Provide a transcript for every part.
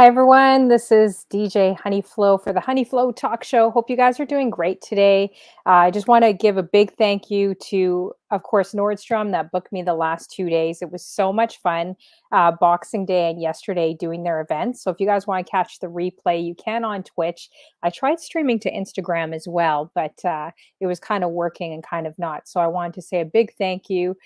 Hi, everyone. This is DJ Honeyflow for the Honeyflow Talk Show. Hope you guys are doing great today. I just want to give a big thank you to, of course, Nordstrom that booked me the last 2 days. It was so much fun, Boxing Day and yesterday doing their events. So if you guys want to catch the replay, you can on Twitch. I tried streaming to Instagram as well, but it was kind of working and kind of not. So I wanted to say a big thank you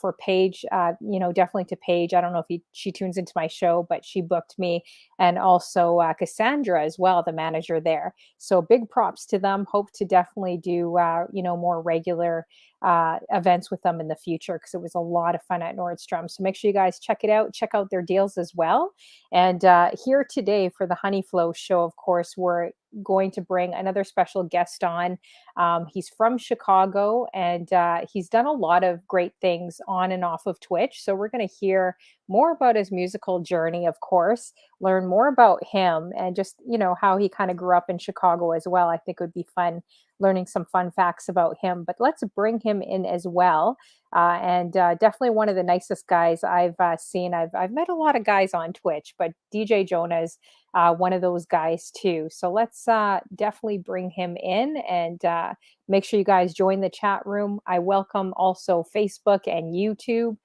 for Paige. Definitely to Paige. I don't know if she tunes into my show, but she booked me, and also Cassandra as well, the manager there. So big props to them. Hope to definitely do more regular events with them in the future because it was a lot of fun at Nordstrom. So make sure you guys check it out. Check out their deals as well. And here today for the Honey Flow show, of course, we're going to bring another special guest on. He's from Chicago, and he's done a lot of great things on and off of Twitch. So we're going to hear more about his musical journey, of course, learn more about him and just, how he kind of grew up in Chicago as well. I think it would be fun learning some fun facts about him. But let's bring him in as well. And definitely one of the nicest guys I've seen. I've met a lot of guys on Twitch, but Djjjonah is one of those guys too. So let's definitely bring him in and make sure you guys join the chat room. I welcome also Facebook and YouTube.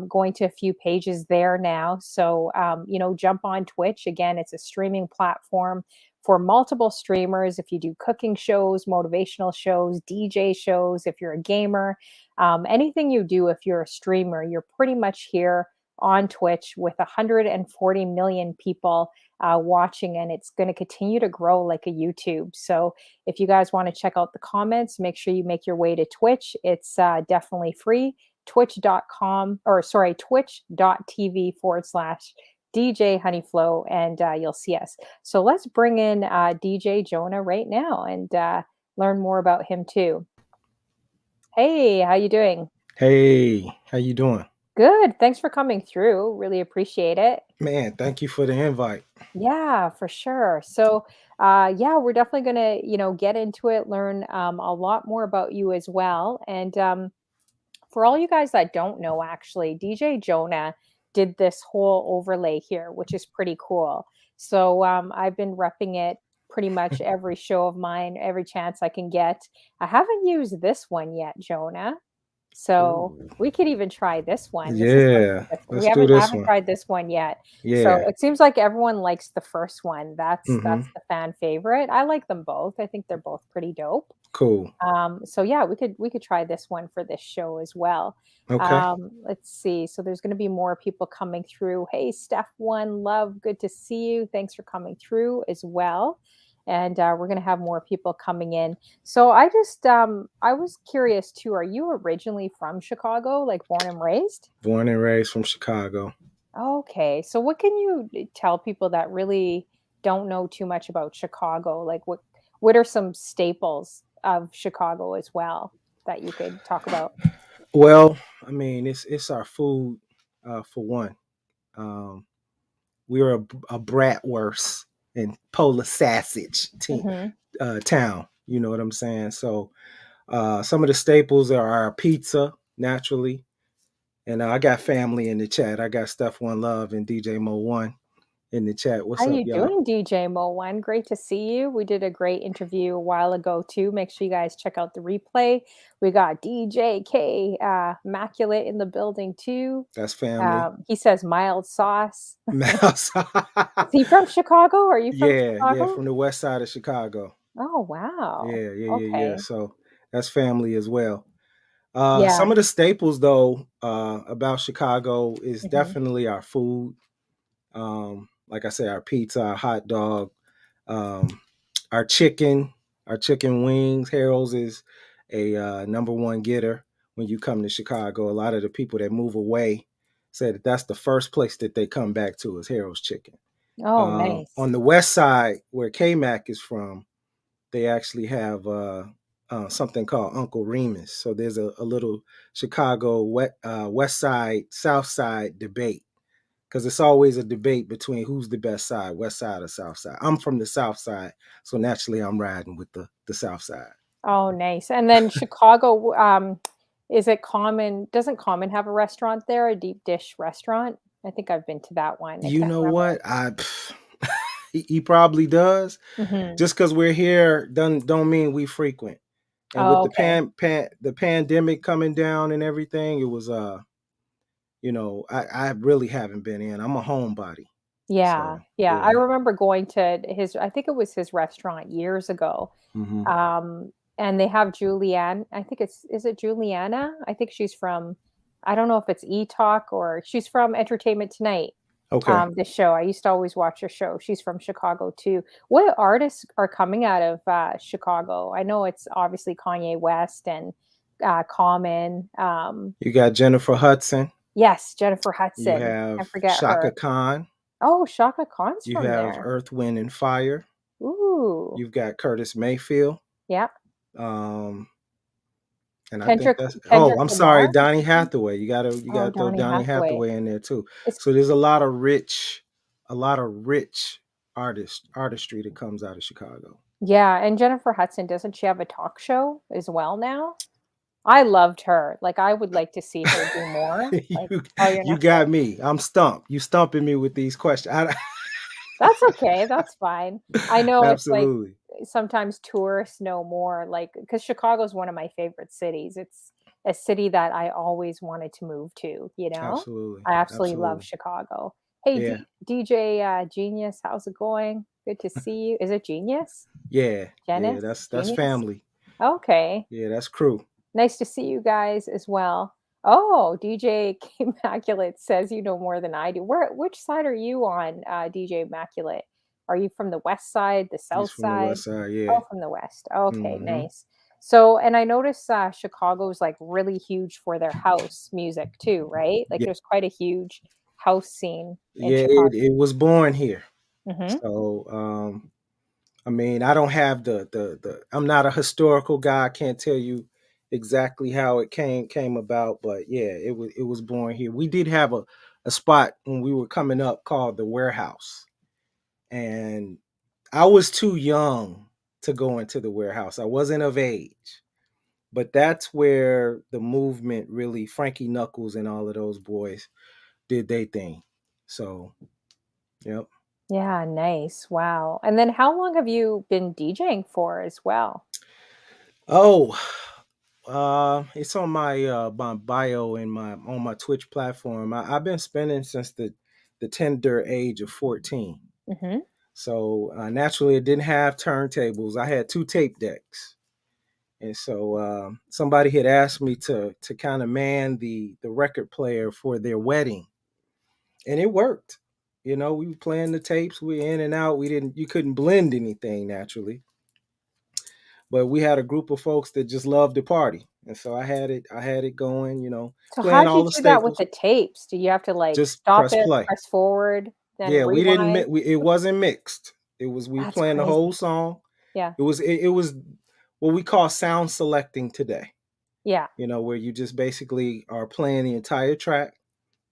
Going to a few pages there now. So, jump on Twitch. Again, it's a streaming platform for multiple streamers. If you do cooking shows, motivational shows, DJ shows, if you're a gamer, anything you do, if you're a streamer, you're pretty much here on Twitch with 140 million people watching, and it's going to continue to grow like a YouTube. So if you guys want to check out the comments, make sure you make your way to Twitch. It's definitely free. twitch.tv/DJ Honeyflow, and you'll see us. So let's bring in Djjjonah right now and learn more about him too. Hey, how you doing? Hey, how you doing? Good. Thanks for coming through. Really appreciate it. Man, thank you for the invite. Yeah, for sure. So, yeah, we're definitely gonna, get into it, learn a lot more about you as well. And for all you guys that don't know, actually, Djjjonah did this whole overlay here, which is pretty cool. So I've been repping it pretty much every show of mine, every chance I can get. I haven't used this one yet, Jonah. So Ooh. we could even try this one. This is something Yeah, different. We let's do haven't I this haven't one. tried this one yet. So Yeah. it seems like everyone likes the first one. Mm-hmm. That's the fan favorite. I like them both. I think they're both pretty dope. Cool. So yeah, we could try this one for this show as well. Okay. Let's see. So there's going to be more people coming through. Hey, Steph One Love, good to see you. Thanks for coming through as well. And we're going to have more people coming in. So I was curious too. Are you originally from Chicago, like born and raised? Born and raised from Chicago. Okay. So what can you tell people that really don't know too much about Chicago? Like what are some staples of Chicago as well that you could talk about? Well, I mean, it's our food, for one. Um, we're a bratwurst and Polar sausage Hmm. town. You know what I'm saying? So some of the staples are our pizza, naturally. And I got family in the chat. I got Steph One Love and DJ Mo One in the chat. How What's up, you y'all? doing, DJ Mo One? Great to see you. We did a great interview a while ago too. Make sure you guys check out the replay. We got DJ K Immaculate in the building too. That's family. He says mild sauce. Mouse. Is he from Chicago? Are you from Yeah, Chicago? from the west side of Chicago. Oh wow. Yeah. Okay. So that's family as well. Yeah. Some of the staples, though, about Chicago is Hmm. definitely our food. Like I said, our pizza, our hot dog, um, our chicken, our chicken wings. Harold's is a number one getter when you come to Chicago. A lot of the people that move away say that that's the first place that they come back to is Harold's Chicken. Oh, nice. On the west side, where K Mac is from, they actually have something called Uncle Remus. So there's a little Chicago west side, south side debate because it's always a debate between who's the best side, west side or south side. I'm from the south side, so naturally I'm riding with the south side. Oh, nice. And then Chicago, is it Common? Doesn't Common have a restaurant there, a deep dish restaurant? I think I've been to that one. I You can't know remember. what? He probably does. Mhm. Just because we're here don't mean we frequent. And with Oh, the okay. the pandemic coming down and everything, it was I really haven't been in. I'm a homebody. Yeah, So yeah. I yeah. remember going to his I think it was his restaurant years ago. Hmm. And they have Julianne. I think it's is it Juliana? I think she's from I don't know if it's E Talk or she's from Entertainment Tonight. Okay. The show. I used to always watch her show. She's from Chicago too. What artists are coming out of Chicago? I know it's obviously Kanye West and Common. You got Jennifer Hudson. Yes, Jennifer You Hudson. have Can't forget Shaka her. Khan. Oh, Shaka Khan's You from have there. Earth, Wind, and Fire. Ooh. You've got Curtis Mayfield. Yeah. Um, and I think Kendrick that's Kendrick I'm sorry, Lamar? Donny Hathaway. You Oh, gotta throw Donny Donny Hathaway. Hathaway in there too. Is So there's a lot of rich artistry that comes out of Chicago. yeah, and Jennifer Hudson, doesn't she have a talk show as well now? I loved her. Like, I would like to see her do more. Like, you oh, you're you not sure? got me. I'm stumped. You stumping me with these questions. That's okay, that's fine. I know it's like Absolutely. sometimes tourists know more, like because Chicago's one of my favorite cities. It's a city that I always wanted to move to, you know? Absolutely. I absolutely love Absolutely. Chicago. Hey, Yeah. DJ, Genius, how's it going? Good to see you. Is it Genius? Yeah. Yeah. Janice? That's Genius? family. Okay. Yeah, that's crew. Nice to see you guys as well. Oh, DJ Immaculate says you know more than I do. Which side are you on, DJ Immaculate? Are you from the west side, the He's south from the side? west side, yeah. Oh, from the west. Okay, Hmm. nice. So, and I noticed Chicago's like really huge for their house music too, right? Like Yeah. there's quite a huge house scene in Yeah, Chicago. it was born here. Hmm. So I mean, I don't have the I'm not a historical guy. I can't tell you exactly how it came about, but yeah, it was born here. We did have a spot when we were coming up called the Warehouse. And I was too young to go into the Warehouse. I wasn't of age. But that's where the movement really, Frankie Knuckles and all of those boys did their thing. So, yep. Yeah, nice. Wow. And then how long have you been DJing for as well? Oh, it's on my bio in my on my Twitch platform. I've been spending since the tender age of 14. Hmm. So naturally, it didn't have turntables. I had two tape decks, and so somebody had asked me to kind of man the record player for their wedding, and it worked. You know, we were playing the tapes. We in and out. We didn't. You couldn't blend anything naturally, but we had a group of folks that just loved to party, and so I had it. I had it going. You know, So how playing do you all the do that with staples. the tapes? Do you have to, like, Just stop press it, play. press forward, then Yeah, we didn't. rewind? It wasn't mixed. It was we were That's playing the whole crazy. song. Yeah. It was what we call sound selecting today. Yeah. You know, where you just basically are playing the entire track.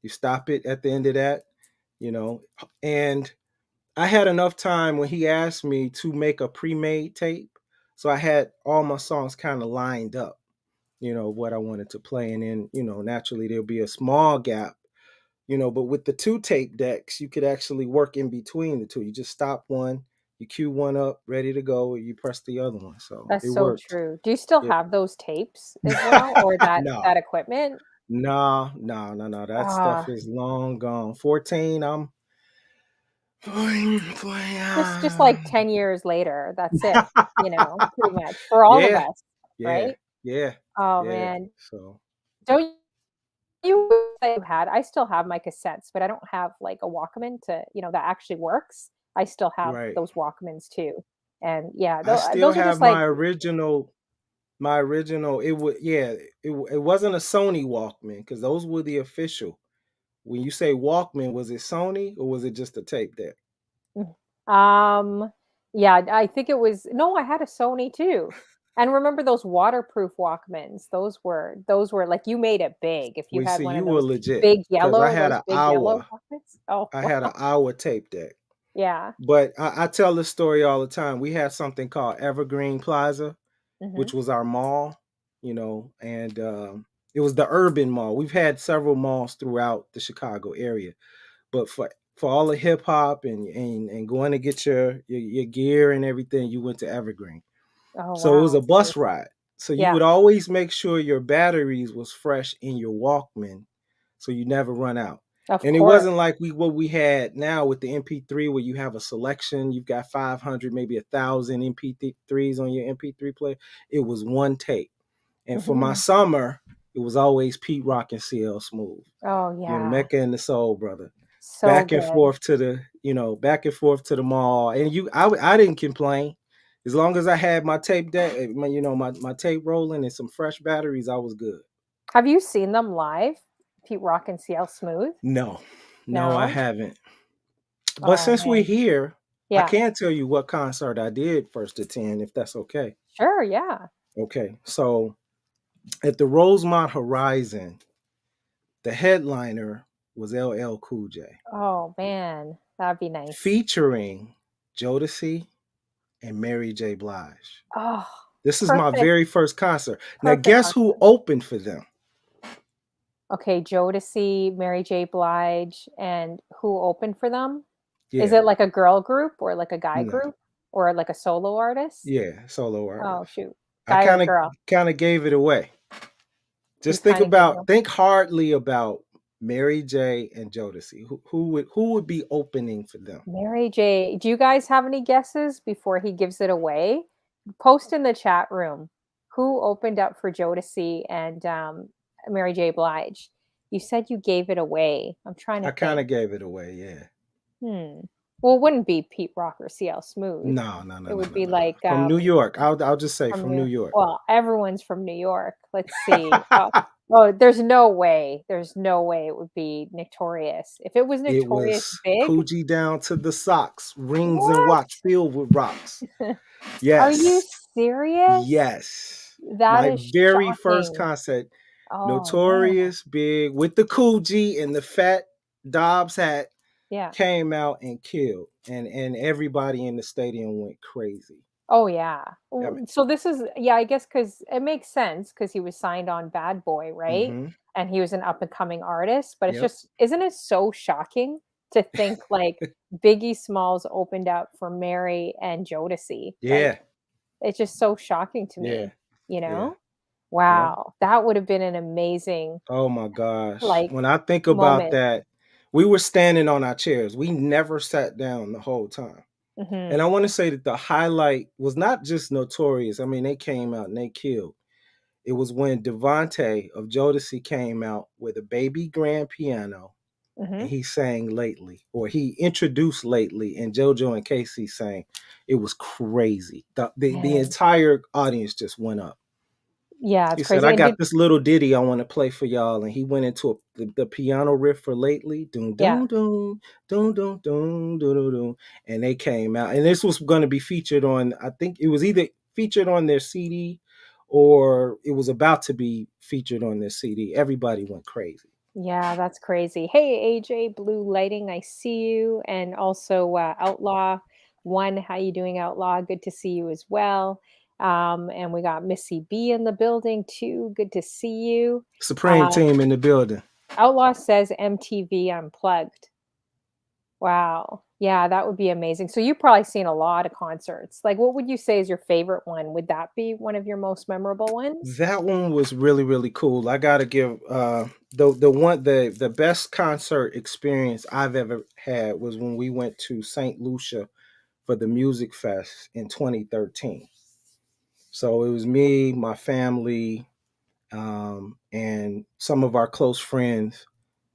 You stop it at the end of that. You know, and I had enough time when he asked me to make a pre-made tape, so I had all my songs kind of lined up. You know what I wanted to play, and then naturally there'll be a small gap. But with the two tape decks, you could actually work in between the two. You just stop one, you cue one up, ready to go, and you press the other one. So That's it so worked. true. Do you still Yeah. have those tapes as well or that No, that equipment? no, no, no, no. That stuff Ah, is long gone. 14, I'm just like 10 years later, that's it, pretty much for all of yeah, us, yeah, right? yeah, Oh, yeah. man. So Don't you wish that you had I still have my cassettes, but I don't have, like, a Walkman that actually works. I still have right. those Walkmans too. And, yeah, I still those are have just like my original. It would yeah. It wasn't a Sony Walkman because those were the official. When you say Walkman, was it Sony or was it just a tape deck? mm, um, yeah, I think it was no, I had a Sony too. And remember those waterproof Walkmans? Those were like you made it big if you We had see one of you were those legit because those big yellow Walkmans. Oh, I had an wow. hour tape deck. Yeah. But I tell this story all the time. We had something called Evergreen Plaza, Mhm. which was our mall, and It was the urban mall. We've had several malls throughout the Chicago area, but for all the hip hop and going to get your gear and everything, you went to Evergreen. Oh, So it was wow. a bus Seriously. ride. So you Yeah, would always make sure your batteries was fresh in your Walkman, so you never run out. of And it course. wasn't like what we had now with the MP3 where you have a selection. You've got 500, maybe 1,000 MP3s on your MP3 player. It was one tape. And for my Mhm. summer, it was always Pete Rock and CL Smooth. Oh, You know, yeah. Mecca and the Soul Brother. So good. Back and forth to the mall. And I didn't complain. As long as I had my tape deck, my tape rolling and some fresh batteries, I was good. Have you seen them live? Pete Rock and CL Smooth? No, no, I No? haven't. But Oh, since we're man. here, I Yeah. can tell you what concert I did first attend, if that's okay. Sure, yeah. Okay. So at the Rosemont Horizon, the headliner was LL Cool J, Oh, man. That'd be nice. featuring Jodeci and Mary J. Blige. Oh, This is my perfect, very first concert. Now, perfect guess who concert. opened for them? Okay, Jodeci, Mary J. Blige, and who opened for them? Is Yeah, it like a girl group or like a guy no, group or like a solo artist? yeah, solo Oh, artist. shoot. I Guy or girl? kind of gave it away. You Just kinda gave them think hardly about Mary J. and Jodeci. Who would be opening for them? Mary J. Do you guys have any guesses before he gives it away? Post in the chat room who opened up for Jodeci and, Mary J. Blige. You said you gave it away. I'm trying to I kind think. of gave it away. Yeah. Hmm. Well, it wouldn't be Pete Rock or CL Smooth. No, no, no, It no, would no, be no, no. like, From New York. I'll just say from from New New York. well, everyone's from New York. Let's see. There's no way. There's no way it would be Notorious. If it was It Notorious was Big, Coogee down to the socks, rings and what? watch filled with rocks. Are you Yes. serious? Yes. That My is very first shocking. concert, Oh, man. Notorious Big with the Coogee and the fat Dobbs hat Yeah. came out and killed. And everybody in the stadium went crazy. Oh, yeah. I mean, So this is yeah, I guess because it makes sense because he was signed on Bad Boy, right? mm-hmm. And he was an up and coming artist, but it's Yep. just isn't it so shocking to think, like, Biggie Smalls opened up for Mary and Jodeci? Like, Yeah. it's just so shocking to Yeah. me, you Yeah. know? Yep. Wow, that would have been an amazing, Oh my gosh. like, When I think about moment. that, we were standing on our chairs. We never sat down the whole time. And I Mhm, want to say that the highlight was not just Notorious. I mean, they came out and they killed. It was when Devontae of Jodeci came out with a baby grand piano and mhm. he sang Lately, or he introduced Lately, and JoJo and Casey sang. It was crazy. The Man, entire audience just went up. yeah, He it's said, crazy, I and got did this little ditty I want to play for y'all. And he went into the piano riff for Lately. Doom, yeah. doom, doom, doom, doom, doom, doom, doom, doom. And they came out. And this was going to be featured on, I think it was either featured on their CD or it was about to be featured on their CD. Everybody went crazy. Yeah, that's crazy. Hey, AJ, Blue Lighting, I see you, and also Outlaw One. How you doing, Outlaw? Good to see you as well. And we got Missy B in the building too. Good to see you. Supreme Uh, team in the building. Outlaw says MTV Unplugged. Wow. Yeah, that would be amazing. So you've probably seen a lot of concerts. Like, what would you say is your favorite one? Would that be one of your most memorable ones? That one was really, really cool. I gotta give the best concert experience I've ever had was when we went to St. Lucia for the Music Fest in 2013. So it was me, my family, and some of our close friends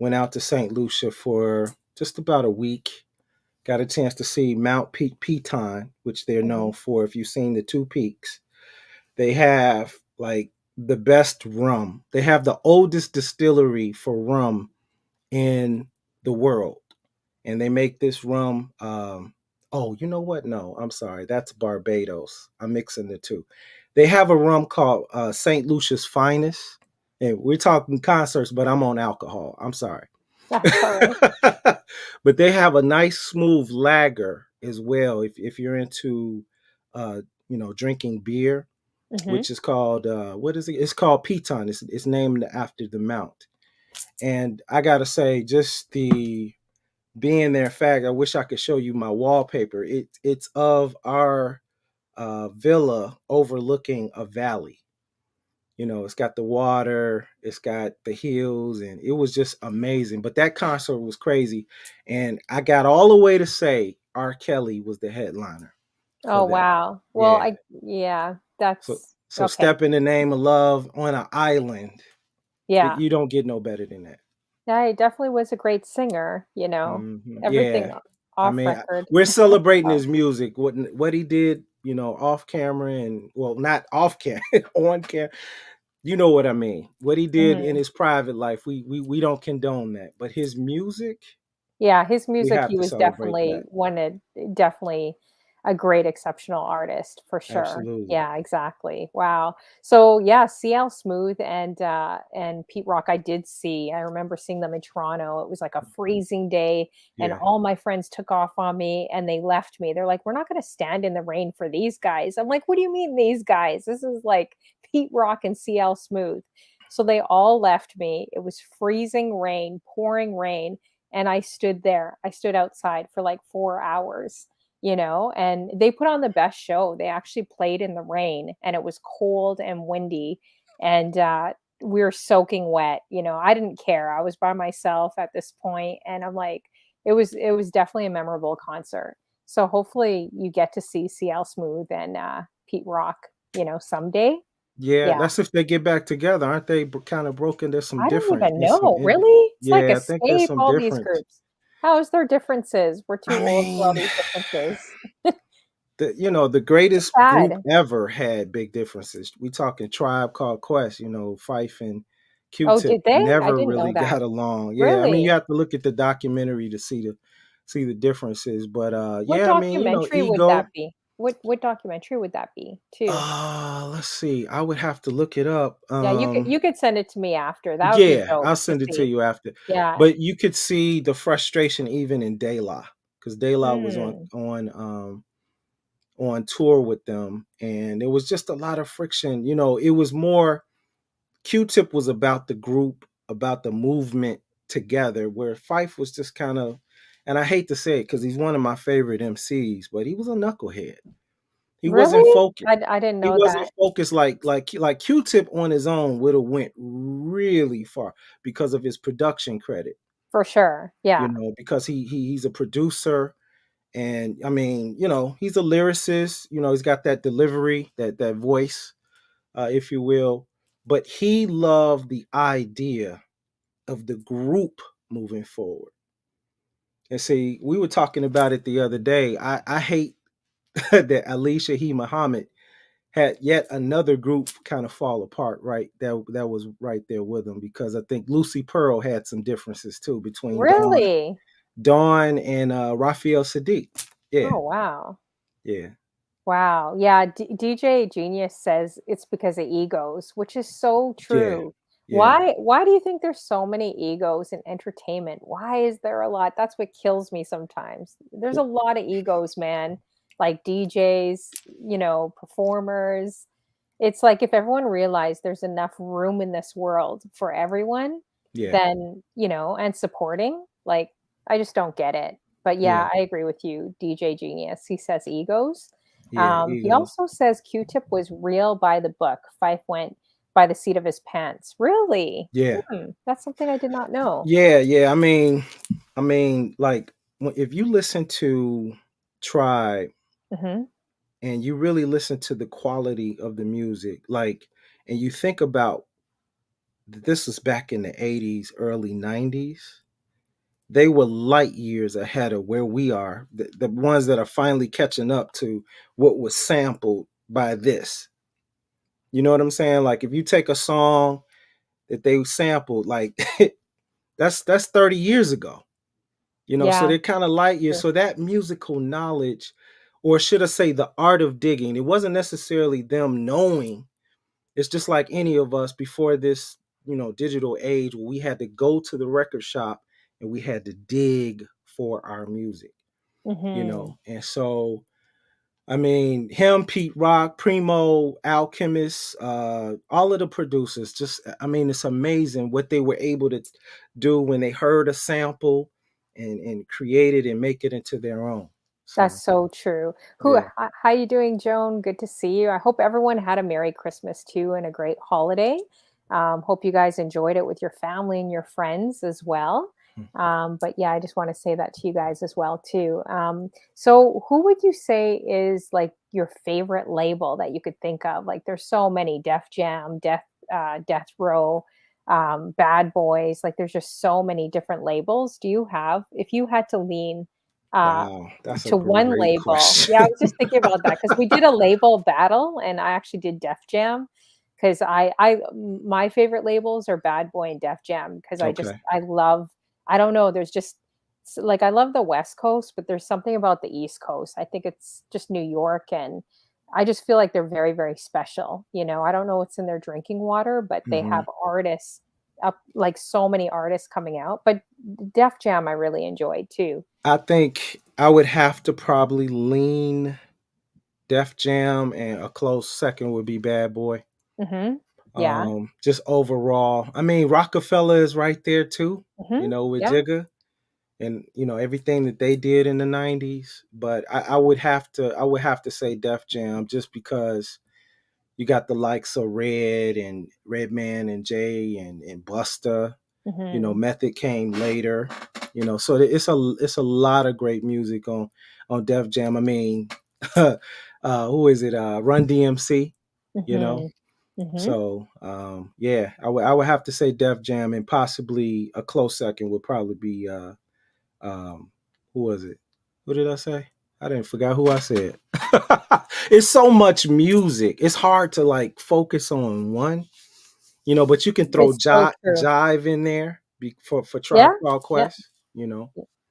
went out to St. Lucia for just about a week. Got a chance to see Mount Piton, which they're known Mhm. for. If you've seen the two peaks, they have like the best rum. They have the oldest distillery for rum in the world, and they make this rum. Oh, you know what? No, I'm sorry. That's Barbados. I'm mixing the two. They have a rum called St. Lucia's Finest, and we're talking concerts, but I'm on alcohol. I'm sorry. That's all right. But they have a nice smooth lager as well. If you're into, uh, drinking beer, Mhm. which is called what is it? It's called Piton. It's named after the mount. And I gotta say, just the being there fact, I wish I could show you my wallpaper. It's of our villa overlooking a valley. It's got the water, it's got the hills, and it was just amazing. But that concert was crazy. And I got all the way to say R. Kelly was the headliner for Oh, that. wow. Well, Yeah. yeah, So that's so okay. Step in the Name of Love on an island. Yeah. You don't get no better than that. Yeah, he definitely was a great singer, everything Yeah. I off mean, record. we're celebrating Well, his music, what he did, off camera and well, not off camera, on camera. You know what I mean? What he did in mhm. his private life, we don't condone that. But his music, Yeah, his we music, have he to was celebrate definitely that. definitely a great exceptional artist for sure. Absolutely. Yeah, exactly. Wow. So yeah, CL Smooth and Pete Rock I did see. I remember seeing them in Toronto. It was like a freezing day and Yeah. all my friends took off on me and they left me. They're like, "We're not going to stand in the rain for these guys." I'm like, "What do you mean these guys? This is like Pete Rock and CL Smooth." So they all left me. It was freezing rain, pouring rain and I stood there. I stood outside for like 4 hours, and they put on the best show. They actually played in the rain and it was cold and windy and we were soaking wet. I didn't care. I was by myself at this point and I'm like it was definitely a memorable concert. So hopefully you get to see CL Smooth and Pete Rock, someday. Yeah, Yeah. that's if they get back together, aren't they? Kind of broken. There's some I don't difference. even There's some know, really? It's like yeah, I think there's Escape, some all these difference. groups. How is there differences? We're too I old for all mean, these differences. the It's greatest group sad. ever had big differences. We talking Tribe Called Quest, Fife and Oh, Q-Tip did they? I never didn't know really that. got along. Yeah, I mean you Really? have to look at the documentary to see the differences. But What yeah, I mean, documentary would that ego. be? What documentary would that be, too? Let's see. I would have to look it up. Yeah, you could send it to me after. That would be Yeah, dope I'll to send it to see. you after. Yeah. But you could see the frustration even in De La, because De La was on Mm. on tour with them, and there was just a lot of friction. It was more Q-Tip was about the group, about the movement together, where Fife was just kind of, and I hate to say it because he's one of my favorite MCs, but he was a knucklehead. He wasn't Really? focused. I didn't He know wasn't that. focused like Q-Tip on his own would have went really far because of his production credit. For sure. Yeah. Because he's a producer, and I mean, he's a lyricist. He's got that delivery, that voice, if you will. But he loved the idea of the group moving forward. And see, we were talking about it the other day. I hate that Alicia He Muhammad had yet another group kind of fall apart, right? That was right there with him because I think Lucy Pearl had some differences too between Really? Dawn and Raphael Sadiq. Yeah, Oh, wow. yeah, Wow. Yeah, DJ Genius says it's because of egos, which is so yeah, true. yeah, Why do you think there's so many egos in entertainment? Why is there a lot? That's what kills me sometimes. There's a lot of egos, man. Like DJs, performers. It's like if everyone realized there's enough room in this world for everyone, yeah, then, and supporting, like I just don't get it. But yeah, yeah, I agree with you, DJ Genius. He says egos. yeah. He Egos. also says Q-Tip was real by the book. Fife went by the seat of his pants. Really? Yeah, That's something I did not know. yeah, yeah. I mean, like if you listen to Tribe Mhm. and you really listen to the quality of the music, like, and you think about this was back in the 80s, early 90s, they were light years ahead of where we are, the ones that are finally catching up to what was sampled by this. You know what I'm saying? Like if you take a song that they sampled, like that's 30 years ago. So Yeah, they're kind of light years. true. So that musical knowledge, or should I say the art of digging, it wasn't necessarily them knowing. It's just like any of us before this, digital age where we had to go to the record shop and we had to dig for our music. Mhm. And so I mean, him, Pete Rock, Primo, Alchemist, all of the producers. Just, I mean, it's amazing what they were able to do when they heard a sample and create it and make it into their own. That's So so true. yeah, How you doing, Joan? Good to see you. I hope everyone had a Merry Christmas too and a great holiday. Hope you guys enjoyed it with your family and your friends as well. But yeah, I just want to say that to you guys as well too. So who would you say is like your favorite label that you could think of? Like there's so many, Def Jam, Death Row, Bad Boys. Like there's just so many different labels. Do you have, if you had to lean uh, wow, that's a to one great label. Yeah, I question. was just thinking about that because we did a label battle, and I actually did Def Jam because my favorite labels are Bad Boy and Def Jam because Okay. I love, I don't know, there's just like I love the West Coast, but there's something about the East Coast. I think it's just New York, and I just feel like they're very, very special. You know, I don't know what's in their drinking water, but they Hmm. have artists up, like so many artists coming out. But Def Jam I really enjoyed too. I think I would have to probably lean Def Jam, and a close second would be Bad Boy. Mhm. Yeah. Just overall, I mean, Rockefeller is right there too, Mhm. with Yeah. Jigga and everything that they did in the '90s. But I would have to say Def Jam just because you got the likes of Red and Redman and Jay and Busta. Mhm. Method came later. So it's a lot of great music on Def Jam. I mean, who is it? Run DMC. You know. Mhm. Mhm. So yeah, I would have to say Def Jam, and possibly a close second would probably be um, who was it? Who did I say? I didn't forgot who I said. It's so much music. It's hard to like focus on one, but you can throw It's so true. jive in there for Tribe Yeah. Called Yeah. Quest.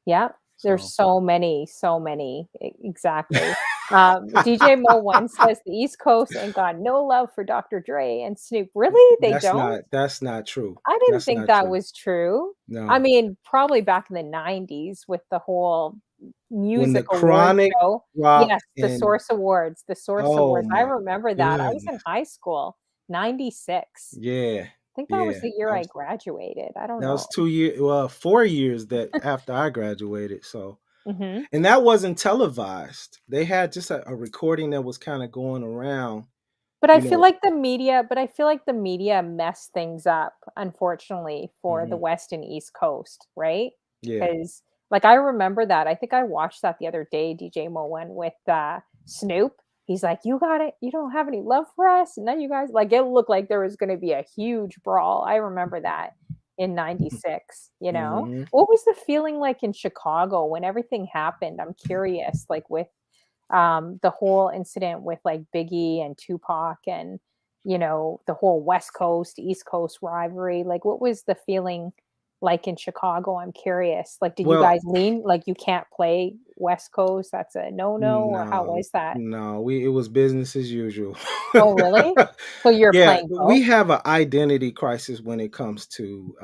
Yeah. There's So so many. Exactly. DJ Mo One says the East Coast ain't got no love for Dr. Dre and Snoop. Really? They that's don't? not true. I didn't That's think not that true. was true. I No. mean, probably back in the 90s with the whole When the music award Chronic show. rock Yes, the and Source Awards, the Source oh Awards. I my remember that. I was in goodness. high school, 96. Yeah. Think that was Yeah. the year That I was graduated. I don't that was know. 2 years, well, 4 years that after I graduated. So, Mhm. and that wasn't televised. They had just a recording that was kind of going around, But I you feel know. like the media messed things up, unfortunately, for the Hmm. West and East Coast, right? Yeah. Because, like, I remember that. I think I watched that the other day, DJ Moen with, Snoop. He's like, "You got it. You don't have any love for us?" And then you guys like, it looked like there was gonna be a huge brawl. I remember that in '96, you know? Hmm. What was the feeling like in Chicago when everything happened? I'm curious, like, with the whole incident with like Biggie and Tupac and the whole West Coast East Coast rivalry. Like, what was the feeling like in Chicago? I'm curious. Like, did you Well, guys lean like you can't play West Coast? That's a no no, or how no, was that? no, it was business as usual. Oh, really? So you're Yeah, playing we both? have an identity crisis when it comes to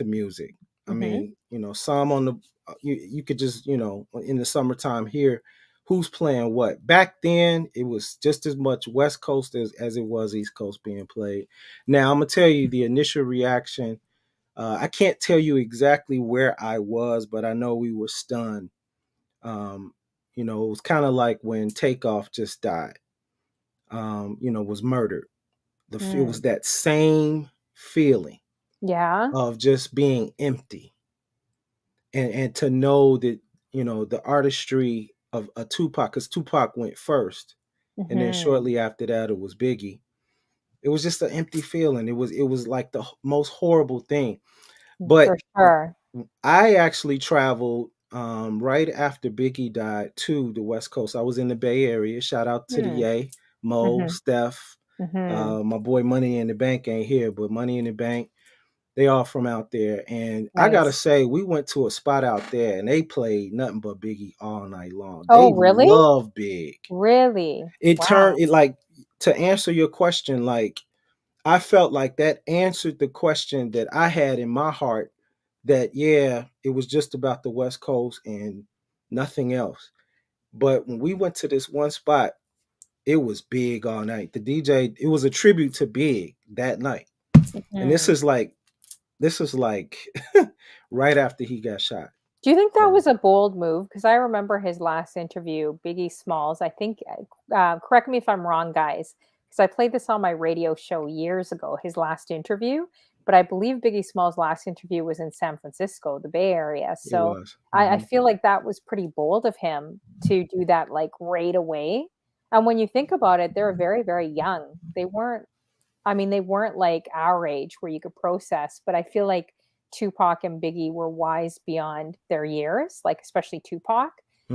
music. I Mm-hmm. mean, some on the you could just in the summertime here, who's playing what? Back then, it was just as much West Coast as it was East Coast being played. Now, I'm gonna tell you the initial reaction. I can't tell you exactly where I was, but I know we were stunned. Um, it was kind of like when Takeoff just died. Was murdered. It was Mm. that same feeling Yeah. of just being empty, and to know that the artistry of a Tupac, because Tupac went first, and then Mm-hmm. shortly after that it was Biggie. It was just an empty feeling. It was like the most horrible thing. For But sure. I actually traveled right after Biggie died to the West Coast. I was in the Bay Area. Shout out to the Mm. Yay, Mo, Mm-hmm. Steph, Mm-hmm. my boy Money in the Bank ain't here, but Money in the Bank, they all from out there. And I gotta Nice. say, we went to a spot out there and they played nothing but Biggie all night long. They Oh, really? love Big. Really? It Wow. turned it like, to answer your question, like I felt like that answered the question that I had in my heart, that yeah, it was just about the West Coast and nothing else. But when we went to this one spot, it was big all night. The DJ, it was a tribute to Big that night. And Mhm. this is like right after he got shot. Do you think that So was a bold move? Because I remember his last interview, Biggie Smalls. I think, correct me if I'm wrong, guys, because I played this on my radio show years ago, his last interview. But I believe Biggie Smalls' last interview was in San Francisco, the Bay Area. it So was. I feel like that was pretty bold of him to do that like right away. And when you think about it, they're very, very young. They weren't I mean, they weren't like our age where you could process, but I feel like Tupac and Biggie were wise beyond their years, like especially Tupac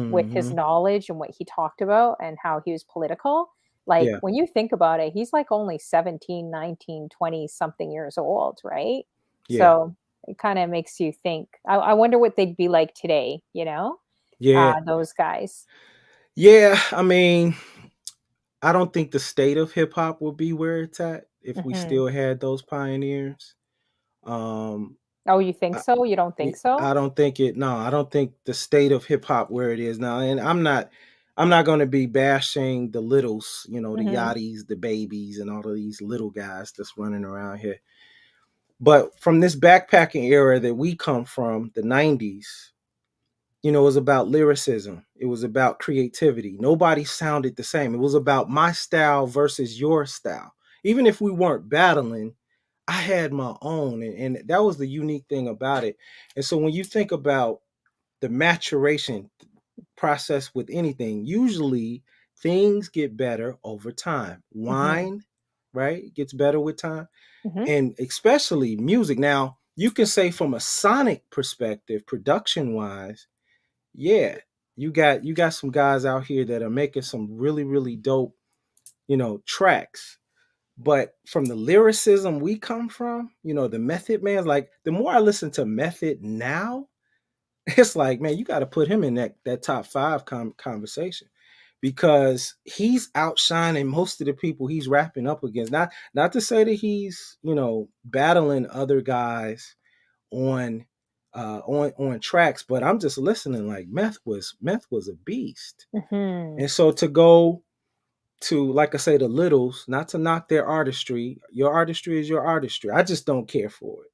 with his Hmm. knowledge and what he talked about and how he was political. Like Yeah, when you think about it, he's like only 17, 19, 20 something years old, right? yeah, So it kind of makes you think. I wonder what they'd be like today, yeah, those guys. yeah. I mean, I don't think the state of hip hop would be where it's at if we Hmm. still had those pioneers. Um, Oh, you think I, so? You don't think so? I don't think it. No, I don't think the state of hip hop where it is now. And I'm not going to be bashing the littles, the Hmm. yachties, the babies, and all of these little guys that's running around here. But from this backpacking era that we come from, the '90s, it was about lyricism. It was about creativity. Nobody sounded the same. It was about my style versus your style. Even if we weren't battling, I had my own. And that was the unique thing about it. And so when you think about the maturation process with anything, usually things get better over time. Hmm. Wine, right, gets better with time. Hmm. And especially music. Now, you can say from a sonic perspective, production wise, yeah, you got some guys out here that are making some really really dope, tracks. But from the lyricism we come from, the Method Man, like the more I listen to Method now, it's like, man, you got to put him in that top five conversation because he's outshining most of the people he's rapping up against. Not to say that he's battling other guys on on tracks, but I'm just listening like Meth was a beast. Hmm. And so to go to, like I say, the littles, not to knock their artistry, your artistry is your artistry. I just don't care for it.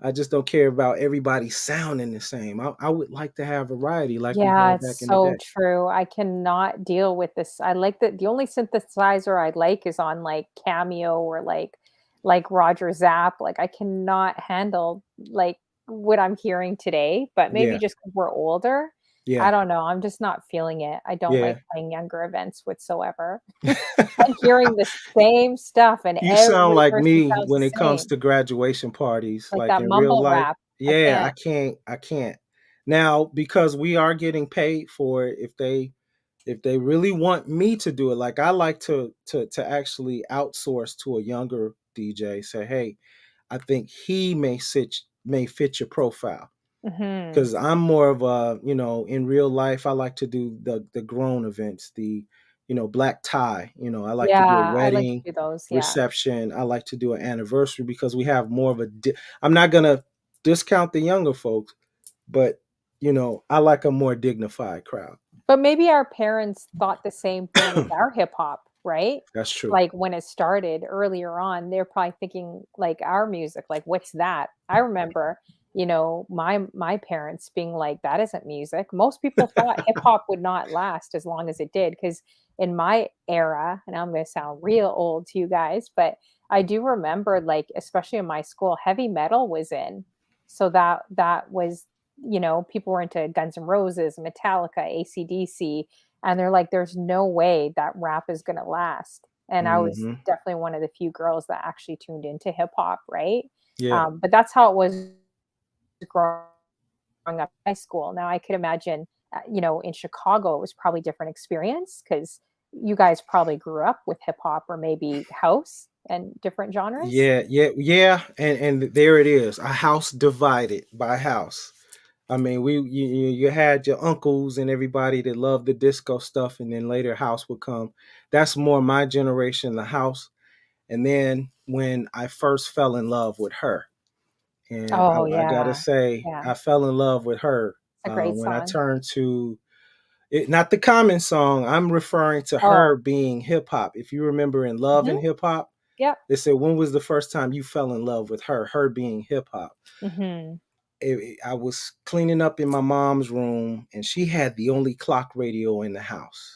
I just don't care about everybody sounding the same. I would like to have variety like we Yeah, had back it's in the so day. true. I cannot deal with this. I like the only synthesizer I like is on like Cameo or like Roger Zapp. Like I cannot handle like what I'm hearing today, but maybe Yeah, just 'cause we're older. I yeah, don't know. I'm just not feeling it. I don't like yeah. playing younger events whatsoever. And hearing the same stuff and You sound every like person me sounds when it the comes same. to graduation parties, Like like that in real mumble life. rap. I Yeah, can't. I can't. Now, because we are getting paid for it, if they really want me to do it, like I like to actually outsource to a younger DJ, say, hey, I think he may fit your profile. Mhm. Because I'm more of a, in real life, I like to do the grown events, the black tie. I like to do a Yeah, I like to wedding do those. Yeah. reception. I like to do an anniversary because we have more of a. I'm not gonna discount the younger folks, but I like a more dignified crowd. But maybe our parents thought the same thing with our hip hop, right? That's true. Like, when it started earlier on, they're probably thinking like our music, like, "What's that?" I remember, my parents being like, "That isn't music." Most people thought hip hop would not last as long as it did, because in my era, and I'm gonna sound real old to you guys, but I do remember, like, especially in my school, heavy metal was in. So that was people were into Guns N' Roses, Metallica, AC/DC, and they're like, "There's no way that rap is gonna last." And I was Hmm. definitely one of the few girls that actually tuned into hip hop, right? Yeah. But that's how it was growing up in high school. Now I could imagine, in Chicago, it was probably a different experience because you guys probably grew up with hip hop or maybe house and different genres. Yeah, yeah, yeah, and there it is, a house divided by house. I mean, you had your uncles and everybody that loved the disco stuff, and then later house would come. That's more my generation, the house. And then when I first fell in love with her, and Oh, I gotta yeah. say, Yeah. I fell in love with her It's a great when I song. turned to Not the Common song. I'm referring to Oh, her being hip hop. If you remember in Love mhm, and Hip Hop, yep, they said, when was the first time you fell in love with her? Her being hip hop. mhm. I was cleaning up in my mom's room, and she had the only clock radio in the house.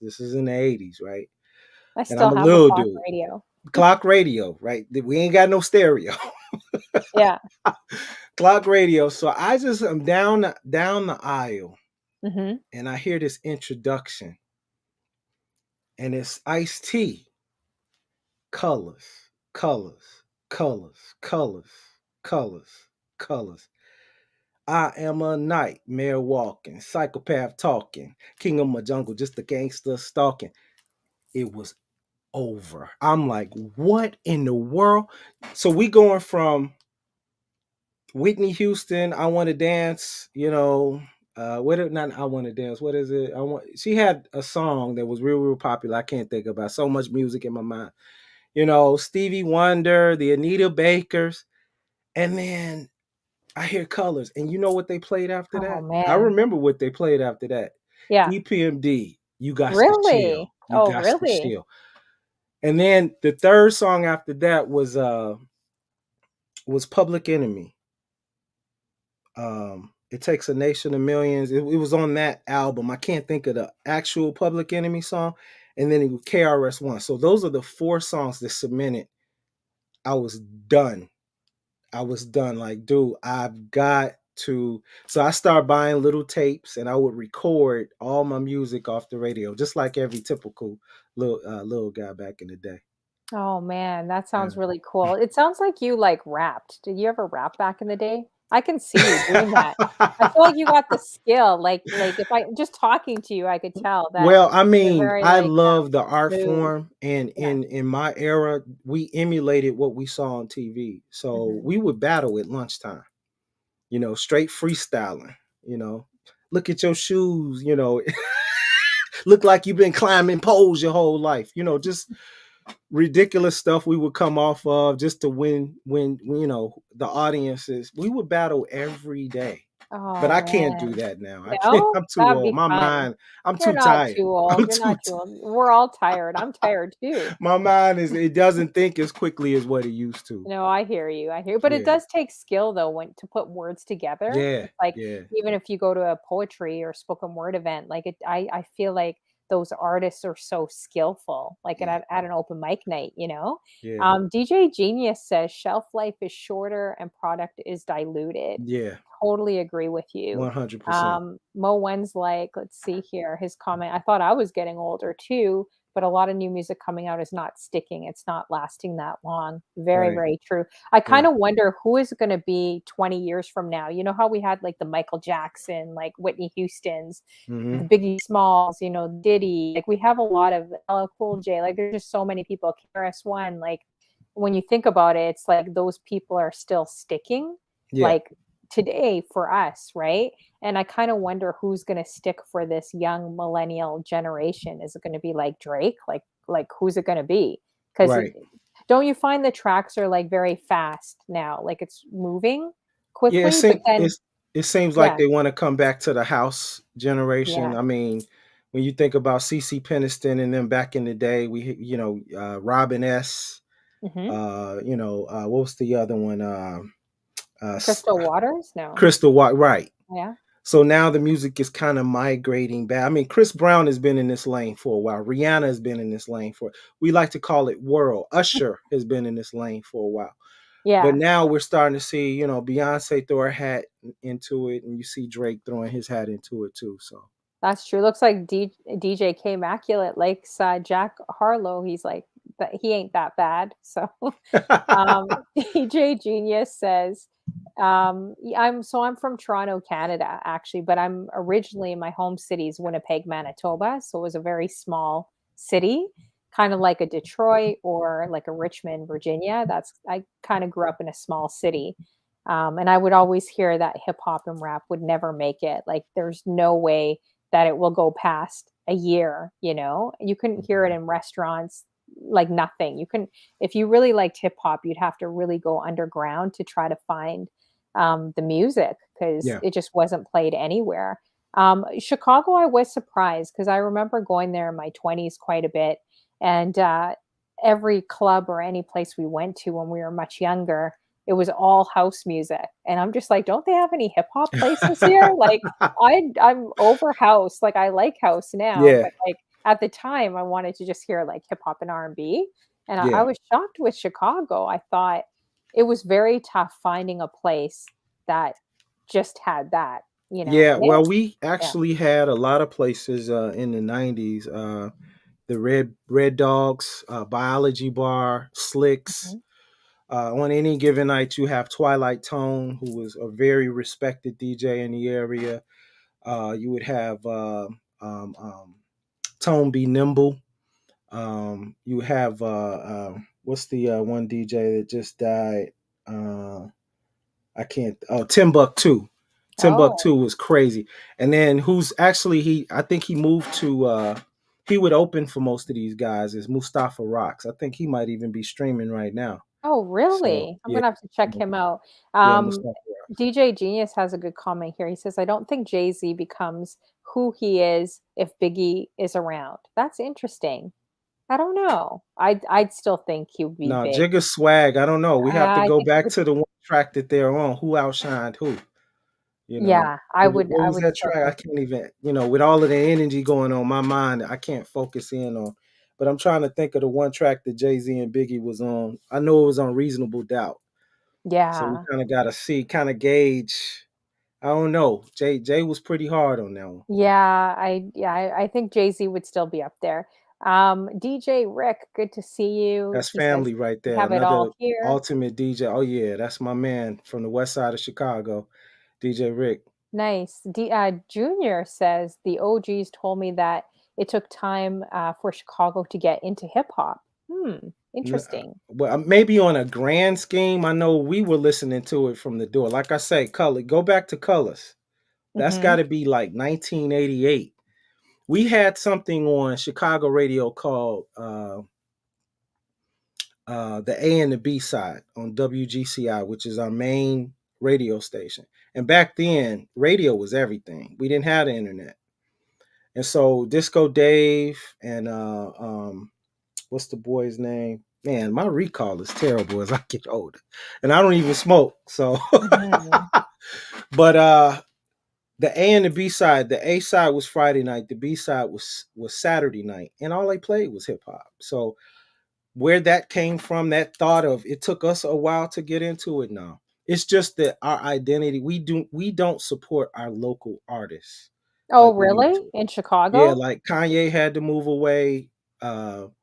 This is in the 80s, right? I And I'm still a have a little clock dude. radio. Clock radio, right? We ain't got no stereo. Yeah, Clock radio. So I just am down the aisle, mhm. and I hear this introduction, and it's Ice T. Colors, colors, colors, colors, colors, colors. I am a nightmare walking, psychopath talking, king of my jungle, just a gangster stalking. It was over. I'm like, what in the world? So we going from Whitney Houston, I Want to Dance, not I Want to Dance, what is it? She had a song that was real, real popular. I can't think about so much music in my mind. Stevie Wonder, the Anita Bakers, and then I hear Colors. And you know what they played after Oh, that? I man. remember what they played after that. Yeah. EPMD, You Got to Chill. Really? You Oh, Got to really? Chill. And then the third song after that was Public Enemy. It Takes a Nation of Millions. It was on that album. I can't think of the actual Public Enemy song. And then it was KRS-One. So those are the four songs that cemented. I was done. I was done. Like, dude, I've got to. So I started buying little tapes, and I would record all my music off the radio, just like every typical little guy back in the day. Oh, man, that Yeah. sounds really cool. It sounds like you, like, rapped. Did you ever rap back in the day? I can see you doing that. I feel like you got the skill, if I just talking to you, I could tell that Well, I you're mean, very, I like, love the art smooth. form, and Yeah, in my era, we emulated what we saw on TV. So mhm. we would battle at lunchtime, straight freestyling, you know. Look at your shoes, look like you've been climbing poles your whole life, just ridiculous stuff we would come off of just to win, the audiences. We would battle every day. But Oh, I can't do man. that now. I can't. No? I'm too That'd old. be My fun. mind, I'm You're too not tired. too old, I'm you're too not too old. We're all tired. I'm tired too. My mind it doesn't think as quickly as what it used to. No, I hear you, I hear you, but it Yeah. does take skill though when to put words together. Yeah. It's like Yeah. even if you go to a poetry or spoken word event, like I feel like those artists are so skillful, like Yeah. at an open mic night, you know? Yeah. DJ Genius says shelf life is shorter and product is diluted. Yeah. Totally agree with you. 100%. Mo Wen's like, let's see here, his comment, I thought I was getting older too, but a lot of new music coming out is not sticking. It's not lasting that long. Very, Right. very true. I kind Yeah. of wonder who is going to be 20 years from now. You know how we had like the Michael Jackson, like Whitney Houston's, the Hmm. Biggie Smalls, Diddy. Like we have a lot of LL Cool J. Like there's just so many people. KRS-One. Like when you think about it, it's like those people are still sticking. Yeah. Like today for us, right? And I kind of wonder who's going to stick for this young millennial generation. Is it going to be like Drake? Like who's it going to be? Because Right. don't you find the tracks are like very fast now? Like it's moving Yeah. quickly, but then It seems like yeah, they want to come back to the house generation. yeah, I mean, when you think about CC Peniston and then back in the day, Robin S. hmm What was the other one? Crystal Waters, no, Crystal White. Right. yeah, So now the music is kind of migrating back. I mean, Chris Brown has been in this lane for a while. Rihanna has been in this lane we like to call it world. Usher has been in this lane for a while. But yeah. now we're starting to see, Beyonce throw her hat into it, and you see Drake throwing his hat into it too. So That's true. Looks like DJ K Immaculate likes Jack Harlow. He's like, that he ain't that bad. So DJ Genius says, I'm from Toronto, Canada, actually, but I'm originally my home city is Winnipeg, Manitoba. So it was a very small city, kind of like a Detroit or like a Richmond, Virginia. I kind of grew up in a small city. And I would always hear that hip hop and rap would never make it. Like there's no way that it will go past a year, you know? You couldn't hear it Mhm. in restaurants like nothing. You can if you really liked hip hop, you'd have to really go underground to try to find the music because Yeah. it just wasn't played anywhere. Chicago, I was surprised because I remember going there in my 20s quite a bit, and every club or any place we went to when we were much younger, it was all house music, and I'm just like, "Don't they have any hip hop places here?" Like, I'm over house, like, I like house now, Yeah, but, like, at the time, I wanted to just hear, like, hip hop and R&B, and I yeah, was shocked with Chicago. I thought it was very tough finding a place that just had that, yeah. and they Well, have we yeah. actually had a lot of places in the '90s. The Red Dogs, Biology Bar, Slicks. Mhm. On any given night, you have Twilight Tone, who was a very respected DJ in the area. You would have um, um, Tone Be Nimble. You have what's the one DJ that just died? Uh, I can't. Oh, Timbuktu. Timbuktu Oh. was crazy. And then who's actually he? I think he moved to. He would open for most of these guys. Is Mustafa Rocks? I think he might even be streaming right now. Oh, So really? I'm yeah, gonna have to check him out. yeah, Mustafa Rocks. DJ Genius has a good comment here. He says, "I don't think Jay-Z becomes who he is if Biggie is around." That's interesting. I don't know. I'd still think he would be No, big. Jigga Swag. I don't know. We have to I go think he back would to the one track that they're on. Who outshined who? You know, yeah, I would what I was would that still track? I think can't even, with all of the energy going on my mind, I can't focus in on. But I'm trying to think of the one track that Jay Z and Biggie was on. I know it was on Reasonable Doubt. So we yeah. kind of got to see, kind of gauge. I don't know. Jay was pretty hard on that one. I think Jay-Z would still be up there. DJ Rick, good to see you. That's He says, family right "We there. have it all Another here." ultimate DJ. Oh yeah, that's my man from the west side of Chicago, DJ Rick. Nice. Junior says the OGs told me that it took time for Chicago to get into hip hop. Interesting. Well, maybe on a grand scheme, I know we were listening to it from the door. Like I say, Color, go back to Colors. That's got Hmm. to be like 1988. We had something on Chicago radio called the A and the B side on WGCI, which is our main radio station. And back then, radio was everything. We didn't have the internet. And so Disco Dave and what's the boy's name? Man, my recall is terrible as I get older. And I don't even smoke. So Hmm. but the A and the B side, the A side was Friday night, the B side was Saturday night, and all they played was hip hop. So where that came from, that thought of it took us a while to get into it now. It's just that our identity, we don't support our local artists Oh, like we used really? to. In Yeah, Chicago? like Kanye had to move away. Common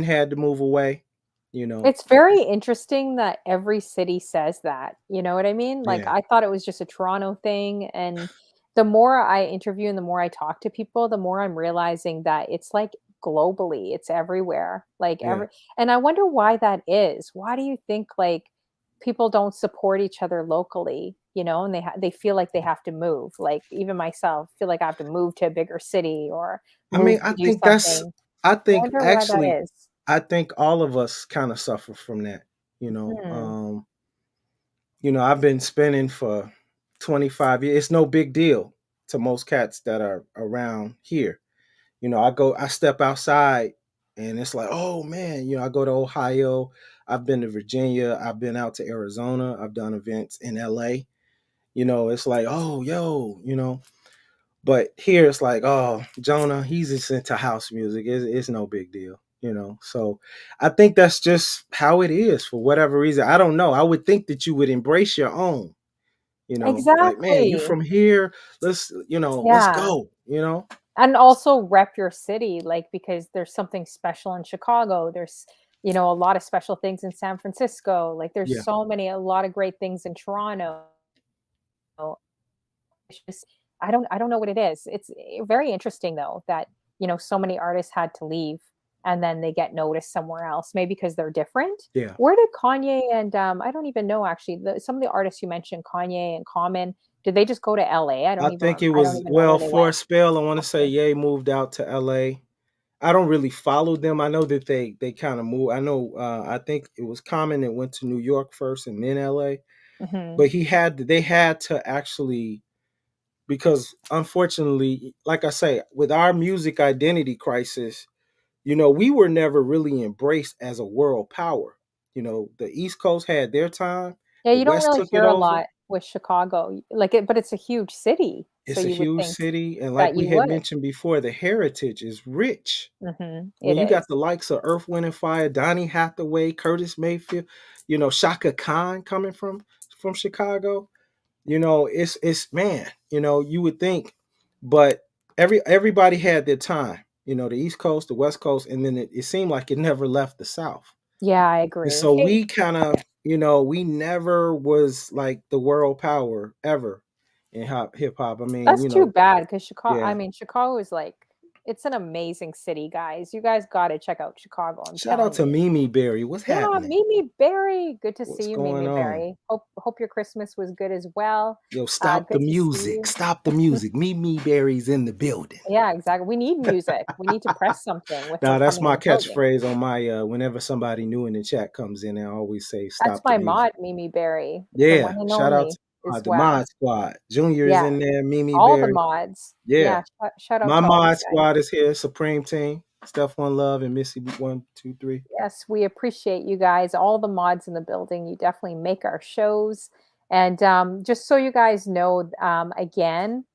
had to move away. You know, It's very interesting that every city says that, you know what I mean? Like, yeah, I thought it was just a Toronto thing, and the more I interview and the more I talk to people, the more I'm realizing that it's, like, globally, it's everywhere, like, yeah. and I wonder why that is. Why do you think, like, people don't support each other locally, and they feel like they have to move? Like, even myself, feel like I have to move to a bigger city or I mean, move to do something. I I think wonder why that actually, is. I think all of us kind of suffer from that. You know, Hmm. um, I've been spinning for 25 years. It's no big deal to most cats that are around here. I step outside and it's like, oh man, I go to Ohio. I've been to Virginia. I've been out to Arizona. I've done events in LA. It's like, oh, yo, but here it's like, oh, Jonah, he's just into house music. It's no big deal. So I think that's just how it is for whatever reason. I don't know. I would think that you would embrace your own, like, man, you Exactly. from here. Let's Yeah, go. and also rep your city, like, because there's something special in Chicago, there's, a lot of special things in San Francisco, like, there's Yeah. a lot of great things in Toronto. It's just I don't know what it is. It's, very interesting though that, so many artists had to leave and then they get noticed somewhere else, maybe because they're different. Yeah. Where did Kanye and, I don't even know actually, some of the artists you mentioned, Kanye and Common, did they just go to LA? I think it I don't was, even know well, where they for went. a spell, I want to say Okay. Ye moved out to LA. I don't really follow them. I know that they kind of move. I know I think it was Common that went to New York first and then LA. Mhm. But they had to actually because unfortunately, like I say, with our music identity crisis, we were never really embraced as a world power. The East Coast had their time, Yeah, the you don't West really took it hear a over. lot with Chicago, like it, but it's a huge city, so It's a you would huge think city, and like that we you had would. mentioned before, the heritage is rich. It When you got is. the likes of Earth, Wind, and Fire, Donny Hathaway, Curtis Mayfield, Shaka Khan coming from Chicago. It's man. You would think, but everybody had their time. The East Coast, the West Coast, and then it seemed like it never left the South. Yeah, I And agree. so Hey, we kind of, we never was like the world power ever in hip hop. I mean, that's too bad because Chicago. I yeah. mean, Chicago is like it's an amazing city, guys. You guys got to check out Chicago. I'm Shout out telling to you. Mimi Berry. What's Yeah, happening? Mimi Berry. Good to see What's you, going Mimi on? Berry. Hope your Christmas was good as well. Yo, stop the Good to see music. you. Stop the music. Mimi Berry's in the building. Yeah, exactly. We need music. We need to press something with her Now that's coming in my the building. catchphrase on my whenever somebody new in the chat comes in, I always say That's stop the my music. mod, Mimi Berry, the Yeah, one and shout out only to as the well. mod squad. Junior is Yeah, in there, Mimi all the Berry. mods. Yeah. Yeah, shout out My to all you mod guys. squad is here, Supreme Team, Steph One Love and Missy 1, 2, 3. Yes, we appreciate you guys, all the mods in the building. You definitely make our shows. And just so you guys know, again,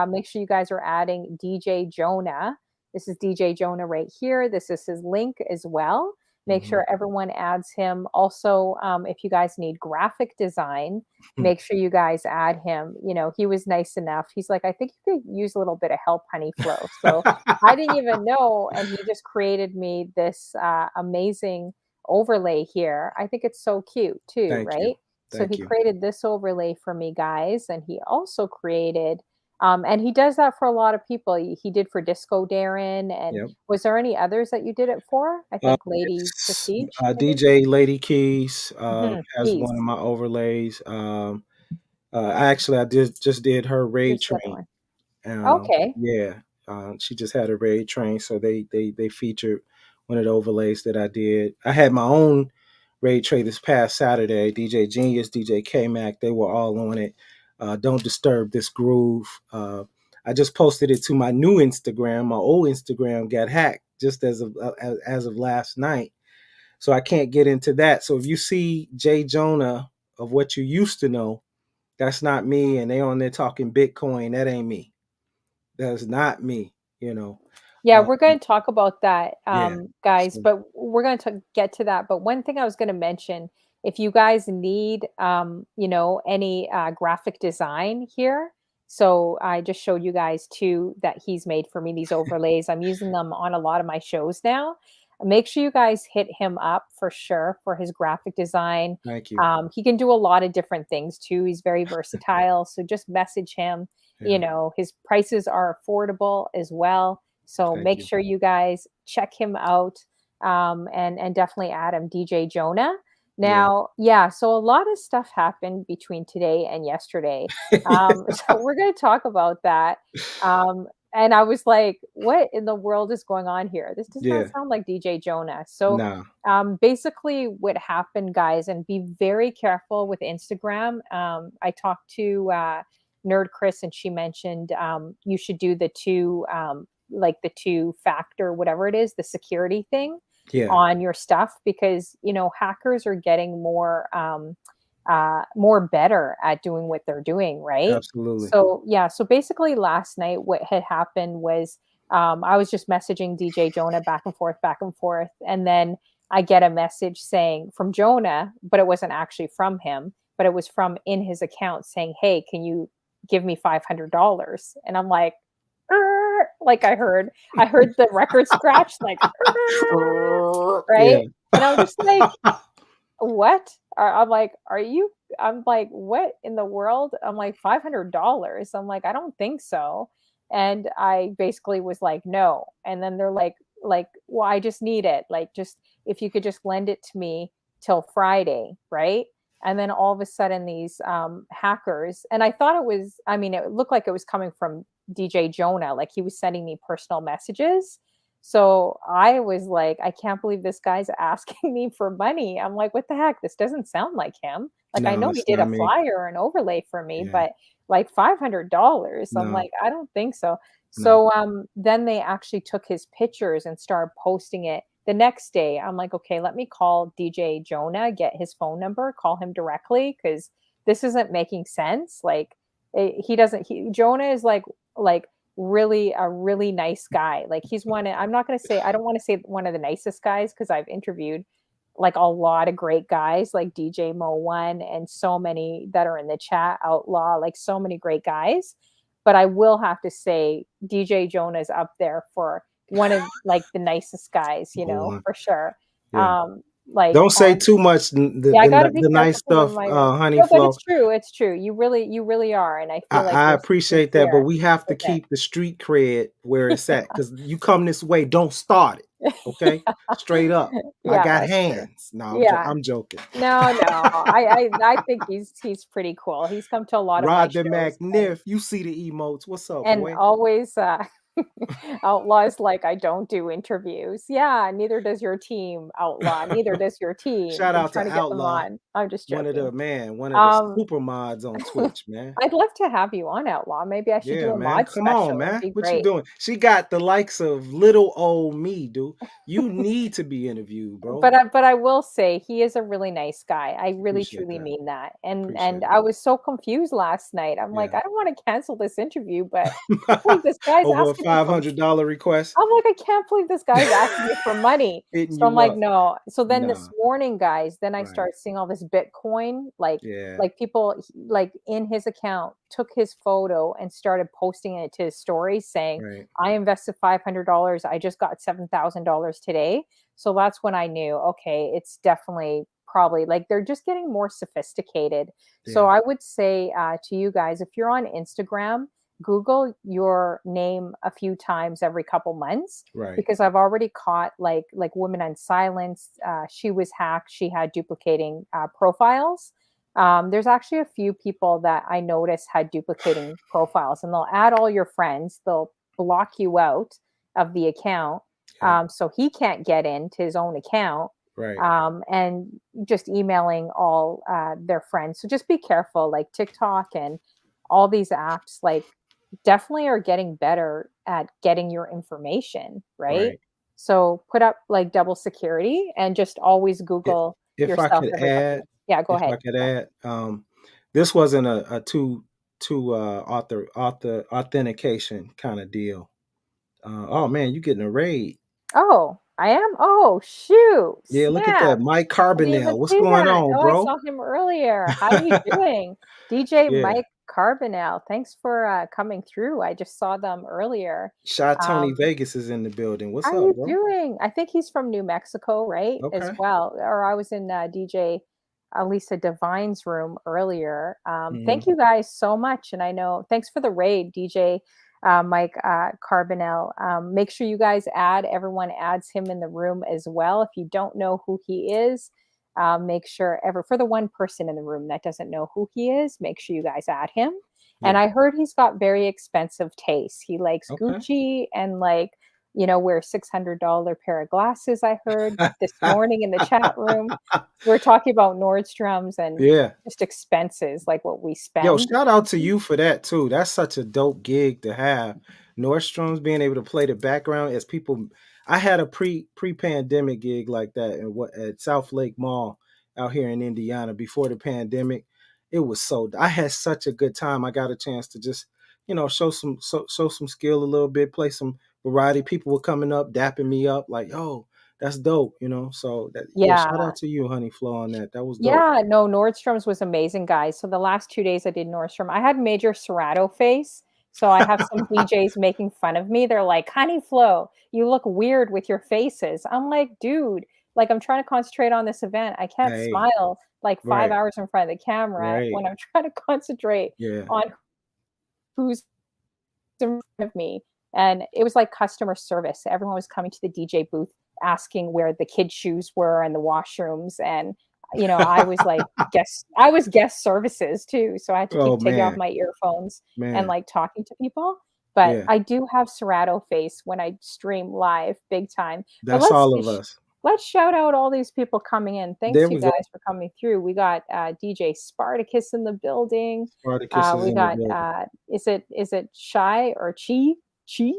make sure you guys are adding DJ Jonah. This is DJ Jonah right here. This is his link as well. Make Mhm. sure everyone adds him. Also, if you guys need graphic design, make sure you guys add him. He was nice enough. He's like, I think you could use a little bit of help, Honeyflow. So I didn't even know, and he just created me this amazing overlay here. I think it's so cute too, Thank you. right? So he Thank you. created this overlay for me, guys, and he also created, and he does that for a lot of people. He did for Disco Darren, and Yep. was there any others that you did it for? I think Lady It's, Prestige, maybe. DJ Lady Keys has one of Keys. my overlays. I just did her raid Who's the other train. one? Okay. Yeah, she just had a raid train, so they featured one of the overlays that I did. I had my own raid train this past Saturday. DJ Genius, DJ K Mac, they were all on it. Don't disturb this groove. I just posted it to my new Instagram. My old Instagram got hacked just as of last night, so I can't get into that. So if you see Djjjonah of what you used to know, that's not me. And they on there talking Bitcoin. That ain't me. That's not me. You know. Yeah, Uh, we're going to talk about that, yeah. guys, So but we're going to get to that. But one thing I was going to mention, if you guys need, any graphic design here, so I just showed you guys two that he's made for me, these overlays. I'm using them on a lot of my shows now. Make sure you guys hit him up for sure for his graphic design. thank you. He can do a lot of different things too. He's very versatile. So just message him. Yeah. His prices are affordable as well. So Thank make you. sure you guys check him out, and definitely add him, DJ Jonah. Yeah. Now, yeah, so a lot of stuff happened between today and yesterday. So we're going to talk about that. And I was like, what in the world is going on here? This does not Yeah. sound like DJ Jonah. So Nah. basically, what happened, guys, and be very careful with Instagram. I talked to Nerd Chris, and she mentioned you should do the two, like the two factor, whatever it is, the security thing Yeah. on your stuff, because hackers are getting more better at doing what they're doing, right? Absolutely. So yeah, so basically last night what had happened was I was just messaging DJ Jonah back and forth, and then I get a message saying from Jonah, but it wasn't actually from him, but it was from in his account saying, "Hey, can you give me $500?" And I'm like, like I heard the record scratch, like, Yeah. right? And I'm just like, what? I'm like, are you? I'm like, what in the world? I'm like, $500. I'm like, I don't think so. And I basically was like, no. And then they're like, well, I just need it. Like, just if you could just lend it to me till Friday, right? And then all of a sudden, these hackers, and I thought it was, I mean, it looked like it was coming from DJ Jonah, like he was sending me personal messages. So I was like, I can't believe this guy's asking me for money. I'm like, what the heck? This doesn't sound like him. Like, I No, know he it's did not a me. flyer and overlay for me, Yeah. but like $500, I'm No, like, I don't think so. no. So, then they actually took his pictures and started posting it the next day. I'm like, okay, let me call Djjjonah, get his phone number, call him directly because this isn't making sense. Like, he doesn't. Jonah is like really a really nice guy. Like he's one. I'm not gonna say. I don't want to say one of the nicest guys because I've interviewed like a lot of great guys like DJ Mo One and so many that are in the chat, Outlaw, like so many great guys. But I will have to say Djjjonah is up there for one of like the nicest guys, Oh, one. for sure. Yeah. Like Don't say on too much. yeah, I gotta be The nice careful because of stuff, my Honey no, but Flow. it's true. You really are, and I feel like I you're appreciate that, but sincere we have to with it. keep the street cred where it's at. Because you come this way, don't start it. Okay, straight up. I Yeah, got that's true. hands. No, Yeah. I'm joking. No, no. I think he's pretty cool. He's come to a lot of my Rod the shows and McNiff. You see the emotes. What's up, and boy? always, Outlaw's like, "I don't do interviews." Yeah, neither does your team, Outlaw. Neither does your team. Shout Been out trying to to get them Outlaw, on. I'm just joking. one of the Um, super mods on Twitch, man. I'd love to have you on, Outlaw. Maybe I should do Yeah, a man. mod Come on, special. It'd man. be What you great. doing? She got the likes of little old me, dude. You need to be interviewed, bro. But I will say he is a really nice guy. I really Appreciate truly that. mean that. Appreciate And it. I was so confused last night. I'm like, Yeah. I don't want to cancel this interview, but I can't believe this guy's Over a asking me for $500 request, I'm like, I can't believe this guy's asking me for money. hitting So I'm you like, up. no. So then this Nah, morning, guys, then I right. start seeing all this Bitcoin, Yeah, like people like in his account took his photo and started posting it to his stories saying, right. I invested $500. I just got $7,000 today. So that's when I knew, okay, it's definitely probably like they're just getting more sophisticated. So Yeah, I would say to you guys, if you're on Instagram, Google your name a few times every couple months right. because I've already caught like Women on Silence. She was hacked. She had duplicating profiles. There's actually a few people that I noticed had duplicating profiles, and they'll add all your friends. They'll block you out of the account, Yeah, so he can't get into his own account. right. And just emailing all their friends. So just be careful, like TikTok and all these apps, like definitely are getting better at getting your information, right? Right. So put up like double security and just always I Google if I yourself could every couple add months. Yeah, go if ahead. I could add, this wasn't a two author authentication kinda deal. Oh, man, you getting a raid. Oh, I am? Oh, shoot. Yeah, look at Snap. that. Mike I didn't even Carbonell. What's see going that. on, Oh, I bro? saw him earlier. How you doing? DJ Yeah. Mike Carbonell. Thanks for coming through. I just saw them earlier. Shot Tony Um, Vegas is in the building. how What's are up, you bro? doing? I think he's from New Mexico, right? As Okay. well. Or I was in DJ Lisa Devine's room earlier. Thank Mhm. you guys so much. And I know, thanks for the raid, DJ Mike Carbonell. Make sure you guys everyone adds him in the room as well. If you don't know who he is, make sure for the one person in the room that doesn't know who he is, make sure you guys add him. And Yeah. I heard he's got very expensive tastes. He likes Okay. Gucci and wear $600 pair of glasses. I heard this morning in the chat room. We're talking about Nordstrom's and Yeah. just expenses, like what we Yo, spend. shout out to you for that too. That's such a dope gig to have. Nordstrom's being able to play the background as people. I had a pre-pandemic gig like that at South Lake Mall out here in Indiana before the pandemic. It was I had such a good time. I got a chance to just, show some skill a little bit, play some variety. People were coming up, dapping me up, like, "Oh, that's dope," So yeah, shout Yeah. out to you, Honey Flow, on that. That was dope. Yeah, no, Nordstrom's was amazing, guys. So the last 2 days I did Nordstrom, I had major Serato face. So I have some DJs making fun of me. They're like, "Honey Flo, you look weird with your faces." I'm like, "Dude, like I'm trying to concentrate on this event. I can't Hey, smile like 5 right, hours in front of the camera right, when I'm trying to concentrate yeah. on who's in front of me." And it was like customer service. Everyone was coming to the DJ booth asking where the kids' shoes were and the washrooms. And, I was guest services too. So I had to Oh keep taking off man, my earphones and man, like talking to people. But yeah, I do have Serato face when I stream live big time. But that's all of us. let's shout out all these people coming in. Thanks There you we go. guys for coming through. We got DJ Spartacus in the building. Spartacus is We in the got building. is it Shy or Chi? Chi?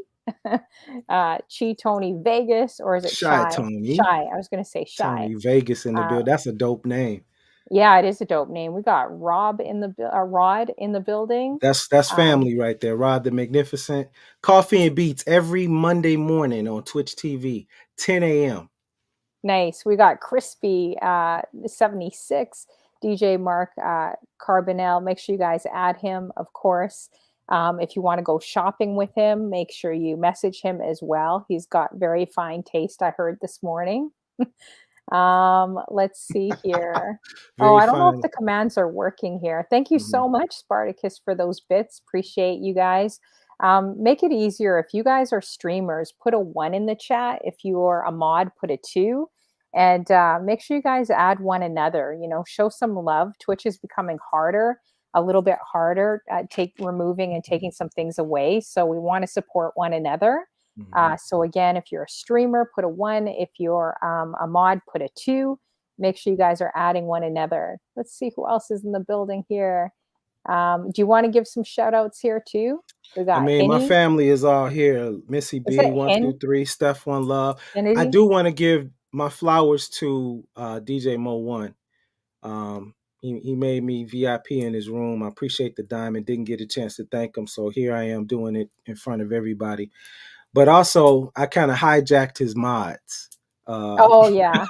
Chi Tony Vegas, or is it Shy Shy? Tony. Shy. I was gonna say Shy. Tony Vegas in the Uh, building. That's a dope name. yeah, it is a dope name. We got Rod in the building. That's Um, family right there. Rod the Magnificent. Coffee and Beats every Monday morning on Twitch TV, 10 a.m. Nice. We got Crispy 76, DJ Mark Carbonell. Make sure you guys add him, of course. If you want to go shopping with him, make sure you message him as well. He's got very fine taste, I heard this morning. Let's see here. Oh, Very I don't know if fine. the commands are working here. Thank you Mhm. so much, Spartacus, for those bits. Appreciate you guys. Make it easier. If you guys are streamers, put a one in the chat. If you're a mod, put a two. And make sure you guys add one another. You know, show some love. Twitch is becoming harder, a little bit harder, take removing and taking some things away. So we want to support one another. Mhm. So again, if you're a streamer, put a one. If you're a mod, put a two. Make sure you guys are adding one another. Let's see who else is in the building here. Do you want to give some shout outs here too? We I got mean, my Henny. family is all here. Missy Is B, it one Hen? through three, Steph One Love. I Kennedy? do want to give my flowers to DJ Mo One. Um, he made me VIP in his room. I appreciate the diamond. Didn't get a chance to thank him, so here I am doing it in front of everybody. But also, I kind of hijacked his mods. Oh yeah.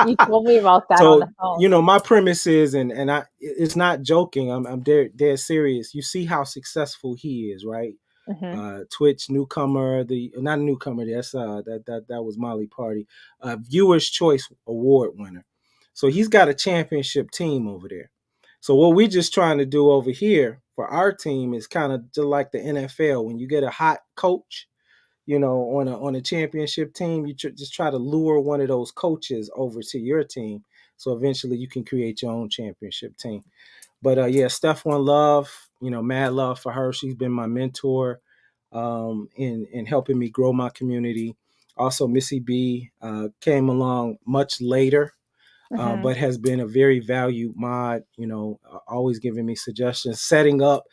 You told me about that on So the phone. my premise is, and it's not joking. I'm dead serious. You see how successful he is, right? Hmm. Twitch newcomer, the not newcomer. That's that was Molly Party, Viewers Choice Award winner. So he's got a championship team over there. So what we're just trying to do over here for our team is kind of just like the NFL. When you get a hot coach, on a championship team, you just try to lure one of those coaches over to your team, so eventually you can create your own championship team. But yeah, Steph One Love, mad love for her. She's been my mentor in helping me grow my community. Also, Missy B came along much later, Hmm. but has been a very valued mod. Always giving me suggestions, setting up.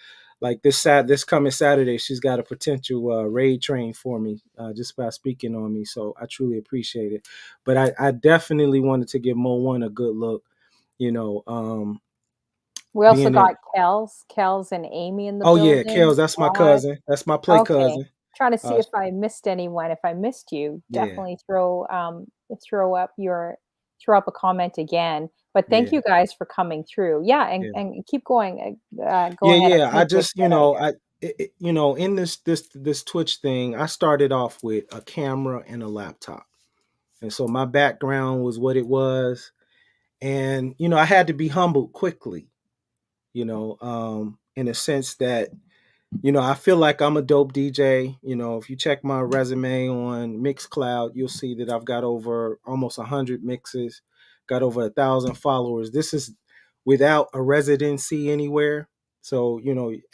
Like this coming Saturday, she's got a potential raid train for me just by speaking on me. So I truly appreciate it. But I definitely wanted to give Mo One a good look. You know, We also being that. got Kels and Amy in the Oh yeah, building. Kels, that's my Rod. cousin. That's my play Okay. cousin. Trying to see Uh, if I missed anyone. If I missed you, yeah, definitely throw up a comment again. But thank yeah, you guys for coming through. Yeah, and yeah. and keep going. Go Yeah, ahead. I'm yeah. gonna I take just, it out of here. in this Twitch thing, I started off with a camera and a laptop, and so my background was what it was, and I had to be humbled quickly, in a sense that I feel like I'm a dope DJ. If you check my resume on Mixcloud, you'll see that I've got over almost 100 mixes, got over 1,000 followers. This is without a residency anywhere. So,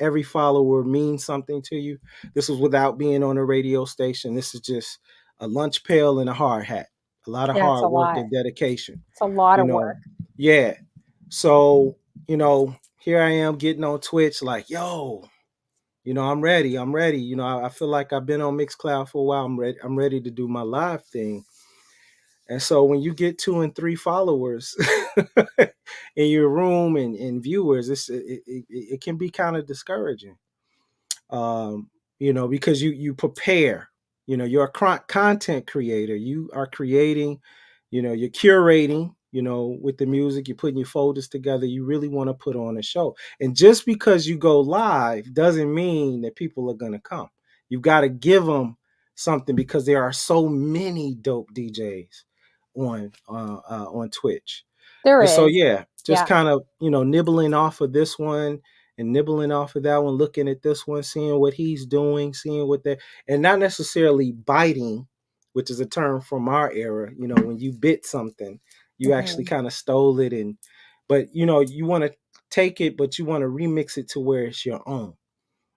every follower means something to you. This was without being on a radio station. This is just a lunch pail and a hard hat. A lot of Yeah, it's a hard work lot. and dedication. It's a lot You of know, work. yeah. So, here I am getting on Twitch like, yo, I'm ready. I'm ready. I feel like I've been on Mixcloud for a while. I'm ready. I'm ready to do my live thing. And so when you get 2 and 3 followers in your room and viewers, it can be kind of discouraging. Because you prepare. You're a content creator. You are creating. You're curating. With the music, you're putting your folders together. You really want to put on a show, and just because you go live doesn't mean that people are gonna come. You've got to give them something because there are so many dope DJs on Twitch. There And so, is. yeah, just Yeah. kind of, nibbling off of this one and nibbling off of that one, looking at this one, seeing what he's doing, seeing what they and not necessarily biting, which is a term from our era. When you bit something, you actually Hmm. kind of stole it but you want to take it, but you want to remix it to where it's your own.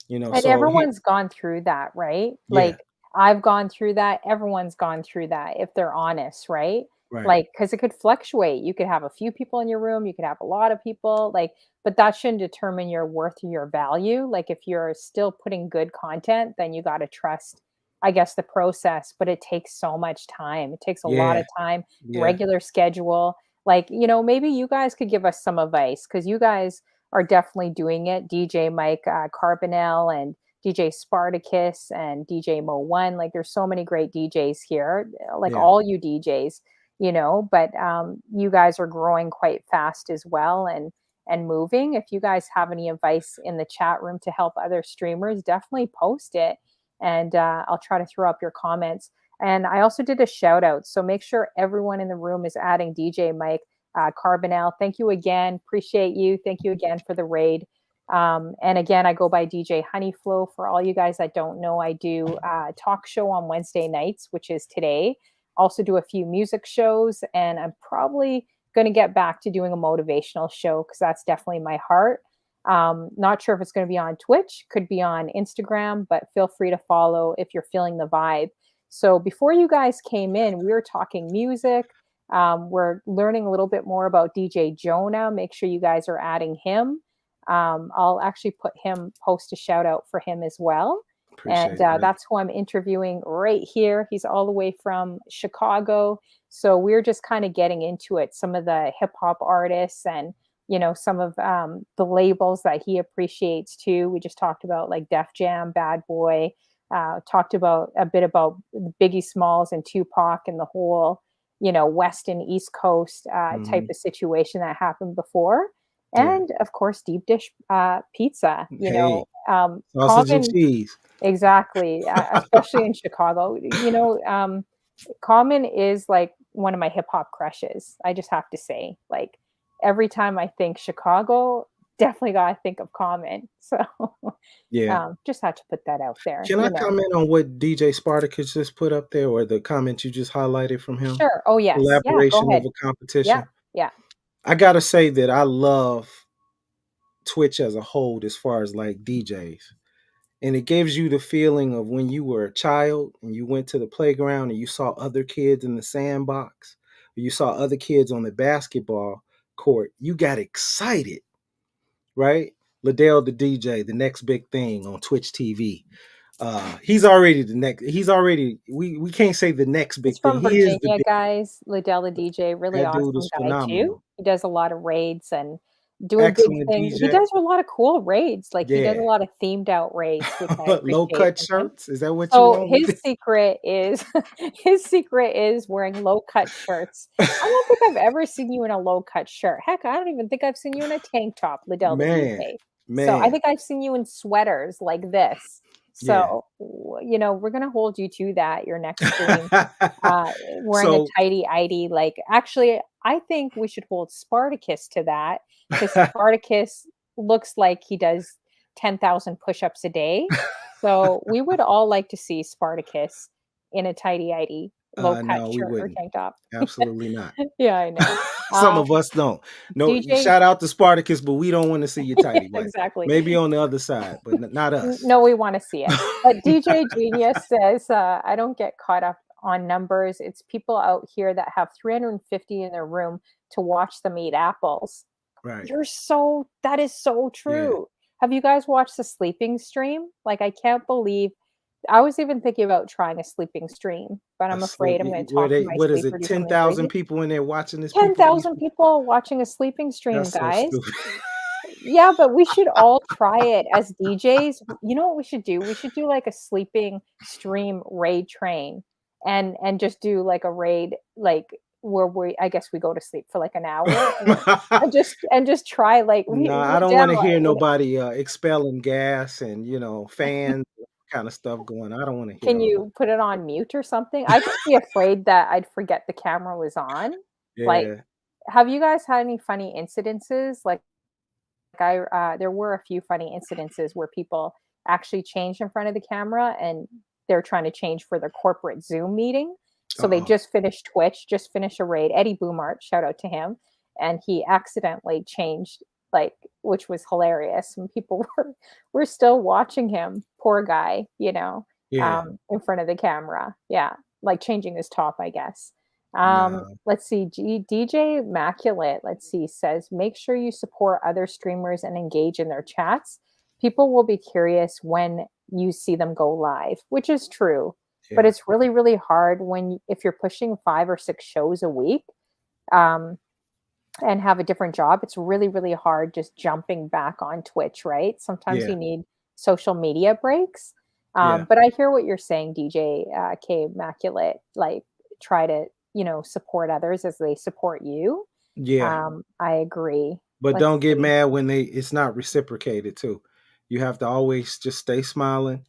And So here, everyone's gone through that, right? yeah, Like I've gone through that. Everyone's gone through that if they're honest, right? Right. Like, because it could fluctuate. You could have a few people in your room, you could have a lot of people, like, but that shouldn't determine your worth or your value. Like, if you're still putting good content, then you gotta trust, I guess, the process, but it takes so much time. It takes a lot Yeah. of time, Yeah. regular schedule. Like, maybe you guys could give us some advice because you guys are definitely doing it. DJ Mike Carbonell and DJ Spartacus and DJ Mo One. Like, there's so many great DJs here. Like Yeah. all you DJs, but you guys are growing quite fast as well and moving. If you guys have any advice in the chat room to help other streamers, definitely post it, and I'll try to throw up your comments. And I also did a shout out, so make sure everyone in the room is adding DJ Mike Carbonell. Thank you again, appreciate you. Thank you again for the raid. And again, I go by DJ Honeyflow. For all you guys that don't know, I do a talk show on Wednesday nights, which is today. Also do a few music shows, and I'm probably going to get back to doing a motivational show because that's definitely my heart. Not sure if it's going to be on Twitch, could be on Instagram, but feel free to follow if you're feeling the vibe. So before you guys came in, we were talking music. We're learning a little bit more about Djjjonah. Make sure you guys are adding him. I'll actually post a shout out for him as well. And Appreciate that. that's who I'm interviewing right here. He's all the way from Chicago. So we're just kind of getting into it. Some of the hip hop artists and, some of the labels that he appreciates too. We just talked about like Def Jam, Bad Boy, talked about a bit about Biggie Smalls and Tupac and the whole, West and East Coast type Mhm. of situation that happened before. Yeah. And of course, deep dish pizza, Hey, sausage and Common. cheese. Exactly, especially in Chicago. Common is like one of my hip hop crushes. I just have to say, like every time I think Chicago, definitely gotta think of Common. So Yeah. just had to put that out there. Can I comment on what DJ Spartacus just put up there, or the comment you just highlighted from him? Sure. Oh yes. Yeah. Go Collaboration ahead. over Yeah. competition. Yeah. I gotta say that I love Twitch as a whole as far as like DJs. And it gives you the feeling of when you were a child and you went to the playground and you saw other kids in the sandbox, or you saw other kids on the basketball court. You got excited, right? Liddell the DJ, the next big thing on Twitch TV. He's already the next. He's already. We can't say the next He's big thing. from He is the Virginia, big. guys. Liddell the DJ, really That dude awesome is guy too. phenomenal. He does a lot of raids and doing big Excellent things. He DJ. does a lot of cool raids. Like he does a Yeah. lot of themed out raids, which I Low appreciate cut from him. shirts. Is that what you So want his me secret is his secret is wearing low cut shirts. to? I don't think I've ever seen you in a low cut shirt. Heck, I don't even think I've seen you in a tank top, Liddell the Man, DJ. So I man. think I've seen you in sweaters like this. Yeah. So we're gonna hold you to that your next stream. Wearing a So tidy ID, like actually, I think we should hold Spartacus to that because Spartacus looks like he does 10,000 push-ups a day. So we would all like to see Spartacus in a tidy ID, low cut no, we shirt or wouldn't. tank top. Absolutely not. Yeah, I know. Some Um, of us don't. No, DJ, shout out to Spartacus, but we don't want to see your tidy white. exactly. Maybe on the other side, but not us. No, we want to see it. But DJ Genius says, I don't get caught up on numbers. It's people out here that have 350 in their room to watch them eat apples. Right. That is so Yeah. true. Have you guys watched the sleeping stream? Like, I can't believe I was even thinking about trying a sleeping stream, but I'm afraid I'm going to Where talk to they my what is sleep or it? do something 10,000 crazy. people in there watching this people eat. 10,000 people watching a sleeping stream, That's so guys. stupid. Yeah, but we should all try it as DJs. You know what we should do? We should do like a sleeping stream raid train and just do like a raid like where I guess we go to sleep for like an hour and just try like No, I don't want to Liddell, hear nobody expelling gas and fans kind of stuff going. I don't want to hear can all you put it on mute or something? I'd just be afraid that I'd forget the camera was on. Like, that. have you guys had any funny incidences? Like there were a few funny incidences where people actually changed in front of the camera and they're trying to change for their corporate Zoom meeting. Yeah. So they just finished Twitch, just finished a raid. Eddie Boomart, shout out to him, and he accidentally changed, like, which was hilarious. And people were still watching him, poor guy, Yeah. in front of the camera. Yeah, like changing his top, I guess. No. Let's see. DJ Immaculate, let's see, says make sure you support other streamers and engage in their chats. People will be curious when you see them go live, which is true. But Yeah. it's really, really hard when if you're pushing 5 or 6 shows a week, um, and have a different job, it's really, really hard just jumping back on Twitch, right? Sometimes Yeah. you need social media breaks. Yeah. But I hear what you're saying, DJ K Immaculate. Like, try to, support others as they support you. Yeah. I agree. But Let's don't get see. mad when it's not reciprocated too. You have to always just stay smiling,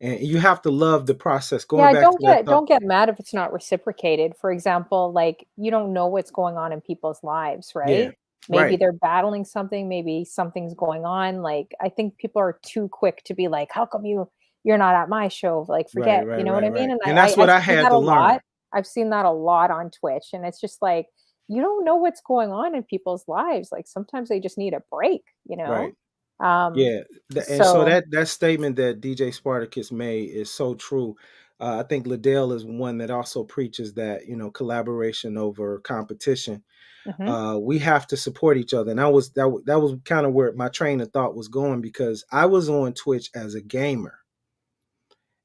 and you have to love the process. Going Yeah, back to don't that get thought. don't get mad if it's not reciprocated. For example, like you don't know what's going on in people's lives, Yeah. right? Maybe Right. they're battling something, maybe something's going on. Like I think people are too quick to be like, "How come you're not at my show?" Like Right. forget, you Right. know what Right. I mean? Right. And And that's I've what I seen had that to a learn. lot. I've seen that a lot on Twitch, and it's just like you don't know what's going on in people's lives. Like sometimes they just need a break, you know? Right. Um, Yeah, and so so that statement that DJ Spartacus made is so true. I think Liddell is one that also preaches that collaboration over competition. mhm. We have to support each other, and that was kind of where my train of thought was going because I was on Twitch as a gamer,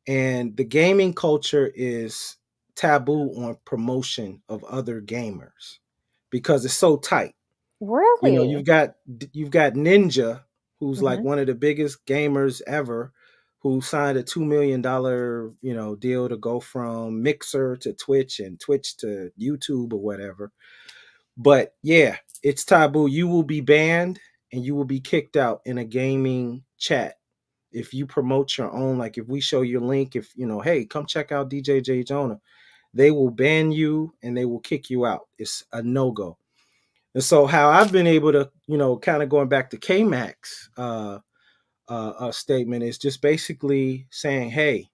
and the gaming culture is taboo on promotion of other gamers because it's so tight. Really? You've got Ninja, who's like Mhm. one of the biggest gamers ever, who signed a $2 million deal to go from Mixer to Twitch and Twitch to YouTube or whatever. But yeah, it's taboo. You will be banned and you will be kicked out in a gaming chat if you promote your own. Like if we show your link, if hey, come check out DJ Djjjonah, they will ban you and they will kick you out. It's a no go. And so how I've been able to, kind of going back to K-Mac's statement is just basically saying, hey,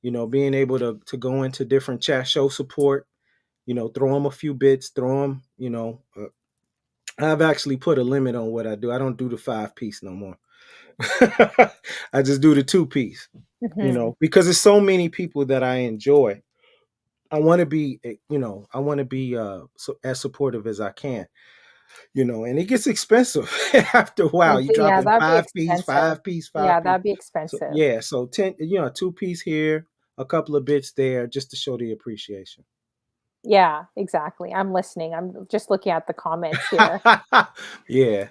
being able to go into different chat, show support, throw them a few bits, throw them, I've actually put a limit on what I do. I don't do the 5 piece no more. I just do the 2 piece, Mhm. because there's so many people that I enjoy. I want to be, I want to be as supportive as I can. And it gets expensive after a while. You Yeah, dropping that'd be 5 piece, expensive. 5 piece, Yeah, 5 piece. that'd be So expensive. yeah, so 10, 2 piece here, a couple of bits there, just to show the appreciation. Yeah, exactly. I'm listening. I'm just looking at the comments here. Yeah,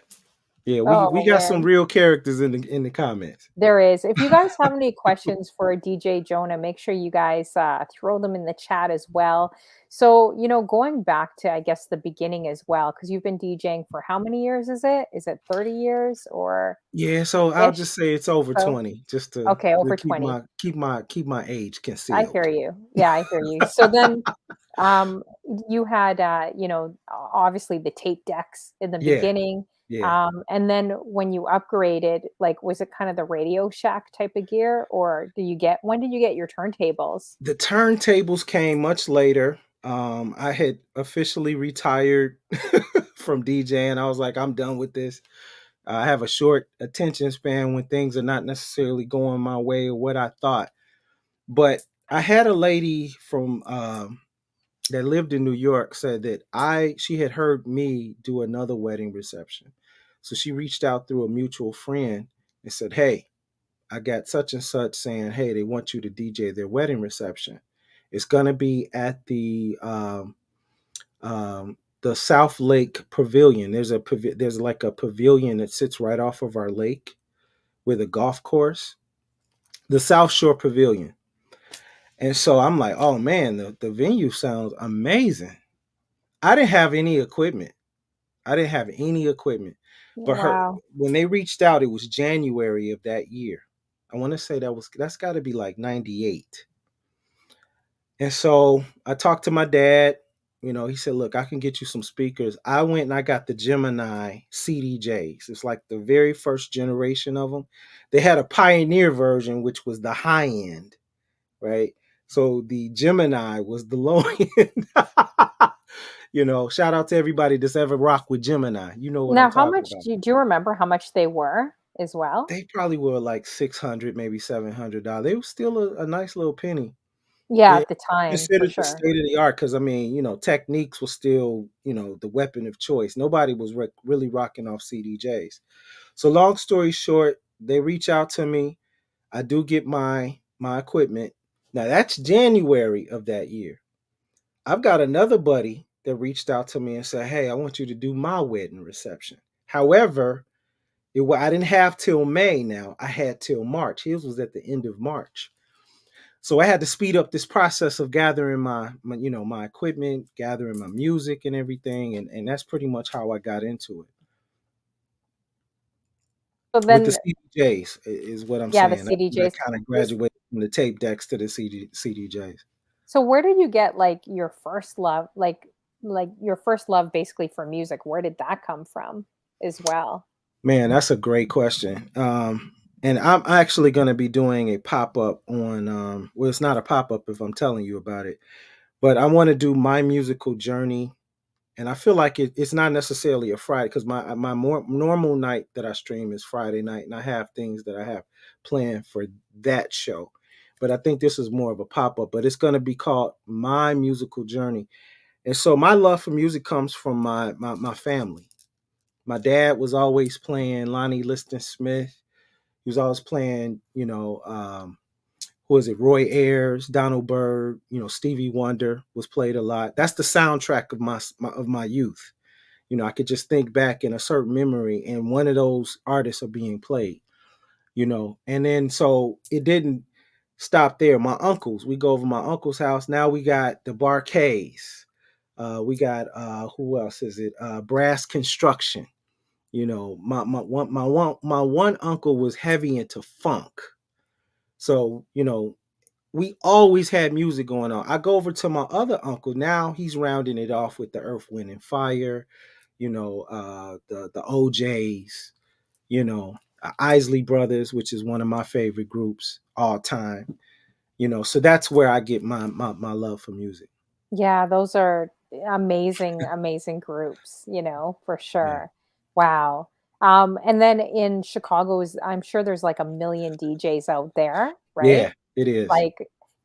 yeah. We Oh, got some man. real characters in the comments. There is. If you guys have any questions for DJ Jonah, make sure you guys throw them in the chat as well. So, going back to, I guess, the beginning as well, because you've been DJing for how many years is it? Is it 30 years or Yeah, so I'll ish? just say it's over So, 20, just okay, to over keep 20. my age I concealed. hear you. Yeah, I hear you. So then Um, you had, obviously the tape decks in the Yeah, beginning. yeah. And then when you upgraded, like, was it kind of the Radio Shack type of gear, or when did you get your turntables? The turntables came much later. I had officially retired from DJing. I was like, I'm done with this. I have a short attention span when things are not necessarily going my way or what I thought. But I had a lady from that lived in New York said that she had heard me do another wedding reception. So she reached out through a mutual friend and said, hey, I got such and such saying, hey, they want you to DJ their wedding reception. It's gonna be at the South Lake Pavilion. There's like a pavilion that sits right off of our lake with a golf course, the South Shore Pavilion. And so I'm like, oh man, the venue sounds amazing. I didn't have any equipment. I didn't have any equipment. But Wow. when they reached out, it was January of that year. I want to say that's got to be like 98. And so I talked to my dad. He said, look, I can get you some speakers. I went and I got the Gemini CDJs. It's like the very first generation of them. They had a Pioneer version, which was the high end, right? So the Gemini was the low end. Shout out to everybody that's ever rocked with Gemini. You know what I'm Now, how talking much about. do you remember how much they were as well? They probably were like 600, maybe $700. They were still a nice little penny. Yeah, It at the time, for considered the sure. state of the art because I mean, techniques was still, the weapon of choice. Nobody was really rocking off CDJs. So long story short, they reach out to me. I do get my equipment. Now that's January of that year. I've got another buddy that reached out to me and said, "Hey, I want you to do my wedding reception." However, I didn't have till May. Now I had till March. His was at the end of March. So I had to speed up this process of gathering my equipment, gathering my music and everything, and that's pretty much how I got into it. So With the then CDJs is what I'm yeah, the saying. That's when I CDJs. kind of graduated from the tape decks to the CDJs. So where did you get like your first love, like your first love basically for music? Where did that come from as well? Man, that's a great question. And I'm actually going to be doing a pop up on. Well, it's not a pop up if I'm telling you about it, but I want to do my musical journey. And I feel like it's not necessarily a Friday because my more normal night that I stream is Friday night, and I have things that I have planned for that show. But I think this is more of a pop up. But it's going to be called My Musical Journey. And so my love for music comes from my family. My dad was always playing Lonnie Liston Smith. He was always playing, who is it? Roy Ayers, Donald Byrd, Stevie Wonder was played a lot. That's the soundtrack of my youth. I could just think back in a certain memory, and one of those artists are being played. And then so it didn't stop there. My uncles, we go over my uncle's house. Now we got the Barkays. We got who else is it? Brass Construction. My one uncle was heavy into funk. So, we always had music going on. I go over to my other uncle. Now he's rounding it off with the Earth, Wind, and Fire, the OJs, Isley Brothers, which is one of my favorite groups all time. So that's where I get my love for music. Yeah, those are amazing, amazing groups, for Yeah. sure. Wow. And then in Chicago I'm sure there's like a million DJs out there, right? Yeah, it is. Like,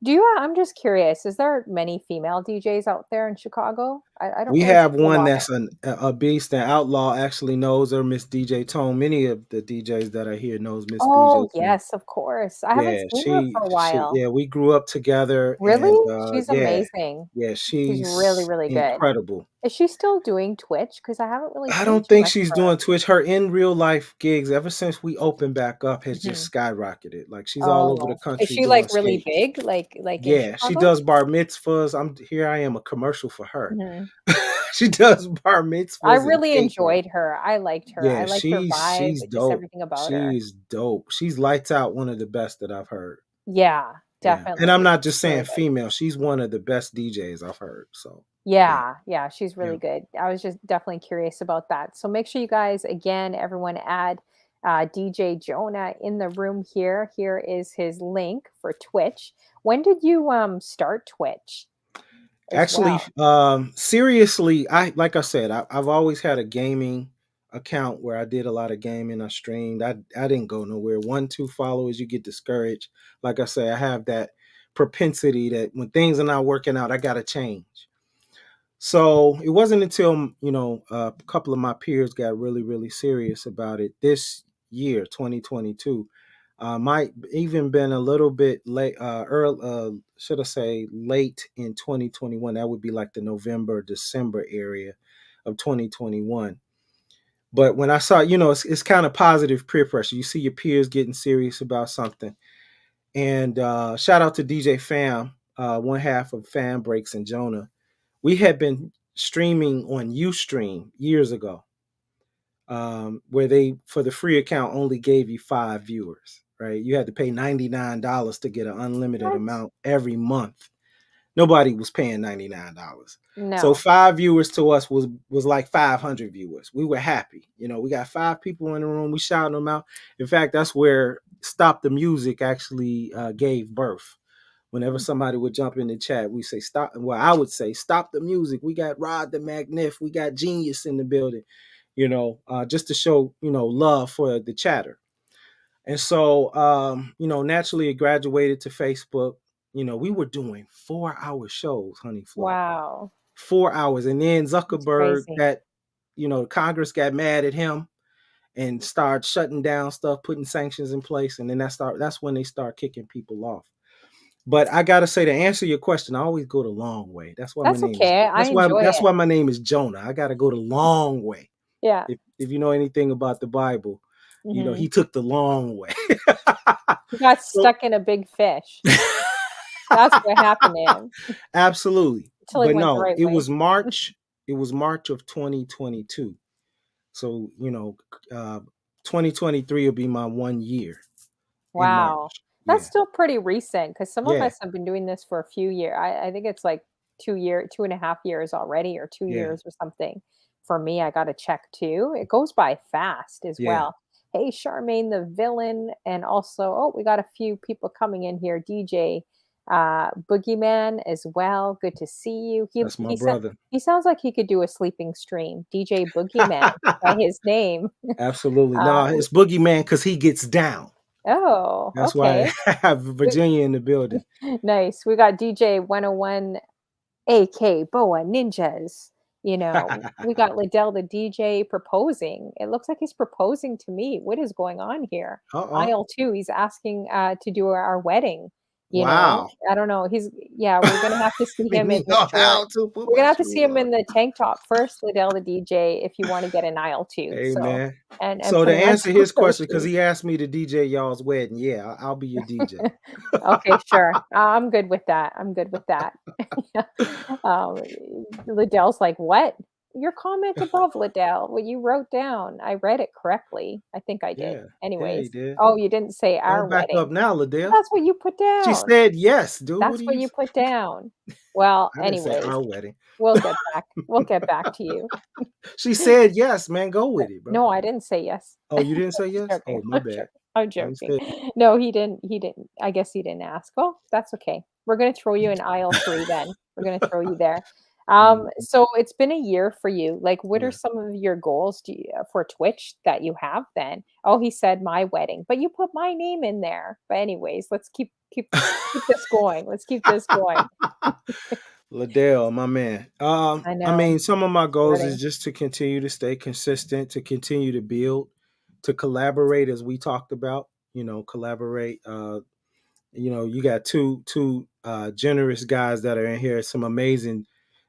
I'm just curious, is there many female DJs out there in Chicago? I don't We really have see a one lot. that's a beast. And Outlaw actually knows her, Miss DJ Tone. Many of the DJs that are here knows Miss DJ Oh, Tone. yes, of course. I haven't Yeah, seen her for a while. yeah, we grew up together, Really? and She's yeah, amazing. yeah, She's really, she's really good. incredible. Is she still doing Twitch? Because I haven't really I seen don't too think much she's of her. doing Twitch. Her in real life gigs, ever since we opened back up, has Mhm. just skyrocketed. Like she's all over the Oh, is country she, like, doing really stages. big, like, in Yeah, she Chicago? does bar mitzvahs. I am a commercial for her. Mhm. She does bar I mitzvahs and really catering. enjoyed her. I liked her. I Yeah, liked her vibe, she's just dope. everything about her. She's dope. She's lights out, one of the best that I've heard. Yeah, Yeah, and I'm definitely. not She's just really saying good. female. She's one of the best DJs I've heard. So, yeah, Yeah, yeah, she's yeah, really good. I was just definitely curious about that. So make sure you guys, again, everyone add DJ Jonah in the room here. Here is his link for Twitch. When did you start Twitch as actually, well? seriously, like I said, I've always had a gaming account where I did a lot of gaming. I streamed. I didn't go nowhere. 1, 2 followers, you get discouraged. Like I say, I have that propensity that when things are not working out, I got to change. So it wasn't until a couple of my peers got really, really serious about it this year, 2022. Might even been a little bit late, early, should I say, late in 2021. That would be like the November, December area of 2021. But when I saw, it's kind of positive peer pressure. You see your peers getting serious about something. And shout out to DJ Fam, one half of Fan Breaks and Jonah. We had been streaming on Ustream years ago, where they, for the free account, only gave you 5 viewers, right? You had to pay $99 to get an unlimited What? amount every month. Nobody was paying $99. So No. 5 viewers to us was like 500 viewers. We were happy. We got 5 people in the room. We shouting them out. In fact, that's where Stop the Music actually gave birth. Whenever somebody would jump in the chat, we say stop. Well, I would say stop the music. We got Rod the Magnif. We got Genius in the building. Just to show love for the chatter. And so naturally it graduated to Facebook. we were doing 4-hour shows, Honeyflow. Wow. 4 hours. And then That's Zuckerberg, crazy. that, Congress got mad at him and started shutting down stuff, putting sanctions in place. And then that's when they start kicking people off. But I gotta say, to answer your question, I always go the long way. That's why my That's name is okay. I that's why enjoy that's it. why my name is Jonah. I gotta go the long way. Yeah. If you know anything about the Bible, Mhm. he took the long way. He got So stuck in a big fish. That's what happened to him absolutely. until he But went the no, right it way. was March. It was March of 2022. So, 2023 will be my 1 year in Wow. March. That's Yeah. still pretty recent because some of Yeah. us have been doing this for a few years. I think it's like 2.5 years already, or two Yeah. years or something. For me, I got to check too. It goes by fast as Yeah. well. Hey, Charmaine the villain. And also, oh, we got a few people coming in here. DJ Boogeyman as well. Good to see you. That's my brother. He sounds like he could do a sleeping stream. DJ Boogeyman by his name. Absolutely. Uh, No, it's Boogeyman because he gets down. oh, That's why okay. I have Virginia in the building. Nice. We got DJ 101 AK Boa Ninjas. We got Liddell the DJ proposing. It looks like he's proposing to me. What is going on here? Uh-oh. Aisle 2, he's asking to do our wedding. Wow. I don't know. Yeah, we're gonna have to see Make him in me the know short. how to put We're my gonna have to see shoes him on. in the tank top first, Liddell the DJ, if you want to get an aisle 2. Hey, So man. and So to putting on answer some his question, because groceries. he asked me to DJ y'all's wedding, yeah, I'll be your DJ. Okay, sure. I'm good with that. I'm good with that. Yeah. Um, Liddell's like, "What? Your comment above, Liddell, what you wrote down. I read it correctly. I think I did. Yeah. Yeah, he Anyways. did. Oh, you didn't say our Don't back up wedding. now, Well, Liddell. that's what you put She down. said yes, dude. What That's do what you you say? put down. Well, I didn't say anyways, our wedding. we'll get back. We'll get back to you. She said yes, man. Go with it, bro. No, I didn't say yes. Oh, you didn't say Just yes? joking. Oh, my I'm bad. joking. I'm You joking. said No, he didn't. I guess he didn't ask. Well, that's okay. We're gonna throw you in aisle 3 then. We're gonna throw you there. mhm, So it's been a year for you. Like, what are yeah. some of your goals for Twitch that you have then? Oh, he said my wedding, but you put my name in there. But anyways, let's keep this going. Let's keep this going. Liddell, my man. I I know. mean, some of my goals is Starting. just to continue to stay consistent, to continue to build, to collaborate as we talked about, collaborate. You got two generous guys that are in here, some amazing,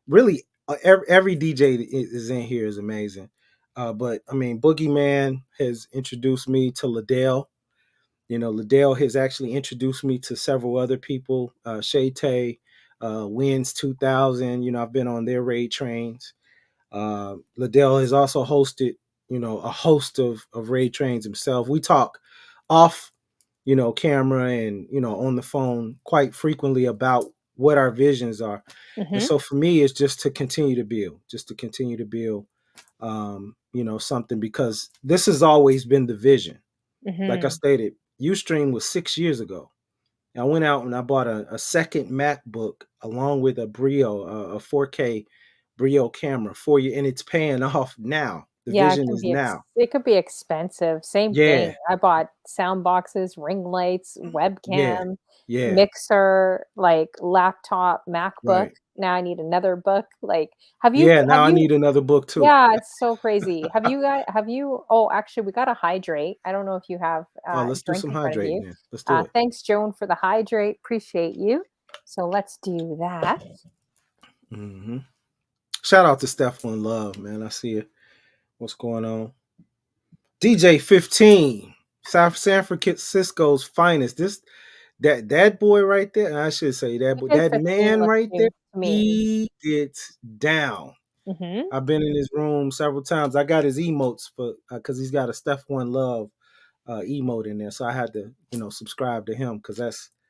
really every DJ is in here is amazing. But I mean, Boogeyman has introduced me to Liddell. Liddell has actually introduced me to several other people, Shay Tay, Wins 2000. I've been on their raid trains. Liddell has also hosted, a host of raid trains himself. We talk off, camera and, on the phone quite frequently about what our visions are. And Mhm. so for me, it's just to continue to build, just to continue to build, something, because this has always been the vision. Like I Mhm. stated, Ustream was 6 years ago. I went out and I bought a second MacBook along with a Brio, a 4K Brio camera for you, and it's paying off now. The Yeah, vision is now. it could be expensive. Same Yeah, thing. I bought sound boxes, ring lights, yeah, webcam, yeah. mixer, like laptop, MacBook. Right. Now I need another book. Like, Yeah. have Now I you need another book too. yeah, it's so crazy. Have you oh, actually, we gotta hydrate. I don't know if you have Oh, a let's do drink some in front of hydrating you. then. Let's do it. Thanks, Joan, for the hydrate. Appreciate you. So let's do that. hmm Shout out to Steph One Love, man. I see it. What's going on? DJ 15, San Francisco's finest. That boy right there. I should say that, but DJ that 15 man looks right there, new to me. he gets down. Mhm. I've been in his room several times. I got his emotes for because he's got a Steph One Love emote in there, so I had to subscribe to him because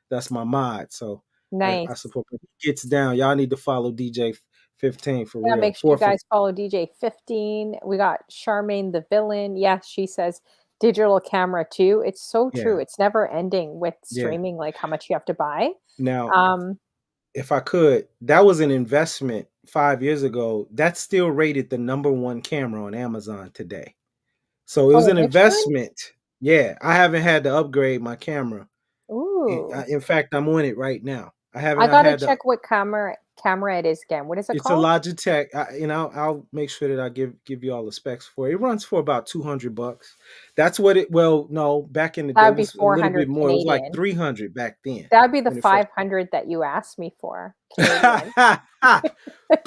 that's my mod. So I Nice. support. Him. He gets down. Y'all need to follow DJ 15 for Yeah, real. make sure you Fourth of guys follow DJ 15. We got Charmaine the villain. Yes, she says digital camera too. It's so yeah, true. It's never ending with yeah. streaming, like how much you have to buy. Now, Um, if I could, that was an investment 5 years ago. That's still rated the number one camera on Amazon today. So it was oh, an which one? investment. Yeah, I haven't had to upgrade my camera. Ooh, In fact, I'm on it right now. I have I not gotta had the. check what camera it is again. What is it It's a called? Logitech, I'll make sure that I give you all the specs for it. It runs for about $200. That's what it. Well, no, back in the day That it would be was a little bit 400 more. It was like Canadian. 300 back then That would be the when it first. 500 that you asked me for Canadian.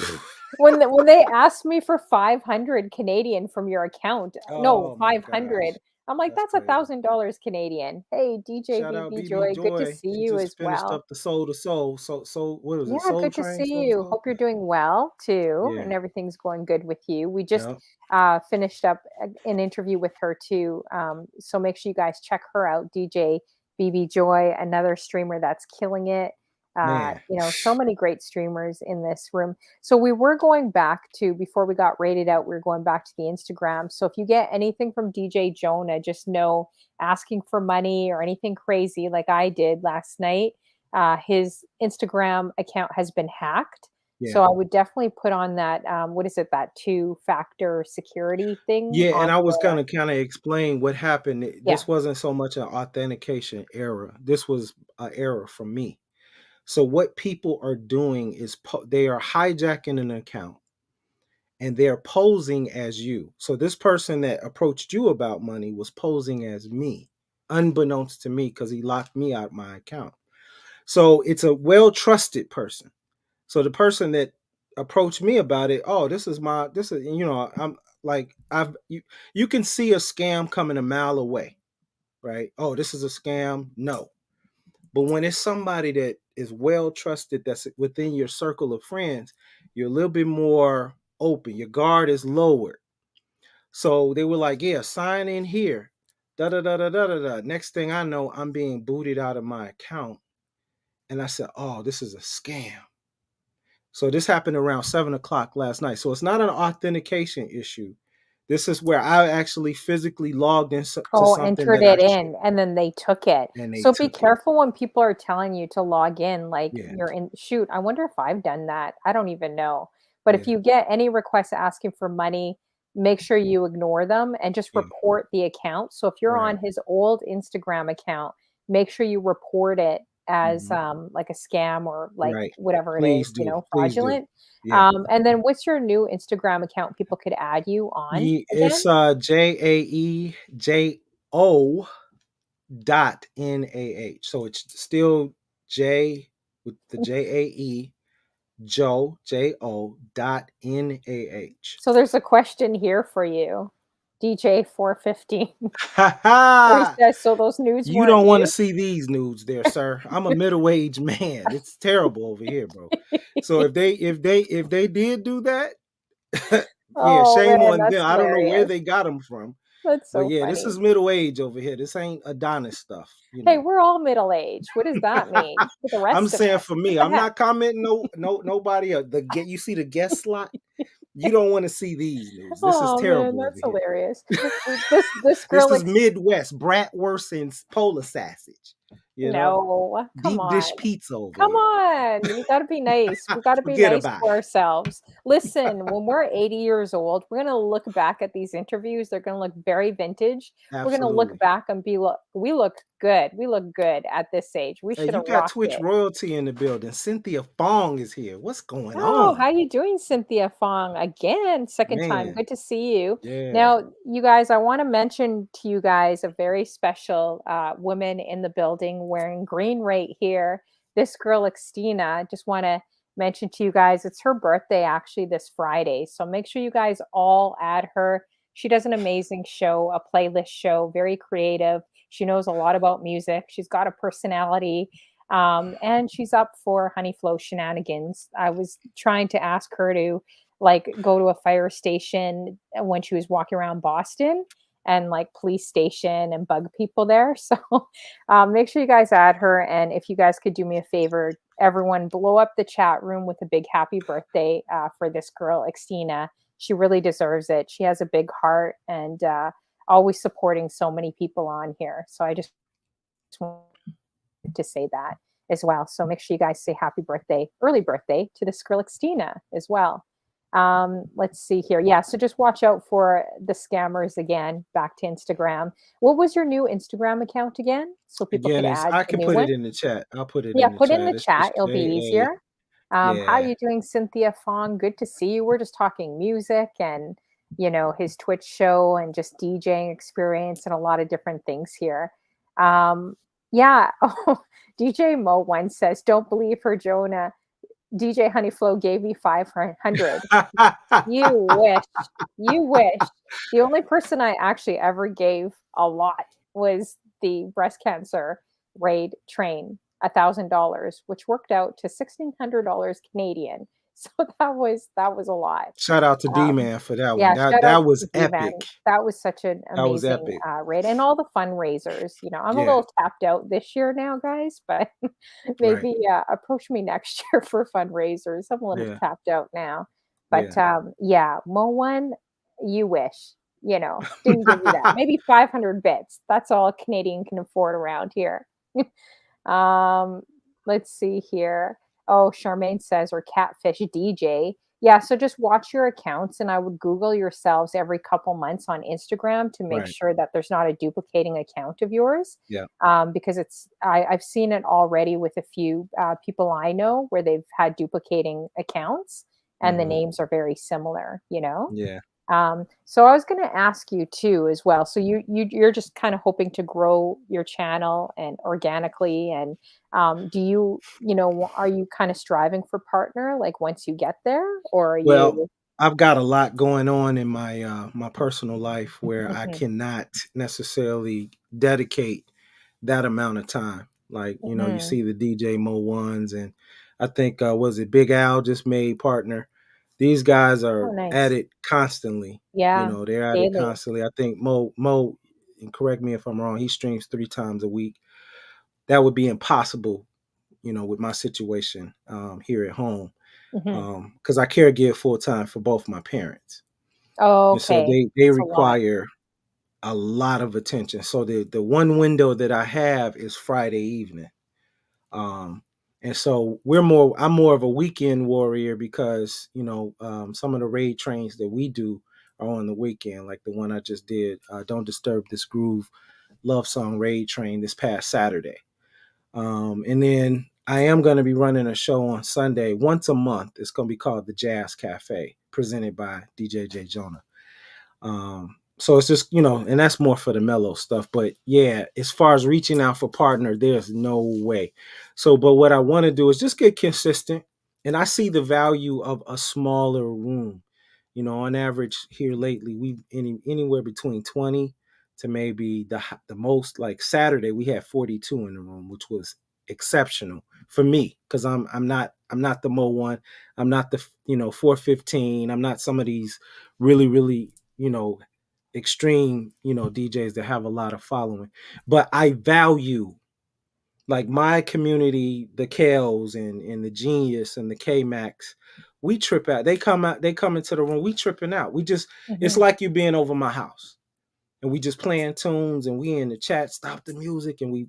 Pff, When they asked me for 500 Canadian from your account, no, oh my 500. gosh, I'm like, that's that's a crazy. $1,000 Canadian. Hey, DJ Shout out BB BB Joy, good to Joy. see She you just as finished well. up the Soul to Soul. So what was it? Yeah, Soul good to Train, see Soul to you. Soul. Hope you're doing well too, Yeah, and everything's going good with you. We just yeah, finished up an interview with her too. So make sure you guys check her out, DJ BB Joy, another streamer that's killing it. man. So many great streamers in this room. So we were going back to before we got rated out. We were going back to the Instagram. So if you get anything from Djjjonah, just know asking for money or anything crazy like I did last night, his Instagram account has been hacked. So Yeah. I would definitely put on that, what is it, that two-factor security thing Yeah, and on I was your, gonna kind of explain what happened. yeah. This wasn't so much an authentication error. This was an error from me. So what people are doing is they are hijacking an account and they're posing as you. So this person that approached you about money was posing as me, unbeknownst to me, because he locked me out my account. So it's a well trusted person. So the person that approached me about it, oh, this is I'm like you can see a scam coming a mile away, right? Oh, this is a scam. No. But when it's somebody that is well trusted, that's within your circle of friends, you're a little bit more open. Your guard is lowered. So they were like, yeah, sign in here. Da da da da da da da. Next thing I know, I'm being booted out of my account. And I said, oh, this is a scam. So this happened around 7 o'clock last night. So it's not an authentication issue. This is where I actually physically logged into Oh, something entered that I it should, in and then they took it. and they So be took it. careful when people are telling you to log in, like Yeah, you're in, shoot, I wonder if I've done that. I don't even know. But if yeah, you get any requests asking for money, make sure you ignore them and just yeah. report the account. So if you're Right. on his old Instagram account, make sure you report it as Mhm. like a scam or like Right. whatever it is, Please do. Please do. fraudulent. Yeah. And then what's your new Instagram account people could add you on It's again? JAEJO dot NAH. So it's still J with the JAE Joe dot NAH. So there's a question here for you, DJ 415, Ha where he ha! says, "So those nudes You weren't don't want to you?" see these nudes there, sir. I'm a middle-aged man. It's terrible over here, bro. So if they did do that, yeah, Oh shame man, on that's them. I don't know where hilarious. they got them from. That's But so yeah, this funny. is middle age over here. This ain't Adonis stuff, Hey, we're all middle age. What does that mean for the I'm rest of saying us? for What me, the I'm heck? not commenting nobody. You see the guest slot. You don't want to see these news. This is Oh man, terrible over that's here. hilarious. This This girl is Midwest bratwurst and polar sausage. You know, No, come deep dish on. pizza over Come here. on. We gotta be nice. We gotta be Forget nice about to it. ourselves. Listen, when we're 80 years old, we're gonna look back at these interviews. They're gonna look very vintage. We're gonna look Absolutely. back and be look, we look good. We look good at this age. We Hey, should you have got rocked Twitch it. royalty in the building. Cynthia Fong is here. What's going Oh, on, how you doing, Cynthia Fong? Again, second time. man? Good to see you. Yeah. Now, you guys, I want to mention to you guys a very special woman in the building wearing green right here. This girl, Xtina, just want to mention to you guys, it's her birthday actually this Friday. So make sure you guys all add her. She does an amazing show, a playlist show, very creative. She knows a lot about music. She's got a personality, and she's up for Honeyflow shenanigans. I was trying to ask her to like go to a fire station when she was walking around Boston and like police station and bug people there. So make sure you guys add her. And if you guys could do me a favor, everyone blow up the chat room with a big happy birthday for this girl, Xtina. She really deserves it. She has a big heart and always supporting so many people on here. So I just want to say that as well. So make sure you guys say happy birthday, early birthday to the Skrillextina as well. Let's see here. Yeah, so just watch out for the scammers again. Back to Instagram. What was your new Instagram account again? So people Again, could it's add I the can new put it one. in the chat. I'll put it Yeah, in the put in the chat. It's chat. just It'll be JA. easier. How are Yeah, you doing, Cynthia Fong? Good to see you. We're just talking music and his Twitch show and just DJing experience and a lot of different things here. Yeah. Oh, DJ Mo one says, "Don't believe her, Jonah. DJ Honeyflow gave me 500." You wish. You wish. The only person I actually ever gave a lot was the breast cancer raid train, $1,000, which worked out to $1,600 Canadian. So that was a lot. Shout out to D Um, Man for that one. yeah, That shout out that was to D-Man. epic. That was such an That was amazing, epic. raid, and all the fundraisers. I'm a Yeah, little tapped out this year now, guys, but right. maybe, approach me next year for fundraisers. I'm a little Yeah, tapped out now. But, yeah. yeah, Mo one, you wish, didn't give you that. Maybe 500 bits. That's all a Canadian can afford around here. Um, let's see here. Oh, Charmaine says, or Catfish DJ. Yeah, so just watch your accounts, and I would Google yourselves every couple months on Instagram to make Right. sure that there's not a duplicating account of yours. Yeah. Because I've seen it already with a few people I know where they've had duplicating accounts, and the Hmm. names are very similar. Yeah. So I was going to ask you too as well. So you're just kind of hoping to grow your channel and organically, and do are you kind of striving for partner like once you get there, or are Well, you? I've got a lot going on in my personal life where I Mhm, cannot necessarily dedicate that amount of time. Like, you mhm. see the DJ Mo ones, and I think was it Big Al just made partner. These guys Oh, are at nice. it constantly. Yeah, They're at it daily. constantly. I think Mo, and correct me if I'm wrong, he streams 3 times a week. That would be impossible, with my situation here at home, Hmm. because I caregive full time for both my parents, Oh, and so okay, they it's a lot. require a lot of attention. So the one window that I have is Friday evening. Um, and so I'm more of a weekend warrior because, some of the raid trains that we do are on the weekend, like the one I just did, Don't Disturb This Groove love song raid train this past Saturday. And then I am going to be running a show on Sunday once a month. It's going to be called the Jazz Cafe, presented by DJ Djjjonah. So it's just, and that's more for the mellow stuff. But yeah, as far as reaching out for partner, there's no way. So, but what I want to do is just get consistent. And I see the value of a smaller room. On average here lately, we've anywhere between 20 to maybe the most, like Saturday, we had 42 in the room, which was exceptional for me because I'm not the Mo one. I'm not the 415. I'm not some of these really, really, extreme, DJs that have a lot of following. But I value like my community, the Kales and the Genius and the K Max. We trip out. They come into the room. We tripping out. It's Hmm. like you being over my house. And we just playing tunes and we in the chat, stop the music, and we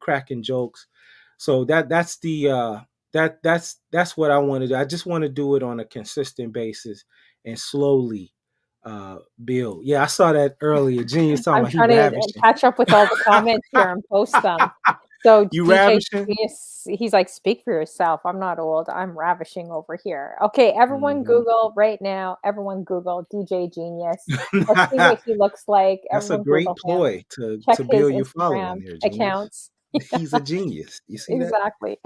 cracking jokes. So that's what I want to do. I just want to do it on a consistent basis and slowly build. Yeah, I saw that earlier. Genius talking I'm about he trying to ravishing. catch up with all the comments here and post them. So You DJ ravishing? Genius, he's like, "Speak for yourself. I'm not old. I'm ravishing over here." Okay, everyone Mhm. Google right now. Everyone Google DJ Genius. Let's see what he looks like. That's a Everyone great Google him. ploy to Check to his build your following Instagram there, genius. accounts. He's a genius. You see that? Exactly.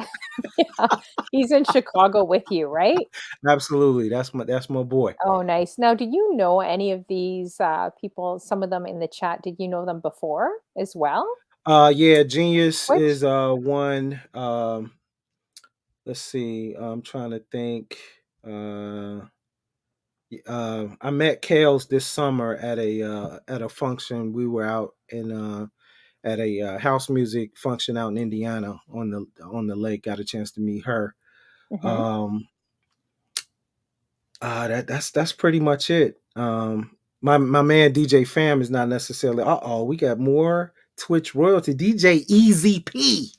Yeah. He's in Chicago with you, right? Absolutely. That's my boy. Oh, nice. Now, do you know any of these people, some of them in the chat, did you know them before as well? Yeah, genius Which? is one. Let's see. I'm trying to think. Uh I met Kales this summer at a function. We were out in at a house music function out in Indiana on the lake. Got a chance to meet her. Mhm. Um that's pretty much it. My man DJ Fam is not necessarily. We got more Twitch royalty. DJ Easy P.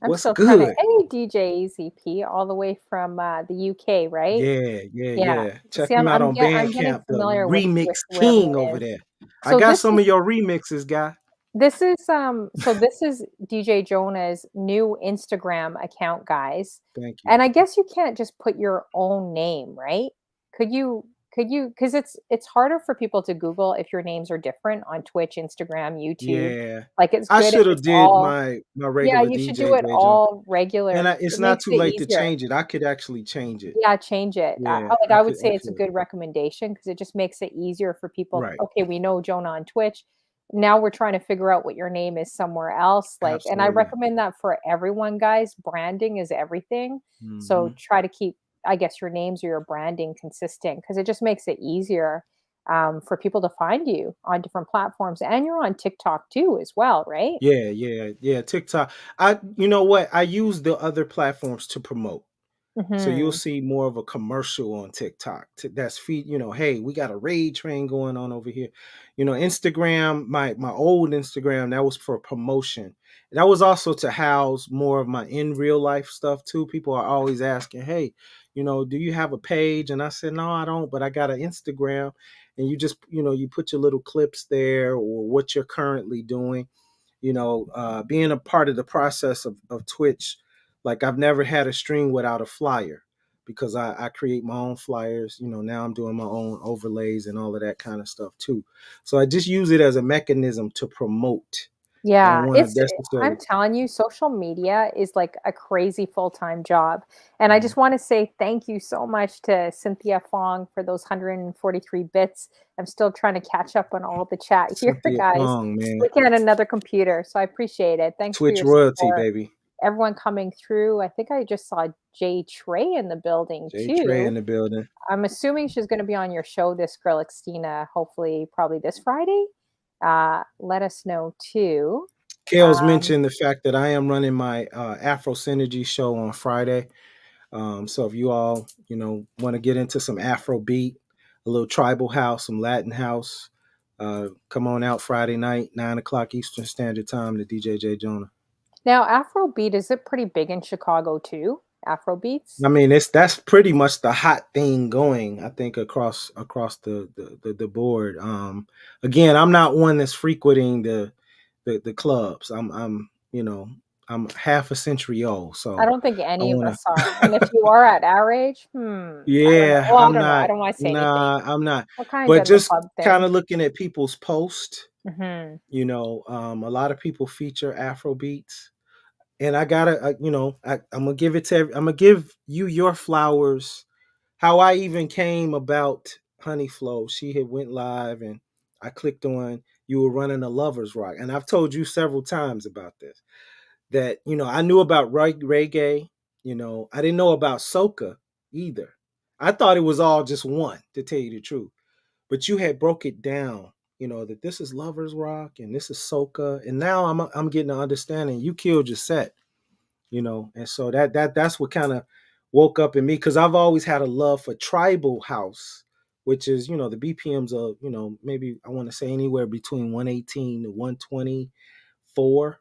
I'm What's still trying to good? hey, DJ EZP all the way from, the UK, right? Yeah, yeah, Yeah. yeah. Check See, him out on I'm getting Bandcamp, the familiar remix with where king everyone over is. there. I So got this some is of your remixes, guy. this is DJ Jonah's new Instagram account, guys. Thank you. And I guess you can't just put your own name, right? Could you because it's harder for people to Google if your names are different on Twitch, Instagram, YouTube. Yeah. Like it's I good if should have it's did all my yeah, regular you should DJ do it Djjjonah. all regular. And it's It not makes too it late to easier. change it. I could actually change it. Yeah, change it. Yeah, Like, I would I say it's a could. good recommendation because it just makes it easier for people. Right. Okay, we know Jonah on Twitch. Now we're trying to figure out what your name is somewhere else, like and I Absolutely. recommend that for everyone, guys. Branding is everything. So Mhm. try to keep, I guess, your names or your branding consistent because it just makes it easier, for people to find you on different platforms, and you're on TikTok too as well, right? Yeah, yeah, yeah, TikTok. You know what? I use the other platforms to promote. So you'll Mhm. see more of a commercial on TikTok that's feed, hey, we got a raid train going on over here. Instagram, my old Instagram, that was for promotion. That was also to house more of my in real life stuff too. People are always asking, hey, do you have a page? And I said, no, I don't, but I got an Instagram. And you just, you put your little clips there or what you're currently doing. Being a part of the process of Twitch, like I've never had a stream without a flyer because I create my own flyers. Now I'm doing my own overlays and all of that kind of stuff too. So I just use it as a mechanism to promote. I don't Yeah, want to it's I'm necessarily. telling you, social media is like a crazy full-time job. And I Mhm. just want to say thank you so much to Cynthia Fong for those 143 bits. I'm still trying to catch up on all the chat here, Cynthia guys. Fong, man. Looking at another computer, so I appreciate it. Thanks for Twitch your royalty, support. baby. Everyone coming through. I think I just saw Jay Trey in the building J Trey in too. the building. I'm assuming she's going to be on your show, this girl, Xtina, hopefully, probably this Friday. Let us know too. Kale's Um, mentioned the fact that I am running my Afro Synergy show on Friday. So if you all, want to get into some Afro beat, a little tribal house, some Latin house, come on out Friday night, 9 o'clock Eastern Standard Time to DJ Djjjonah. Now, Afrobeat, is it pretty big in Chicago too? Afrobeats? I mean, that's pretty much the hot thing going. I think across the board. Again, I'm not one that's frequenting the clubs. I'm half a century old, I so don't think I any of want us are. to. And if you are at our age, I don't know. Yeah, Well, I I'm don't know. I not. don't want to say anything. Nah, I'm not. What kind But of the just club kind thing? of looking at people's posts, Hmm. a lot of people feature Afro beats, and I gotta, I'm gonna give it to. I'm gonna give you your flowers. How I even came about Honeyflow. She had went live, and I clicked on. You were running a lovers rock, and I've told you several times about this. That I knew about reggae. I didn't know about soca either. I thought it was all just one, to tell you the truth. But you had broke it down, that this is lovers rock and this is soca, and now I'm getting an understanding. You killed your set, and so that's what kind of woke up in me because I've always had a love for tribal house, which is the BPMs of maybe I want to say anywhere between 118 to 124.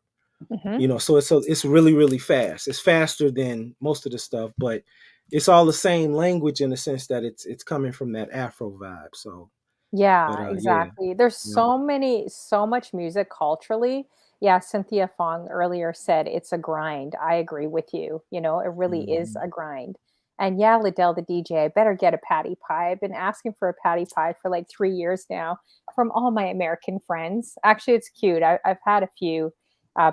Hmm. So it's really really fast. It's faster than most of the stuff, but it's all the same language in the sense that it's coming from that Afro vibe. So, but Yeah, yeah, exactly. There's yeah. so much music culturally. Yeah, Cynthia Fong earlier said it's a grind. I agree with you. It really is Mhm. a grind. And yeah, Liddell, the DJ, I better get a patty pie. I've been asking for a patty pie for like 3 years now from all my American friends. Actually, it's cute. I've had a few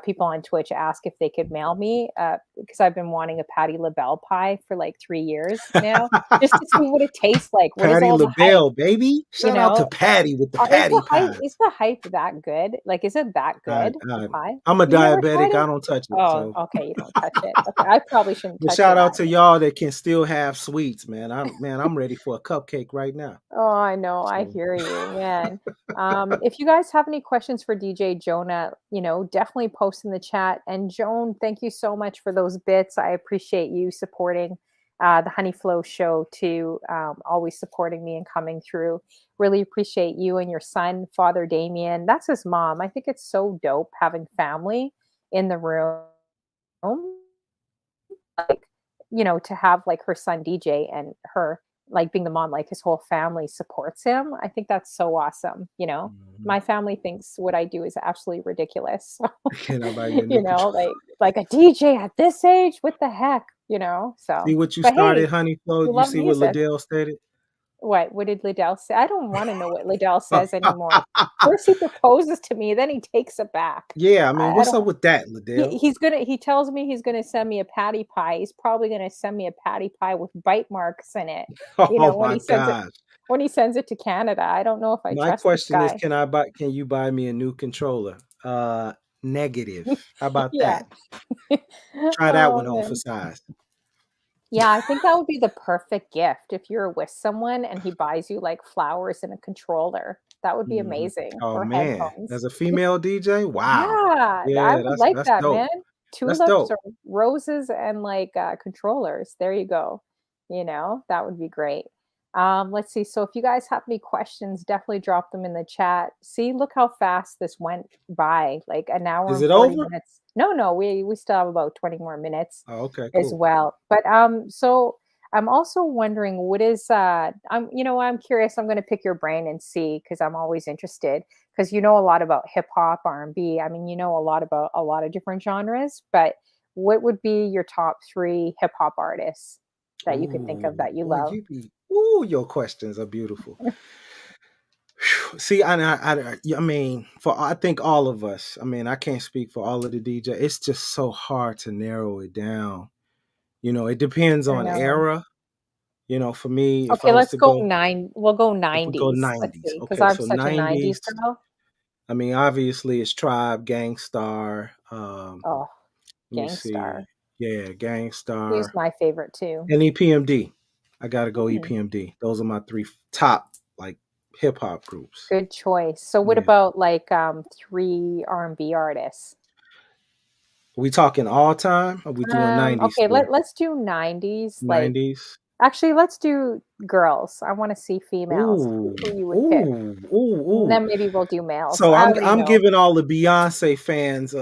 people on Twitch ask if they could mail me because I've been wanting a Patty LaBelle pie for like 3 years now, just to see what it tastes like. What is Patty all the hype? LaBelle, baby. You Shout out to know, Patty with the Patty Is pies. the hype that good? Like, is it that I, good, the I, pie? I'm a You've never tried diabetic. I it? don't touch it. Oh, So, okay, you don't touch it. Okay, I probably shouldn't but touch it shout out to either. y'all that can still have sweets, man. I'm ready for a cupcake right now. Oh, I know, I So, hear you, man. If you guys have any questions for DJ Jonah, definitely post in the chat. And Joan, thank you so much for those bits. I appreciate you supporting the Honeyflow show too, always supporting me and coming through. Really appreciate you and your son, Father Damien. That's his mom. I think it's so dope having family in the room. like, to have like her son DJ and her like being the mom, like his whole family supports him. I think that's so awesome. Mhm. My family thinks what I do is absolutely ridiculous. So, Can I buy you a new control? like a DJ at this age, what the heck? See So, what you but started, hey, Honeyflow? we You love see what music. Liddell stated? What did Liddell say? I don't wanna know what Liddell says anymore. First he proposes to me, then he takes it back. Yeah, I mean, I what's don't up with that, he Liddell? he's gonna he tells me he's gonna send me a patty pie. He's probably gonna send me a patty pie with bite marks in it, Oh when my gosh. when he sends it to Canada. I don't know if I My trust this question is, guy. can you buy me a new controller? Negative. How about Yeah. that? Try that Oh, one on for man. size. Yeah, I think that would be the perfect gift if you're with someone and he buys you, like, flowers and a controller. That would be Mhm. amazing, Oh or man, headphones. as a female DJ? Wow. Yeah, I Yeah, would like that's that, dope. man. That's Tulips dope. or roses and, like, controllers. There you go. That would be great. Let's see. So if you guys have any questions, definitely drop them in the chat. See, look how fast this went by, like an hour Is and it 40 over? minutes. No, we still have about 20 more minutes Oh, okay, as cool. well. But so I'm also wondering what is I'm curious. I'm going to pick your brain and see because I'm always interested because you know a lot about hip hop, R&B. I mean, you know a lot about a lot of different genres, but what would be your top 3 hip hop artists that you could think of Ooh, that you boy, love? your questions are beautiful. Phew. See, I mean, I think all of us. I mean, I can't speak for all of the DJ. It's just so hard to narrow it down. It depends I on know. era. For me, if I Okay, was let's to go go, we'll go if we go 90s. Let's 90s, see, because okay, I'm so such a 90s 90s. girl. I mean, obviously, it's Tribe, Gangstar. Oh, Let me see. Gangstar. Yeah, He was Gangstar my favorite too. and EPMD. I gotta go Hmm. EPMD. Those are my three top like hip hop groups. Good choice. So what Yeah. about like 3 R&B artists? Are we talking all time? Are we doing 90s Okay, still? let's do 90s. Like 90s. actually let's do girls. I want to see females. Ooh, Who you would pick. ooh, ooh, And ooh. then maybe we'll do males. So I I'm already I'm know. giving all the Beyonce fans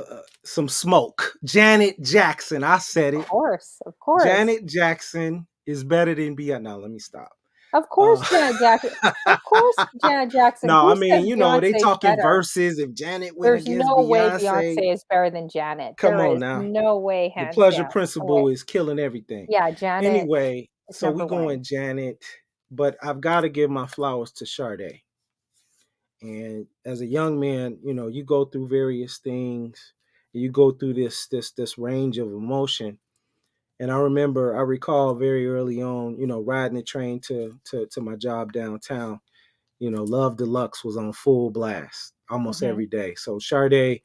some smoke. Janet Jackson, I said Of it. course. Of course. Janet Jackson is better than Beyonce. Now let me stop. Of Uh, course Janet Jackson. Of course Janet Jackson. no, I Who mean, said they Beyonce is talking better? verses. If Janet went There's against no way Beyonce, Beyonce is better than Janet. come There on is now. no way, The hands pleasure down. No way. principle is killing everything. Yeah, Janet Anyway, is so we number 1. going Janet, but I've got to give my flowers to Sade. And as a young man, you go through various things. You go through this range of emotion. And I recall very early on, riding the train to my job downtown. Love Deluxe was on full blast almost Mhm. every day. So Sade,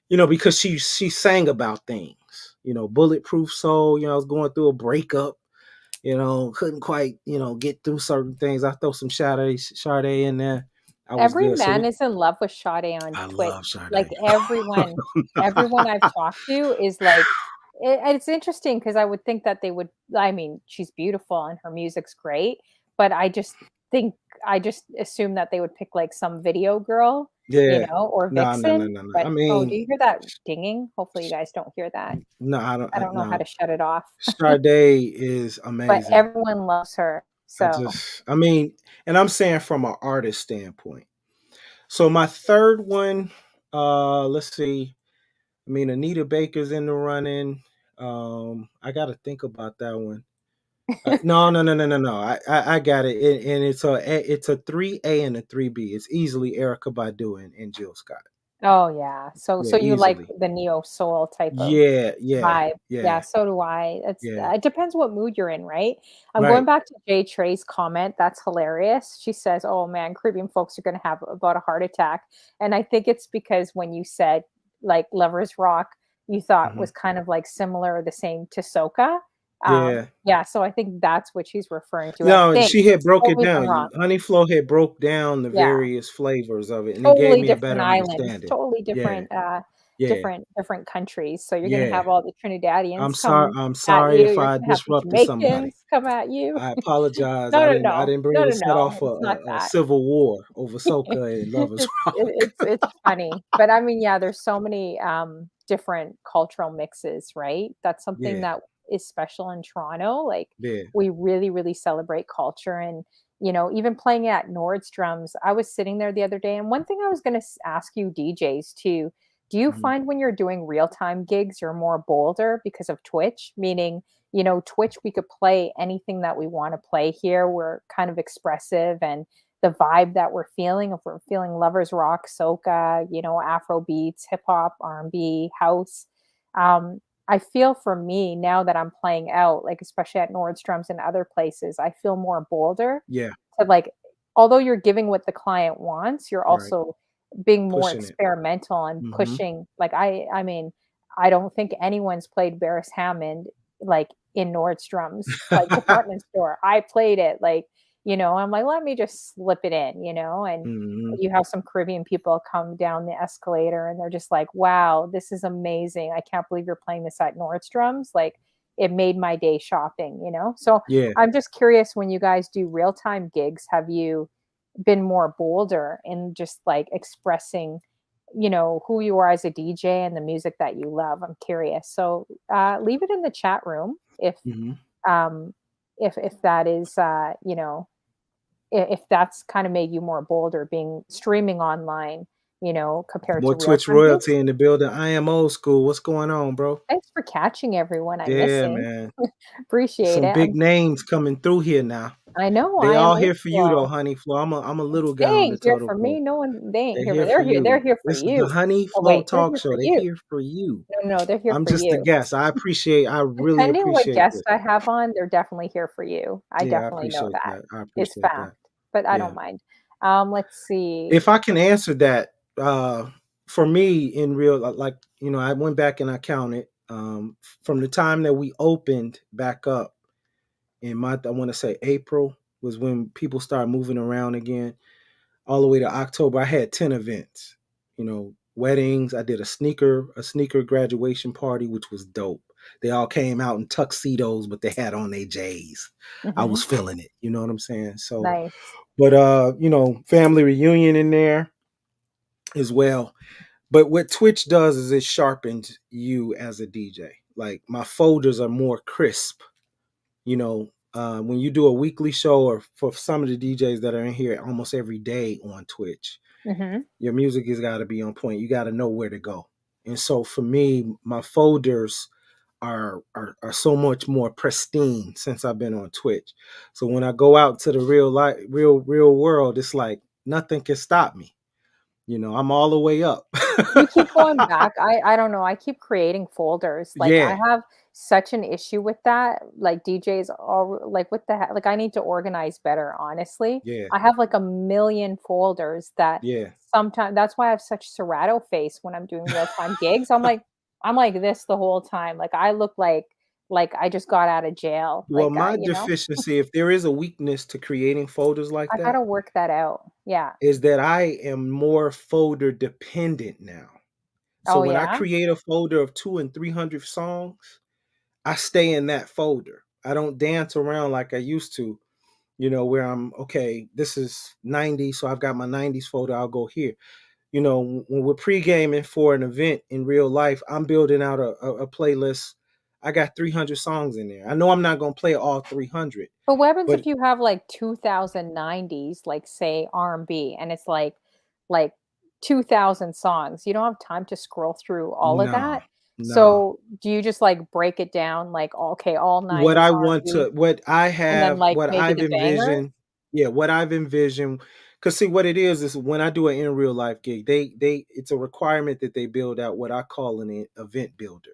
because she sang about things, bulletproof soul. I was going through a breakup, couldn't quite, get through certain things. I throw some Sade in there. I was Every good. So man is in love with Sade on I Twitch. love Like, Sade. everyone I've talked to is like it's interesting because I would think that they would I mean, she's beautiful and her music's great, but think I just assume that they would pick, like, some video girl, Yeah. or No, no, no, vixen, no, no. but I oh, do mean, you hear that dinging? Hopefully, you guys don't hear that. no, I don't know how no. to shut it off, Sade is but amazing. everyone loves her, so I mean, and I'm saying from an artist standpoint. So my third one, let's see. I mean, Anita Baker's in the running. I got to think about that one. No, no, no, no, no, no. I got it, and it's a 3A and a 3B. It's easily Erica Badu and Jill Scott. Oh, yeah. So Yeah, you like easily. the neo soul type of Yeah, yeah, vibe. Yeah, yeah, so do I. yeah. It depends what mood you're in, right? I'm going Right. back to Jay Trey's comment. That's hilarious. She says, "Oh man, Caribbean folks are going to have about a heart attack." And I think it's because when you said like Lovers Rock, you thought Hmm. was kind of like similar or the same to Soca. Yeah. Yeah, so I think that's what she's referring to. I No, think. she had broke Tell it me if I'm down. wrong. Honeyflow had broke down the Yeah. various flavors of it, and it gave Totally me a different better islands, understanding. totally Yeah, different, yeah, different countries, so you're gonna yeah. have all the Trinidadians come I'm at sorry you, if you're I gonna have the disrupted somebody. Jamaicans come at you. I apologize. No, no, I no. didn't bring No, to no, set no, off it's not a that. civil war over Soca and Lovers Rock. It's funny, but I mean, yeah, there's so many, different cultural mixes, right? That's something Yeah, that is special in Toronto. Like, Yeah. we really, really celebrate culture. And, even playing at Nordstrom's, I was sitting there the other day. And one thing I was going to ask you DJs too, do you Mhm. find when you're doing real time gigs, you're more bolder because of Twitch? Meaning, Twitch, we could play anything that we want to play here. We're kind of expressive, and the vibe that we're feeling, if we're feeling lovers rock, soca, Afro beats, hip hop, R&B, house. Um, I feel for me now that I'm playing out, like especially at Nordstrom's and other places, I feel more bolder Yeah. to like, although you're giving what the client wants, you're Right. also being more Pushing it. experimental and Mhm. pushing. Like, I mean, I don't think anyone's played Barris Hammond like in Nordstrom's like department store. I played it like, I'm like, let me just slip it in, and Mhm. you have some Caribbean people come down the escalator and they're just like, wow, this is amazing. I can't believe you're playing this at Nordstrom's. Like, it made my day shopping. So Yeah. I'm just curious, when you guys do real time gigs, have you been more bolder in just like expressing, who you are as a DJ and the music that you love? I'm curious. So leave it in the chat room Mhm. um, if that is, if that's kind of made you more bolder being streaming online, compared More to real Twitch time gigs. royalty in the building. I am old school. What's going on, bro? Thanks for catching everyone. I'm Yeah, missing. man. Appreciate Some it. big names coming through here now. I know They I am all old here for you though, school. Honeyflow. I'm a little They guy on the ain't here totem for me. pole. No one, they ain't They're here for. here for They're you. here for This is the you. Oh Honeyflow wait, they're talk here show. for They're you. here for you. No, no, they're here I'm for just a you. guest. I really Depending what appreciate guests this. I have on, they're definitely here for you. I Yeah, I definitely know appreciate that. that. I It's appreciate that. fact, but I Yeah. don't mind. Let's see. If I can answer that, for me in real like, I went back and I counted from the time that we opened back up in I want to say April was when people started moving around again, all the way to October. I had 10 events, weddings. I did a sneaker graduation party, which was dope. They all came out in tuxedos, but they had on their J's. I was Mhm. feeling it. You know what I'm saying? So, Nice. but family reunion in there as well. But what Twitch does is it sharpens you as a DJ. Like my folders are more crisp. When you do a weekly show, or for some of the DJs that are in here almost every day on Twitch, Mhm. your music has got to be on point. You got to know where to go. And so for me, my folders are so much more pristine since I've been on Twitch. So when I go out to the real life, real world, it's like nothing can stop me. I'm all the way up. You keep going back. I don't know, I keep creating folders. Like, I Yeah, have such an issue with that. Like, DJs all like, what the heck? Like, I need to organize better, honestly. yeah, I have like a million folders that yeah. sometimes that's why I have such Serato face when I'm doing real time gigs. I'm like this the whole time. Like, I look like I just got out of jail. Well, Like, my deficiency, if there is a weakness to creating folders like I that, gotta work that out. Yeah. is that I am more folder dependent now. So Oh, when I yeah? create a folder of 200 and 300 songs, I stay in that folder. I don't dance around like I used to, where I'm okay. This is 90, so I've got my 90s folder. I'll go here. When we're pre-gaming for an event in real life, I'm building out a playlist. I got 300 songs in there. I know I'm not going to play all 300, But what happens but if you have, like, 2090s, like, say, R&B, and it's, like, 2,000 songs? You don't have time to scroll through all of no, that? no. So, do you just, like, break it down, like, okay, all What 90s I want R&B, to, what I and then, have, like, what maybe I've the bangers? envisioned, yeah, what I've envisioned. Because see, what it is when I do an in real life gig, it's a requirement that they build out what I call an event builder.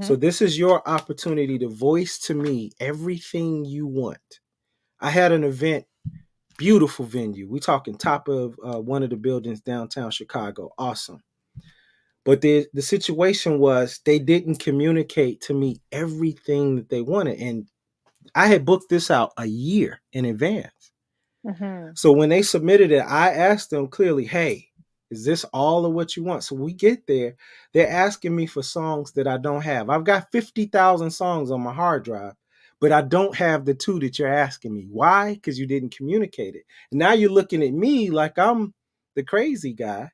So Mhm, this is your opportunity to voice to me everything you want. I had an event, beautiful venue. We talking top of one of the buildings downtown Chicago. Awesome. But the situation was they didn't communicate to me everything that they wanted. And I had booked this out a year in advance. mhm. So when they submitted it, I asked them clearly, hey, is this all of what you want? So we get there, they're asking me for songs that I don't have. I've got 50,000 songs on my hard drive, but I don't have the two that you're asking me. Why? Because you didn't communicate it. And now you're looking at me like I'm the crazy guy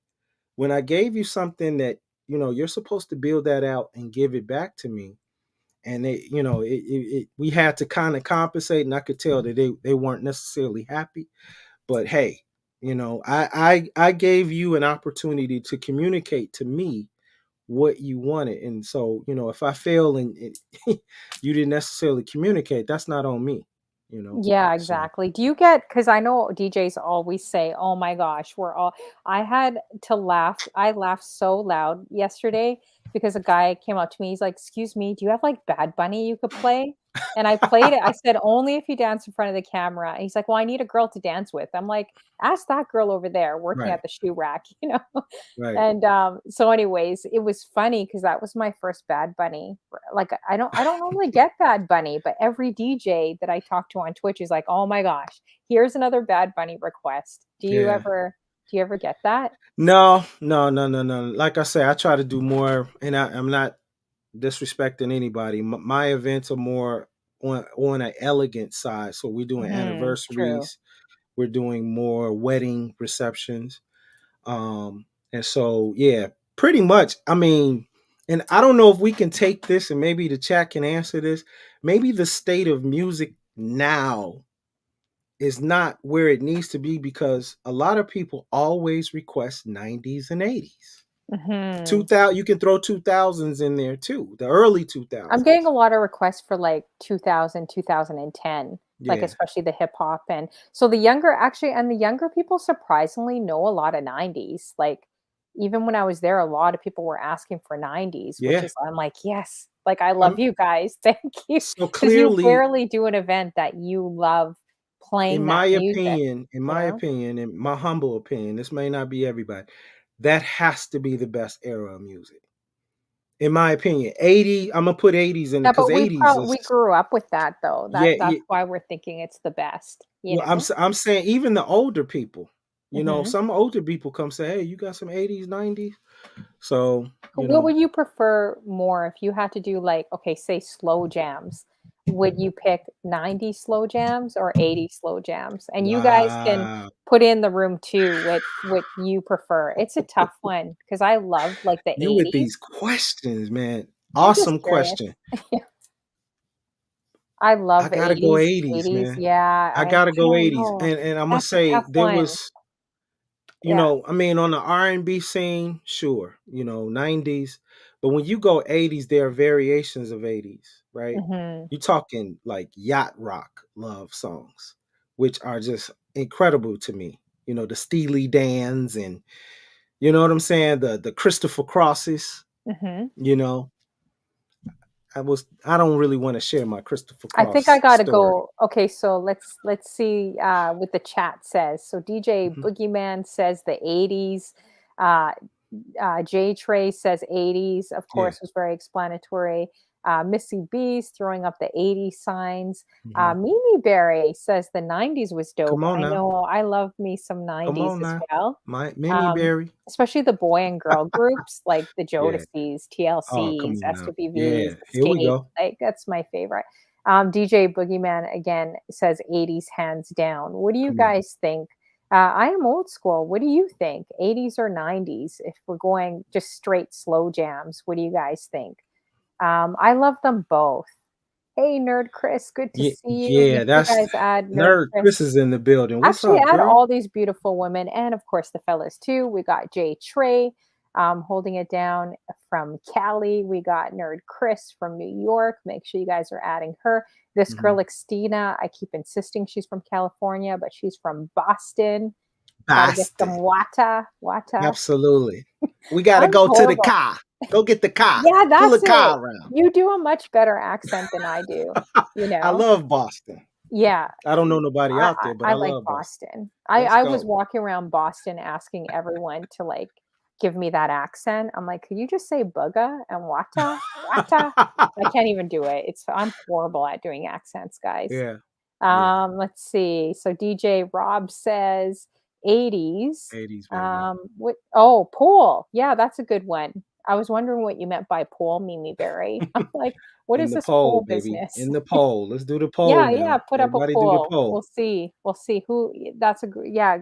when I gave you something that, you're supposed to build that out and give it back to me. and we had to kind of compensate, and I could tell that they weren't necessarily happy. But hey, I gave you an opportunity to communicate to me what you wanted, and so if I fail and you didn't necessarily communicate, that's not on me. Yeah, So exactly. Do you get, because I know DJs always say, "Oh my gosh, we're all," I had to laugh. I laughed so loud yesterday because a guy came up to me. He's like, "Excuse me, do you have like Bad Bunny you could play?" And I played it. I said, "Only if you dance in front of the camera." And he's like, "Well, I need a girl to dance with." I'm like, "Ask that girl over there working right, at the shoe rack," you know? right, And, so anyways, it was funny because that was my first Bad Bunny. Like, I don't normally get Bad Bunny, but every DJ that I talk to on Twitch is like, "Oh my gosh, here's another Bad Bunny request." yeah. Do you ever get that? No, no, no, no, no. Like I say, I try to do more, and I'm not disrespecting anybody. My events are more on an elegant side. So we're doing Mhm, true. anniversaries, we're doing more wedding receptions, and so yeah, pretty much. I mean, and I don't know if we can take this, and maybe the chat can answer this. Maybe the state of music now is not where it needs to be because a lot of people always request 90s and 80s. Mhm. 2000, you can throw 2000s in there too, the early I'm getting a 2000s. lot of requests for like 2000, 2010, like Yeah. especially the hip hop. And so the younger people surprisingly know a lot of 90s. Like even when I was there, a lot of people were asking for 90s, which Yeah. is, I'm like, yes, like I love Um, you guys. Thank you. so Because you clearly, barely do an event that you love playing that music, in you my know? opinion, in my humble opinion, this may not be everybody, that has to be the best era of music. In my opinion, 80, I'm gonna put 80s in it Yeah, because but 80s we is, grew up with that though. yeah, That's yeah. why we're thinking it's the best, you Well, know? I'm saying even the older people, Mhm. some older people come say, "Hey, you got some 80s, 90s?" So, What would you prefer more if you had to do like, okay, say slow jams? Would you pick 90 slow jams or 80 slow jams? And you guys can wow. put in the room too what you prefer. It's a tough one because I love like the You with 80s. these questions, man. I'm just Awesome curious. question. I I love gotta go 80s. 80s, 80s, man. yeah. I I gotta go don't 80s. know. And I'm gonna That's a say tough there one. was, Yeah. I mean, on the R&B scene, sure, 90s. But when you go 80s, there are variations of 80s, right? Mhm. You're talking like yacht rock love songs, which are just incredible to me. The Steely Dans, and you know what I'm saying? The Christopher Crosses, Mhm. you know. I don't really want to share my Christopher I think I Cross gotta story. go. Okay, so let's see what the chat says. So DJ Mhm. Boogeyman says the 80s. Uh, J Trey says 80s. Of Yeah. course, was very explanatory. Missy B's throwing up the 80s signs. Mhm. Mimi Berry says the 90s was dope. Come on I now. know I love me some Come 90s on as now. well. My Mimi Berry. Especially the boy and girl groups like the Yeah. Jodeci's, Oh, come TLC's, on now. SWV's, Yeah. Here we Escape, go. like, that's my favorite. DJ Boogeyman, again, says 80s hands down. What do you Come on. guys think? I am old school. What do you think? 80s or 90s? If we're going just straight slow jams, what do you guys think? I love them both. Hey, Nerd Chris, good to Yeah, see you. yeah, Make sure you that's guys add Nerd Nerd Chris Chris. is in the building. What's Actually, up, add girl? all these beautiful women and, of course, the fellas too. We got Jay Trey holding it down from Cali. We got Nerd Chris from New York. Make sure you guys are adding her. This girl, Mhm. Xtina, I keep insisting she's from California, but she's from Boston. Got to get some Boston. wata. Wata. Absolutely. We gotta I'm go to the horrible. car. Go get the car. Yeah, Pull the that's it. car around. You do a much better accent than I do, you I know? love Boston. Yeah. I don't know nobody I out there, but I I like love Boston. Boston. Let's I was go. walking around Boston asking everyone to, like, give me that accent. I'm like, "Could you just say bugga and wata? Wata?" I can't even do it. I'm horrible at doing accents, guys. Yeah. Yeah. Let's see. So DJ Rob says 80s. 80s, baby. Pool. Yeah, that's a good one. I was wondering what you meant by pool, Mimi Berry. I'm like, "What In is the this poll, pool baby. business?" In the poll. Let's do the poll Yeah, yeah, now. put up a Everybody do the poll. poll. We'll see. We'll see who that's a gr yeah,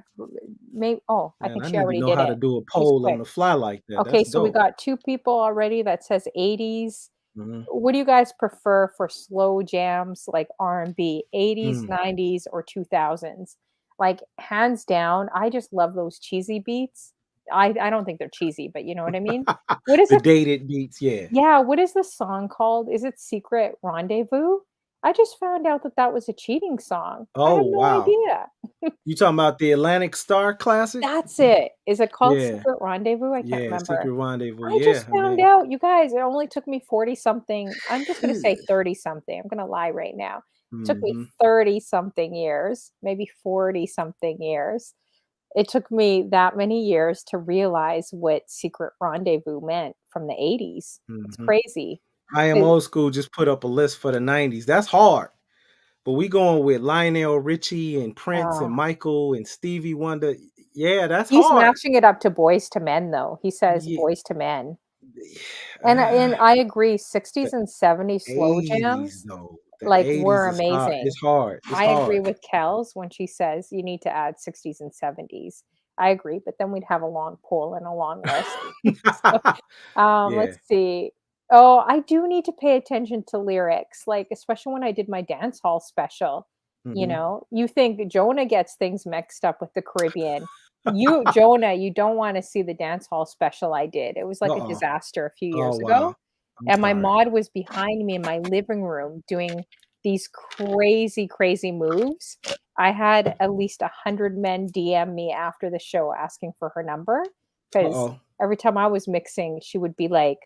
may oh, I Man, think I she need to already know did how it. to do a She's poll on quick. the fly like that. That's Okay, so we dope. got 2 people already that says 80s. Mhm. What do you guys prefer for slow jams like R&B, 80s, Mm. 90s, or 2000s? Like, hands down, I just love those cheesy beats. I don't think they're cheesy, but you know what I mean? What is The it dated beats, yeah. Yeah, what is the song called? Is it Secret Rendezvous? I just found out that that was a cheating song. I Oh, had no wow. idea. You talking about the Atlantic Star classic? That's it. Is it called Yeah, Secret Rendezvous? I can't yeah, remember. Secret Rendezvous, I just yeah, I found mean out, you guys, it only took me 40 something, I'm just gonna say 30 something, I'm gonna lie right now. Took me Mhm, 30 something years, maybe 40 something years. It took me that many years to realize what Secret Rendezvous meant from the '80s. It's mhm. crazy. I Am But Old School just put up a list for the '90s. That's hard, but we going with Lionel Richie and Prince and uh, Michael and Stevie Wonder. Yeah, that's he's hard. matching it up to Boys to Men, though. He says Yeah. Boys to Men. And Ah, I agree, the 60s and 70s slow '80s jams, though. The like, '80s were is hard. amazing. It's hard. It's I agree hard. with Kels when she says you need to add 60s and 70s. I agree, but then we'd have a long poll and a long list. So, Yeah. let's see. Oh, I do need to pay attention to lyrics, like, especially when I did my dance hall special, you Mhm. know? You think Jonah gets things mixed up with the Caribbean. Jonah, you don't wanna see the dance hall special I did. It was like a Uh-uh. disaster a few Oh, years wow. ago, I'm and my sorry. mod was behind me in my living room doing these crazy, crazy moves. I had at least 100 men DM me after the show asking for her number because Uh-oh. every time I was mixing, she would be like,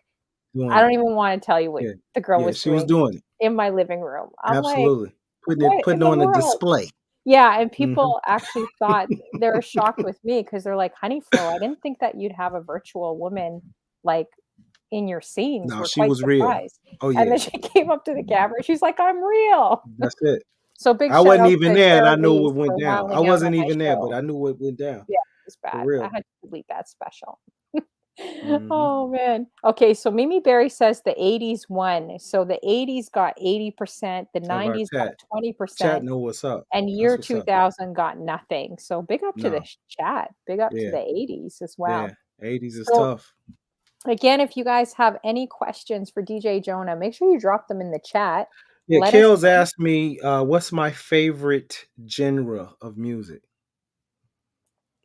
I Doing don't it. even wanna tell you what Yeah. the girl Yeah, was she was doing doing it. in my living room. I'm like, Absolutely. "What in Putting the on a world?" display. Yeah, and Mhm. people actually thought they were shocked with me because 'cause they're like, "Honeyflow, I didn't think that you'd have a virtual woman, like, in your scenes. No, We're she quite was real. surprised." Oh, And yeah. then she came up to the camera, she's like, "I'm real." That's it. So big I shout wasn't out even to there, and Tara I knew Lees what went for down. I wilding out on wasn't my even there, but show. I knew what went down. Yeah, it was For bad. I real. had to delete that special. Mhm. Oh, man. Okay, so Mimi Berry says the '80s won. So the '80s got 80%, the Of our '90s got chat. Chat 20%, know what's up. and That's year what's up. 2000 got nothing. So big up to the No. chat. Big up to Yeah. the '80s as well. Yeah. '80s is So tough. again, if you guys have any questions for DJ Jonah, make sure you drop them in the chat. Yeah, Let us Kales know. asked me, what's my favorite genre of music?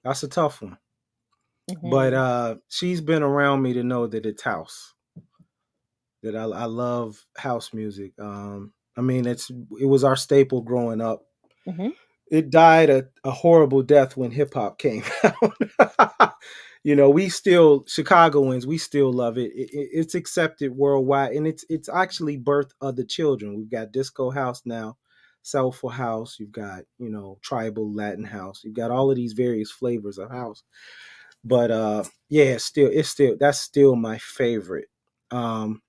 That's a tough one. But Mhm. she's been around me to know that it's house. That I love house music. I mean, it was our staple growing up. Mhm. It died a horrible death when hip hop came out. We still Chicagoans, we still love it. It's accepted worldwide, and it's actually birthed other children. We've got disco house now, soulful house. You've got tribal Latin house. You've got all of these various flavors of house. But yeah, it's still that's still my favorite. Um,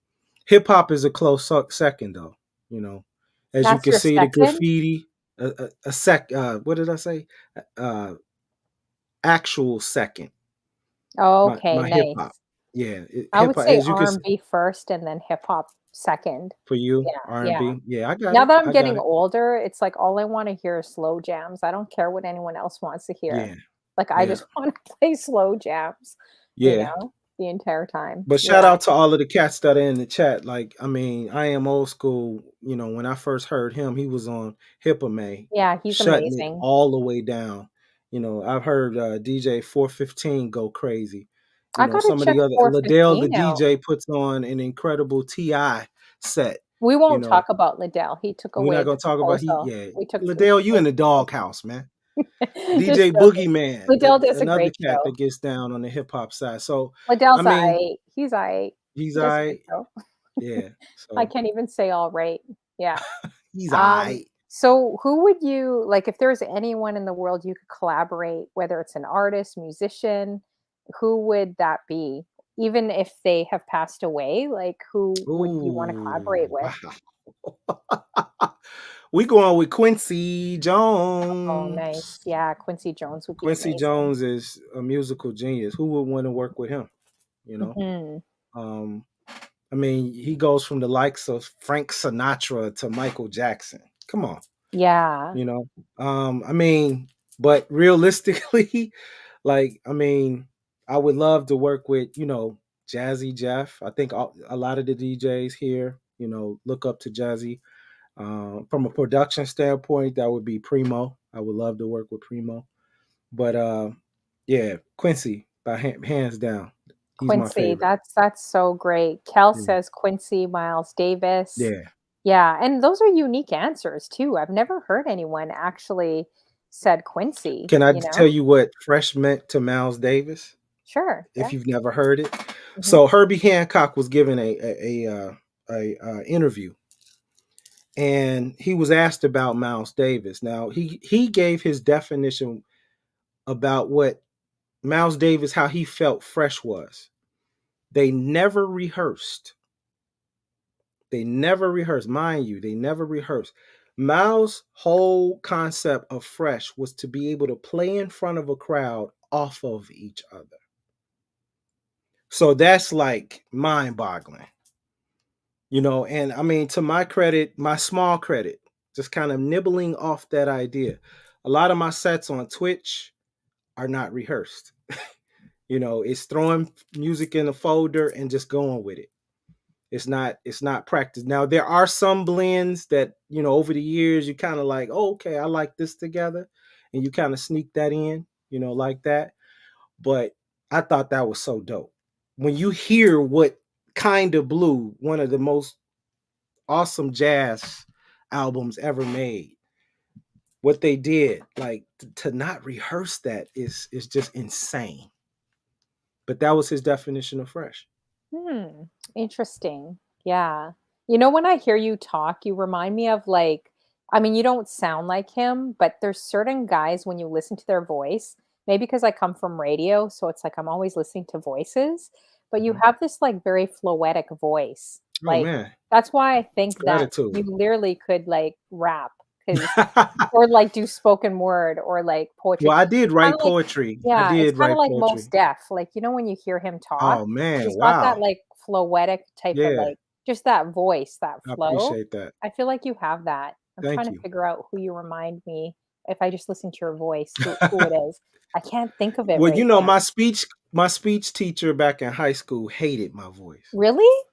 Hip hop is a close second, though. You know, as you That's can your see, the second? graffiti, what did I say? Uh, Actual second, Okay, my hip nice. hop. Yeah, I hip would hop. say As you can see, R&B first and then hip hop second. for you, Yeah, R and yeah. B. Yeah, I got Now it. that I'm I got getting it. older, it's like all I wanna hear is slow jams. I don't care what anyone else wants to hear. Yeah, Like, I yeah, just wanna play slow jams, yeah. the entire time. But shout Yeah. out to all of the cats that are in the chat. Like, I mean, I am old school. When I first heard him, he was on Hippame, Yeah, he's shutting it amazing. all the way down. I've heard DJ 415 go crazy. I gotta Some of check the other Liddell, the 415 out. DJ, puts on an incredible Ti set. We You won't know, talk about Liddell. He took we're away not the gonna talk about proposal. yeah, We took the Liddell, you in the proposal. doghouse, man. DJ Just joking. Boogeyman, Liddell does a another great cat show. that gets down on the hip hop side. So, I Liddell's mean, aight. He's aight. he's He does a I good show. yeah. I So can't even say all right. Yeah. he's I. So who would you like if there's anyone in the world you could collaborate, whether it's an artist, musician, who would that be? Even if they have passed away, like who would you want to collaborate Ooh, with? wow. We going with Quincy Oh, Jones. nice. Yeah, Quincy Jones would be Quincy amazing. Jones is a musical genius. Who would want to work with him? You know, Mhm. um, I mean, he goes from the likes of Frank Sinatra to Michael Jackson. Come on, Yeah. you know. I mean, but realistically, like, I mean, I would love to work with, Jazzy Jeff. I think a lot of the DJs here, look up to Jazzy. From a production standpoint, that would be Primo. I would love to work with Primo. But yeah, Quincy by hands down, he's my Quincy, favorite. that's so great. Kel Yeah, says Quincy, Miles Davis. yeah. Yeah, and those are unique answers too. I've never heard anyone actually said Quincy, Can I you tell know? you what Fresh meant to Miles Davis? Sure, If yeah. you've never heard it, Mhm. so Herbie Hancock was given a interview, and he was asked about Miles Davis. Now he gave his definition about what Miles Davis, how he felt Fresh was. They never rehearsed. They never rehearsed. Mind you, they never rehearsed. Miles' whole concept of Fresh was to be able to play in front of a crowd off of each other. So that's like mind boggling, And I mean, to my credit, my small credit, just kind of nibbling off that idea. A lot of my sets on Twitch are not rehearsed. It's throwing music in a folder and just going with it. It's not practice. Now there are some blends that, over the years you kind of like, oh, okay, I like this together. And you kind of sneak that in, like that. But I thought that was so dope. When you hear what Kind of Blue, one of the most awesome jazz albums ever made, what they did, like to not rehearse that is just insane. But that was his definition of Fresh. Hmm, interesting. Yeah. You know, when I hear you talk, you remind me of like, I mean, you don't sound like him, but there's certain guys when you listen to their voice, maybe because I come from radio, so it's like I'm always listening to voices, but you Mhm. have this like very floetic voice. Oh Like man, that's why I think that you gratitude. literally could like rap because or like do spoken word or like poetry. Well, I did Kind write of like poetry. I yeah, it's did kinda write like Mos poetry. Def, like, you know, when you hear him talk, Oh man, he's got that, wow. like, floetic type of, Yeah, like just that voice, that I flow. appreciate that. I feel like you have that. I'm trying Thank to you. figure out who you remind me if I just listen to your voice, who it is. I can't think of it Well, right now. my speech teacher back in high school hated my voice. Really?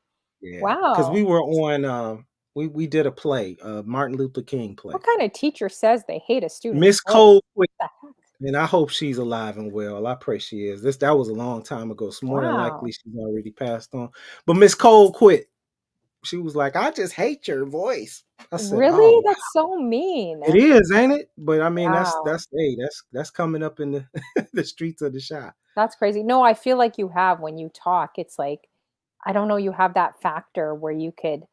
Yeah, because we Wow. were on. We did a play, Martin Luther King play. What kinda teacher says they hate a student's Miss voice? Cole Quick, The heck? and I hope she's alive and well. I pray she is. That was a long time ago. So more than likely Wow. she's already passed on. But Miss Cole quit. She was like, "I just hate your voice." I said, "Oh, Really? wow. That's so mean. It is, ain't it?" But I mean, that's Wow. that's hey, that's coming up in the the streets of the shop. That's crazy. No, I feel like you have when you talk, it's like, I don't know, you have that factor where you could,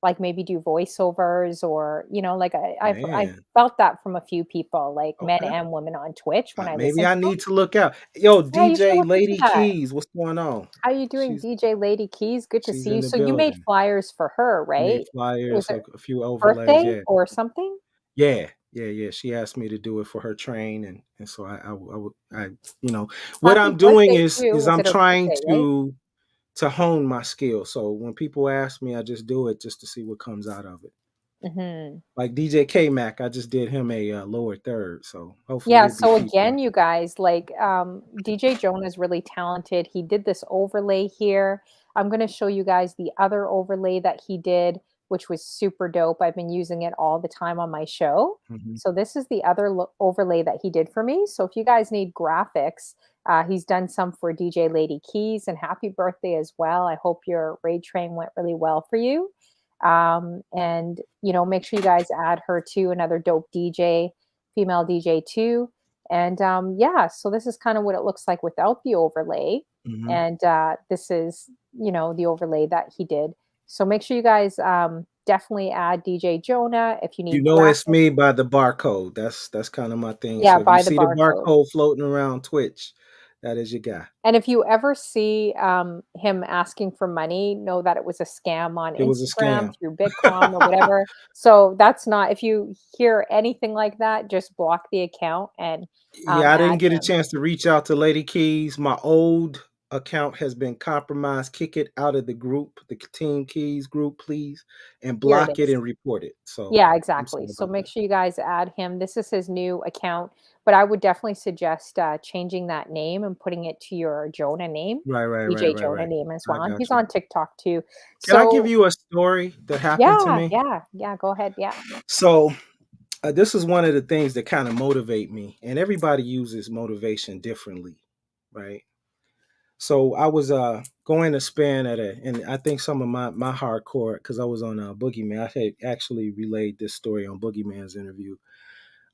like, maybe do voiceovers or, like, I've Man, felt that from a few people, like, men okay. and women on Twitch when I Maybe listen I to them. need to look out. Yo, Yeah, you should DJ look into Lady that. Keys, what's going on? How you doing, She's DJ Lady Keys? Good to she's see you. in the So you made building. flyers for her, Made right? Was flyers, it a few overlays. birthday Yeah, or something? yeah, yeah, yeah. She asked me to do it for her train, and so you know, what Happy I'm doing birthday is too. is Was I'm it her trying birthday, right? to hone my skill. So when people ask me, I just do it just to see what comes out of it. Mhm. Like DJ K Mac, I just did him a lower third, so hopefully Yeah, he'll be so featured. again, you guys, like, Djjjonah is really talented. He did this overlay here. I'm gonna show you guys the other overlay that he did, which was super dope. I've been using it all the time on my show. Mhm. So this is the other overlay that he did for me. So if you guys need graphics, he's done some for DJ Lady Keys, and happy birthday as well. I hope your raid train went really well for you. And make sure you guys add her to another dope DJ, female DJ too. And yeah, so this is kind of what it looks like without the overlay. Mhm. And this is, the overlay that he did. So make sure you guys definitely add DJ Jonah if you You need know it's graphics. me by the barcode. That's kind of my thing. Yeah, So if you buy the see the barcode. barcode floating around Twitch, that is your guy. And if you ever see him asking for money, know that it was a scam on It was a Instagram scam. through Bitcom or whatever. So that's not, if you hear anything like that, just block the account and Yeah, I didn't add get a him. chance to reach out to Lady Keys. My old account has been compromised. Kick it out of the group, the Team Keys group, please, and Here it block it is. and report it. So Yeah, I'm exactly. sorry So about make that. sure you guys add him. This is his new account, but I would definitely suggest changing that name and putting it to your Jonah name, Right, right, right, DJ right, Jonah right. name as I well. And got he's you. on TikTok too. Can I give So you a story that happened to yeah, me? yeah, yeah. Go ahead. Yeah. So this is one of the things that kind of motivate me, and everybody uses motivation differently, right? So I was going to spin at a, and I think some of my hardcore, because I was on Boogeyman. I had actually relayed this story on Boogeyman's interview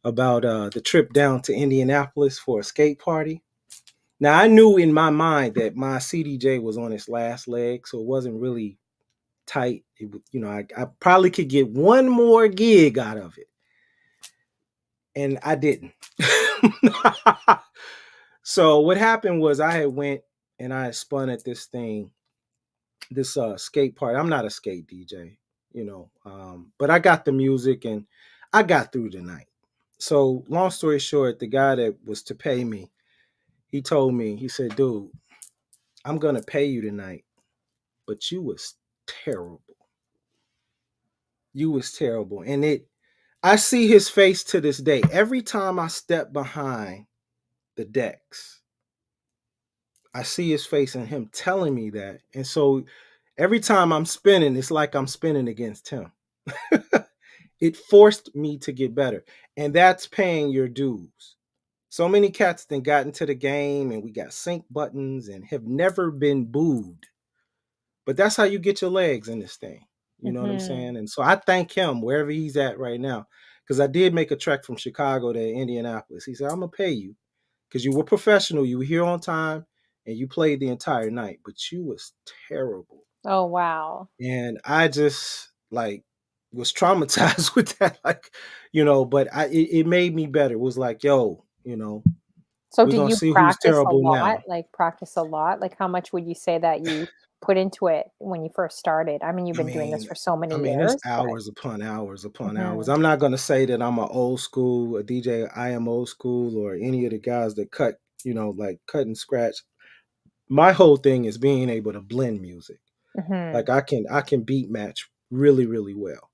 about the trip down to Indianapolis for a skate party. Now I knew in my mind that my CDJ was on its last leg, so it wasn't really tight. I probably could get one more gig out of it, and I didn't. So what happened was I had went and I had spun at this thing, this skate party. I'm not a skate DJ, but I got the music and I got through the night. So long story short, the guy that was to pay me, he told me, he said, dude, I'm gonna pay you tonight, but you was terrible. You was terrible. And I see his face to this day. Every time I step behind the decks, I see his face and him telling me that. And so every time I'm spinning, it's like I'm spinning against him. It forced me to get better. And that's paying your dues. So many cats then got into the game and we got sync buttons and have never been booed. But that's how you get your legs in this thing. You know what I'm Hmm. saying? And so I thank him wherever he's at right now. Because I did make a trek from Chicago to Indianapolis. He said, I'm gonna pay you because you were professional, you were here on time, and you played the entire night, but you was terrible. Oh wow. And I just like was traumatized with that. Like, but it made me better. It was like, yo, So we're did gonna you see who's practice a terrible lot? now. Like practice a lot? Like how much would you say that you put into it when you first started? I mean, you've I been doing this mean, for so I many mean, it's years, but hours upon hours upon hours. mhm, I'm not gonna say that I'm a DJ. I am old school, or any of the guys that cut, like cut and scratch. My whole thing is being able to blend music. mhm, Like I can beat match really, really well,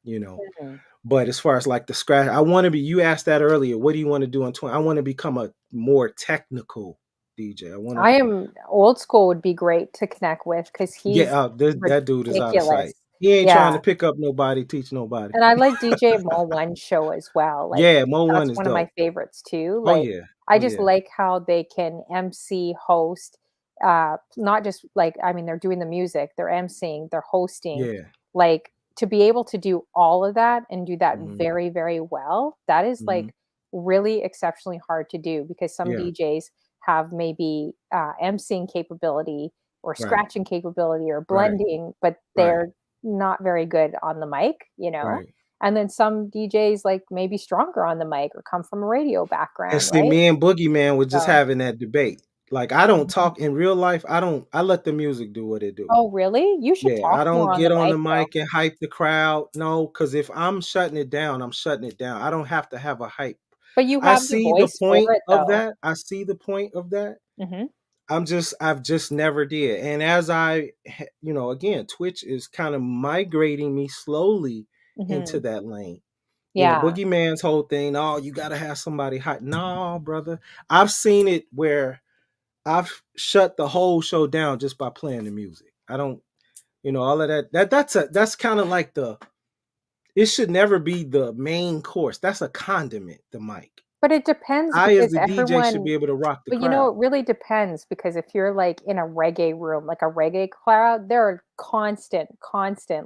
you know. mhm. But as far as like the scratch, I want to be. You asked that earlier. What do you want to do in 20? I want to become a more technical DJ. I want to. I am old school would be great to connect with because he's Yeah, that dude is out of ridiculous. sight. He ain't trying Yeah, to pick up nobody, teach nobody. and I like DJ Mo One show as well, like, Yeah, Mo One that's is one of my dope. favorites too, Oh like, yeah, I oh just yeah, like how they can MC, host, not just, like I mean, they're doing the music, they're MCing, they're hosting, yeah. like, to be able to do all of that and do that Hmm. very, very well, that is, Hmm. like, really exceptionally hard to do because some Yeah, DJs have maybe, MCing capability or right, scratching capability or right, blending, but right, they're not very good on the mic, you know? right. And then some DJs, like, maybe stronger on the mic or come from a radio And background, see, right? me and Boogeyman were just So having that debate. Like, I don't mhm. talk in real life. I let the music do what it do. Oh, really? You should Yeah, talk I more don't on the get on the mic, though. mic and hype the crowd. No, because if I'm shutting it down, I'm shutting it down. I don't have to have a hype. But you I have the see the voice for point it, of though. that. I see the point of that. Mhm, I've just never did. And as again, Twitch is kind of migrating me slowly into mhm. that lane. Yeah. Boogeyman's whole thing, oh, you gotta have somebody hot. No, brother. I've seen it where I've shut the whole show down just by playing the music. I don't, all of that. That's kind of like it should never be the main course. That's a condiment, the mic. But it depends I, as because the DJ, should everyone be able to rock the but, you know, crowd. it really depends because if you're, like, in a reggae room, like a reggae crowd, they're constant,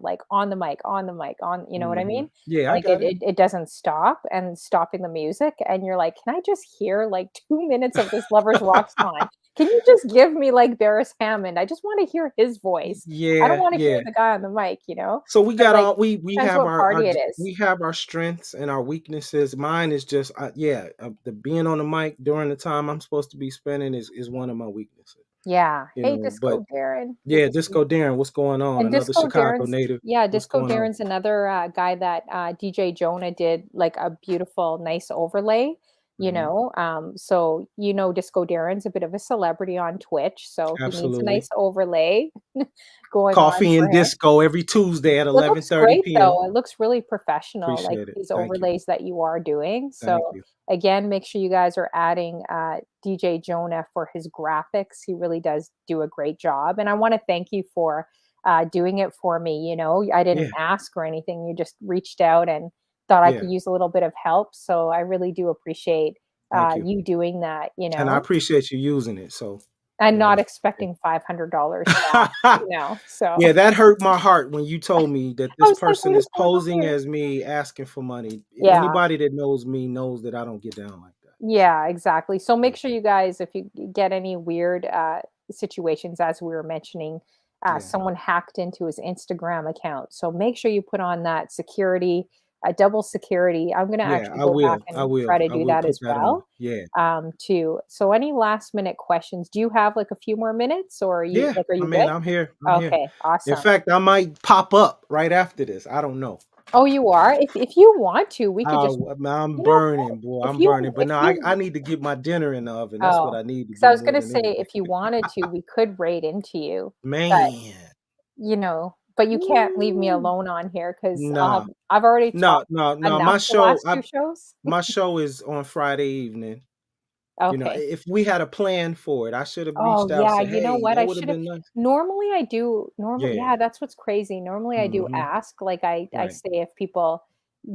like, on the mic, on you know what I Hmm. mean? Yeah, I Like, got it. it doesn't stop and stopping the music, and you're like, "Can I just hear, like, 2 minutes of this Lovers Rock song? Can you just give me, like, Barris Hammond? I just wanna hear his voice. I don't Yeah, wanna hear yeah. the guy on the mic," you know? So we But, got like, all we depends have what party it is. we have our strengths and our weaknesses. Mine is just the being on the mic during the time I'm supposed to be spinning is one of my weaknesses. Yeah. Hey, But Disco Darren. Good yeah, to see you. Disco Darren, what's going on? And Another Disco Chicago Darren's native. yeah, What's Disco going on? Darren's another, guy that, DJ Jonah did, like, a beautiful, nice overlay. you know, so Disco Darren's a bit of a celebrity on Twitch, so he needs a Absolutely. nice overlay going on Coffee for and him. disco every Tuesday at It looks 11:30 great p.m. though, it looks really professional, like, Appreciate it. these Thank you. overlays that you are doing, Thank so, you. again, make sure you guys are adding, Djjjonah for his graphics, he really does do a great job, and I wanna thank you for, doing it for me, I didn't Yeah. ask or anything, you just reached out and thought I Yeah. could use a little bit of help, so I really do appreciate, Thank you. you doing that, And I appreciate you using it. So, and you not know. expecting $500 back, so Yeah, that hurt my heart when you told me that I this was like, person "What is is going on posing here?" as me asking for money. Yeah. Anybody that knows me knows that I don't get down like that. Yeah, exactly. So Yeah. make sure you guys, if you get any weird situations, as we were mentioning, Yeah. someone hacked into his Instagram account. So make sure you put on that security, double security. I'm going to Yeah, actually I go back will. I and try will. to I do will that put as that on. well, Yeah. too. So any last minute questions? Do you have like a few more minutes, or Yeah. are I you mean, good? I'm here. I'm here. Okay, In awesome. fact, I might pop up right after this. I don't know. Oh, you are. If you want to, we could just. I'm You know what? burning, boy. I'm burning. But If no, I you need to get my dinner in the oven. That's what Oh, I need to because I do was more gonna than say anything. if you wanted to, we could raid into you, but, Man. but you can't leave me Woo. alone on here because Nah. I've already No, talked no, no. enough the last 2 shows. My show is on Friday evening. Okay. If we had a plan for it, I should have Oh, reached out, yeah, said, you know "Hey, what? that I would have should have been nice." normally I do Yeah. yeah, that's what's crazy. Normally I do Mhm. ask, like, I Right. say if people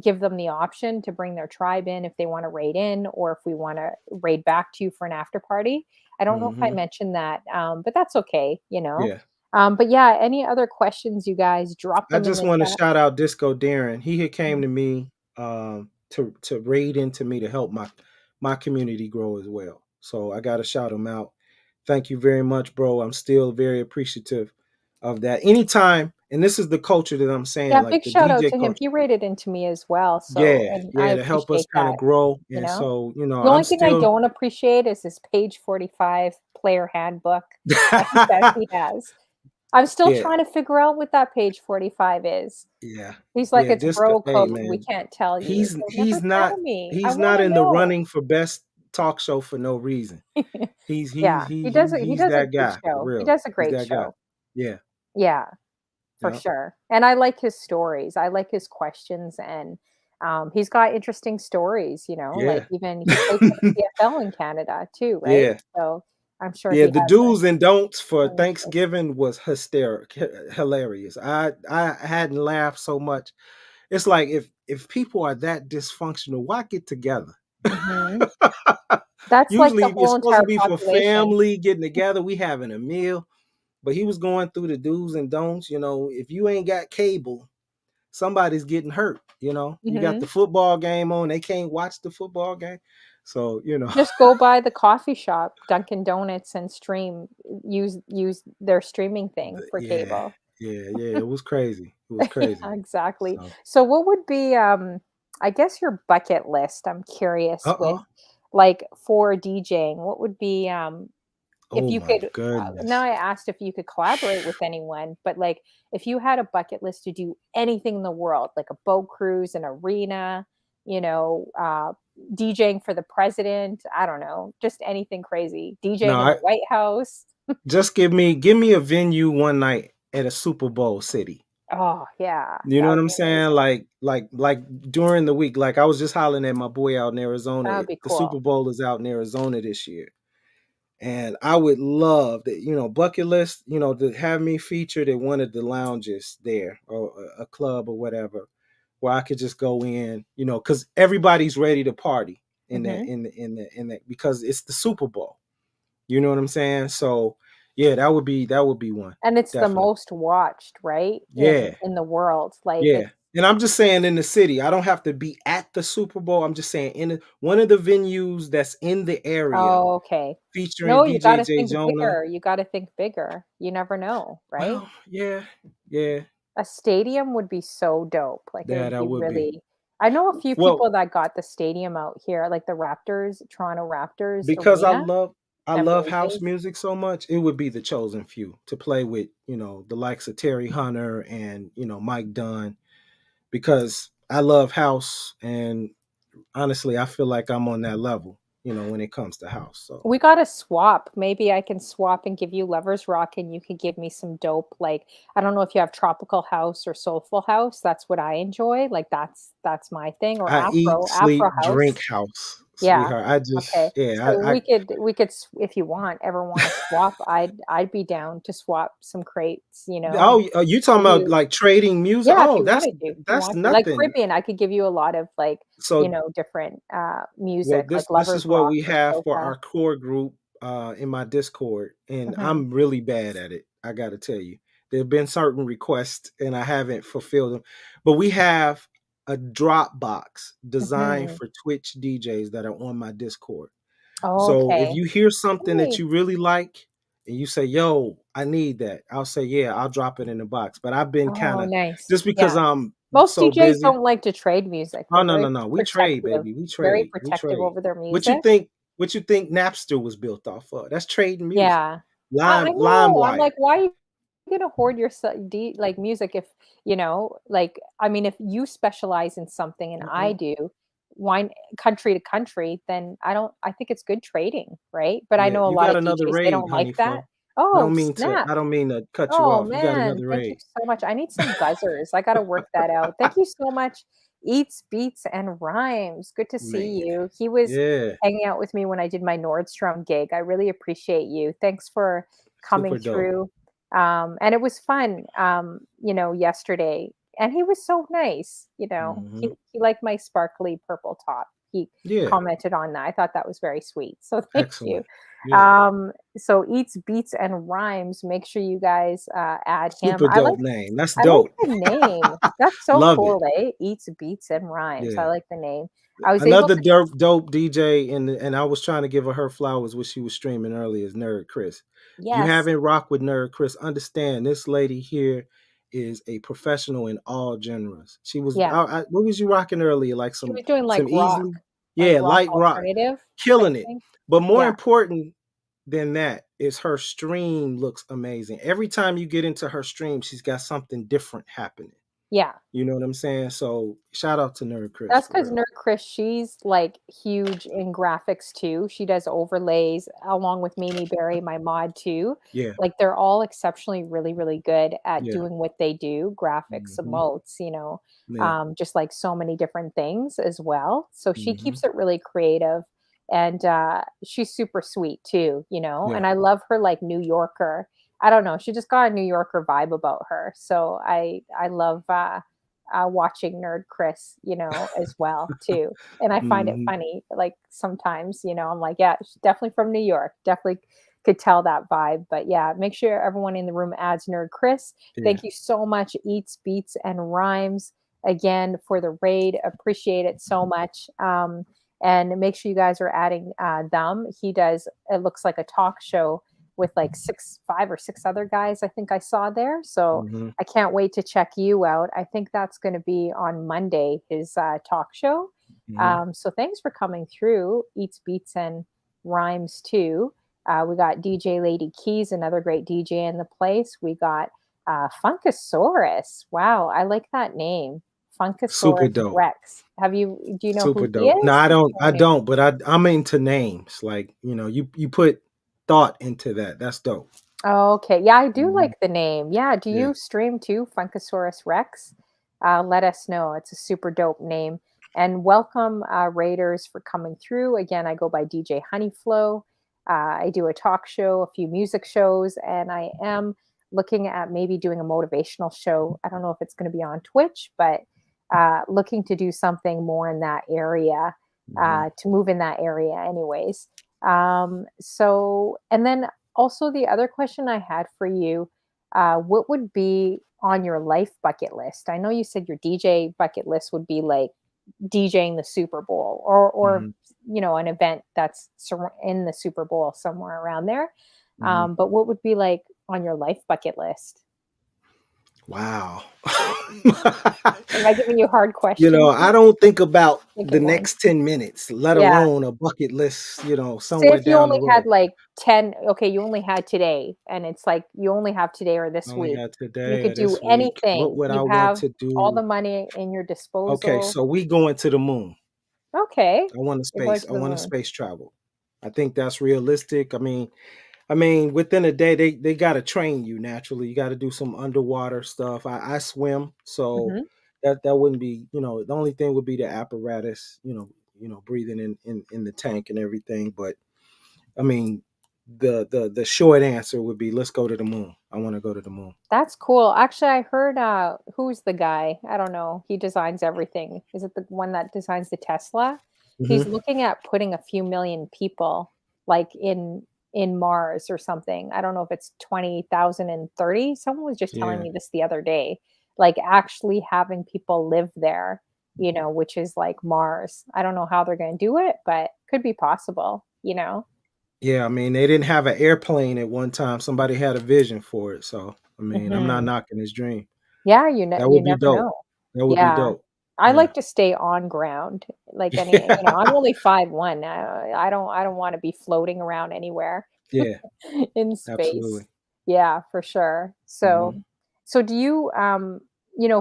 give them the option to bring their tribe in, if they wanna raid in, or if we wanna raid back to you for an after party. I don't know if I Mhm. mentioned that, but that's okay, Yeah. But yeah, any other questions, you guys, drop I them in just the want to chat. shout out Disco Darren. He had came Mhm. to me to raid into me to help my community grow as well. So I got to shout him out. Thank you very much, bro. I'm still very appreciative of that. Anytime, and this is the culture that I'm saying, Yeah, like big the shout out DJ to him. culture. He rated into me as well, so Yeah, and I yeah, to help us appreciate kind of that, grow. you And know? so, The I'm only thing I still don't appreciate is his page 45 player handbook that he says he has. I'm still yeah, trying to figure out what that page 45 is. yeah, He's like, yeah. "It's Disco, bro hey code, we man, can't tell you." So never tell me. I he's not wanna in the know. running for best talk show for no reason. Yeah, he He's does a that great guy for show. He real. does a He's great that guy. show. Yeah. Yeah. For Yeah. sure, and I like his stories, I like his questions, and, he's got interesting stories, like Yeah. even he played for the CFL in Canada too, right? Yeah. So, I'm sure Yeah, he the has a do's and don'ts for ton of stories. Thanksgiving was hilarious. I hadn't laughed so much. It's like if people are that dysfunctional, why get together? Mhm. That's like the Usually it's whole supposed to entire be for population. family getting together, we having a meal, but he was going through the do's and don'ts. If you ain't got cable, somebody's getting hurt. You got the Mhm. football game on, they can't watch the football game. So, Just go by the coffee shop, Dunkin' Donuts, and stream use their streaming thing for yeah, cable. yeah, it was crazy. It was crazy. Yeah, exactly. So, So what would be, I guess your bucket list, I'm curious with, uh-oh. like, for DJing, what would be, if Oh you my could, now goodness. I asked if you could collaborate with anyone, but, like, if you had a bucket list to do anything in the world, like a boat cruise, an arena, you know, uh, DJing for the president, I don't know, just anything crazy, No, DJing in the White House. just give me a venue one night at a Super Bowl city. Oh, yeah, You that know what would I'm be saying? amazing. Like during the week. Like I was just hollering at my boy out in That Arizona. would be The Super cool. Bowl is out in Arizona this year. And I would love that, bucket list, to have me featured at one of the lounges there or a club or whatever, where I could just go in, because everybody's ready to party in that, Mhm. in that, because it's the Super Bowl. You know what I'm saying? So yeah, that would be one. And it's the Definitely. most watched, right, Yeah. in the world, like, Yeah. it's And I'm just saying in the city. I don't have to be at the Super Bowl. I'm just saying one of the venues that's in the area oh, okay. featuring No, you DJ gotta J think Jonah. bigger, you gotta think bigger, you never know, right? Well, yeah, yeah, A stadium would be so dope, like, it yeah, would that be would be. really. I know a few Well, people that got the stadium out here, like the Raptors, Toronto Raptors because I arena love I and love Blue house Jays. music so much, it would be the chosen few to play with, the likes of Terry Hunter and, Mike Dunn, because I love house and honestly, I feel like I'm on that level, when it comes to house. So We gotta swap. Maybe I can swap and give you Lovers Rock, and you could give me some dope, like, I don't know if you have Tropical House or Soulful House. That's what I enjoy. Like, that's my thing, or I eat, Afro sleep, House. drink house, Yeah. sweetheart. I Okay. just, yeah, So we could if you ever wanna swap, I'd be down to swap some crates, and you talking give about you like trading music? yeah, if Oh, you that's wanted to, if you that's want to. Like nothing. Caribbean, I could give you a lot of, like, So, different, well, music, like this Lovers is what Rock we or have for soca. our core group in my Discord, and Mhm. I'm really bad at it. I got to tell you, there have been certain requests, and I haven't fulfilled them. But we have a Dropbox designed Mhm. for Twitch DJs that are on my Discord. Oh, So if okay. you hear something that Nice. you really like and you say, "Yo, I need that," I'll say, "Yeah, I'll drop it in the box." But I've been kind Oh, of nice. just because Yeah. I'm Most so DJs busy. don't like to trade music. Oh, They're no, no, no. We trade, protective baby. We very trade. We protective trade. over their What you music. think? What you think Napster was built off of? That's trading music. Yeah. I know, I'm LimeWire. like, "Why are you gonna hoard your like, music if" like, I mean, if you specialize in something and I Mhm. do, why country to country, then I think it's good trading, right? But I Yeah, know a you lot got of another DJs, they raid, don't like that. Honeyflow. Oh, snap. I don't mean to cut you Oh, off. You got man, another thank you raid. so much. I need some buzzers. I gotta work that out. Thank you so much, Eats, Beats, and Rhymes. Good to see Man. you. He was Yeah. hanging out with me when I did my Nordstrom gig. I really appreciate you. Thanks for coming Super dope. through. And it was fun, yesterday. And he was so nice. Mhm. He liked my sparkly purple top. He Yeah. commented on that. I thought that was very sweet. So thank you. Excellent. Yeah. So Eats, Beats, and Rhymes, make sure you guys, add him. Super dope name. That's I like dope. the name. That's so Love it. cool, eh? Eats, Beats, and Rhymes. I Yeah. like the name. I was able Another to dope DJ, and I was trying to give her flowers, what she was streaming earlier, is Nerd Chris. If you yes. haven't rocked with Nerd Chris, understand this lady here is a professional in all genres. She was, Yeah. what was you rocking earlier? Like She some was doing, some easily, like yeah, rock light rock, alternative type killing it. thing. But more Yeah. important than that is her stream looks amazing. Every time you get into her stream, she's got something different happening. Yeah. You know what I'm saying? So shout out to Nerd Chris That's for because real. Nerd Chris, she's, like, huge in graphics too. She does overlays along with Mimi Berry, my mod too. Yeah, Like, they're all exceptionally really, really good at yeah. doing what they do, graphics, Mhm. emotes, Yeah. just, like, so many different things as well. So she Mhm. keeps it really creative, and, she's super sweet too, Yeah. and I love her, like, New Yorker. I don't know, she just got a New Yorker vibe about her. So I love, watching Nerd Chris, as well too. And I find it Mhm. funny, like sometimes, I'm like, yeah, she's definitely from New York. Definitely could tell that vibe. But yeah, make sure everyone in the room adds Nerd Chris. Yeah. Thank you so much, Eats, Beats, and Rhymes again for the raid. Appreciate it so much. And make sure you guys are adding them. He does, it looks like a talk show with like 5 or 6 other guys I think I saw there. So Mhm. I can't wait to check you out. I think that's going to be on Monday, his talk show. Mhm. So thanks for coming through. Eats, Beats, and Rhymes too. We got DJ Lady Keys, another great DJ in the place. We got Funkasaurus. Wow, I like that name. Super Funkasaurus dope. Rex. Do you know who Super he dope. No, is? I He's don't. so I new. don't. But I'm into names. Like you put thought into that. That's dope. Oh, okay. Yeah, I do Mhm. like the name. Yeah, do Yeah. you stream too, Funkasaurus Rex? Let us know. It's a super dope name. And welcome, Raiders, for coming through. Again, I go by DJ Honeyflow. I do a talk show, a few music shows, and I am looking at maybe doing a motivational show. I don't know if it's going to be on Twitch, but looking to do something more in that area, Mhm. to move in that area, anyways. And then also, the other question I had for you, what would be on your life bucket list? I know you said your DJ bucket list would be like DJing the Super Bowl or Mhm. an event that's in the Super Bowl somewhere around there. Mhm. But what would be like on your life bucket list? Wow. Am I giving you hard questions I here? don't think about Think the of one. next 10 minutes, let Yeah. alone a bucket list, Say somewhere if you down only the had road. like 10, okay, you only had today, and it's like you only have today or this Only week. had You today could or do this week. What anything. would I You want have to all the do? money in your Okay, disposal. so we going to the moon. Okay. You're going to I the want to moon. space travel. I think that's realistic. I mean, within a day, they got to train you naturally. You got to do some underwater stuff. I swim, so Mhm. that wouldn't be, the only thing would be the apparatus, breathing in the tank and everything. But I mean, the short answer would be let's go to the moon. I want to go to the moon. That's cool. Actually, I heard, who's the guy? I don't know. He designs everything. Is it the one that designs the Tesla? He's Hmm. looking at putting a few million people, like, in Mars or something. I don't know if it's 20,030. Someone was just telling Yeah, me this the other day, like, actually having people live there, which is like Mars. I don't know how they're gonna do it, but could be possible, you know? yeah. I mean, they didn't have an airplane at one time. Somebody had a vision for it. So I mean, I'm not Mhm. knocking his dream. Yeah, That you would be never dope. know. That would be Yeah. dope. I Yeah. like to stay on ground, like any I'm Yeah. only 5'1". I don't wanna be floating around anywhere Yeah. in space. Absolutely. Yeah, for sure. So Hmm. so do you,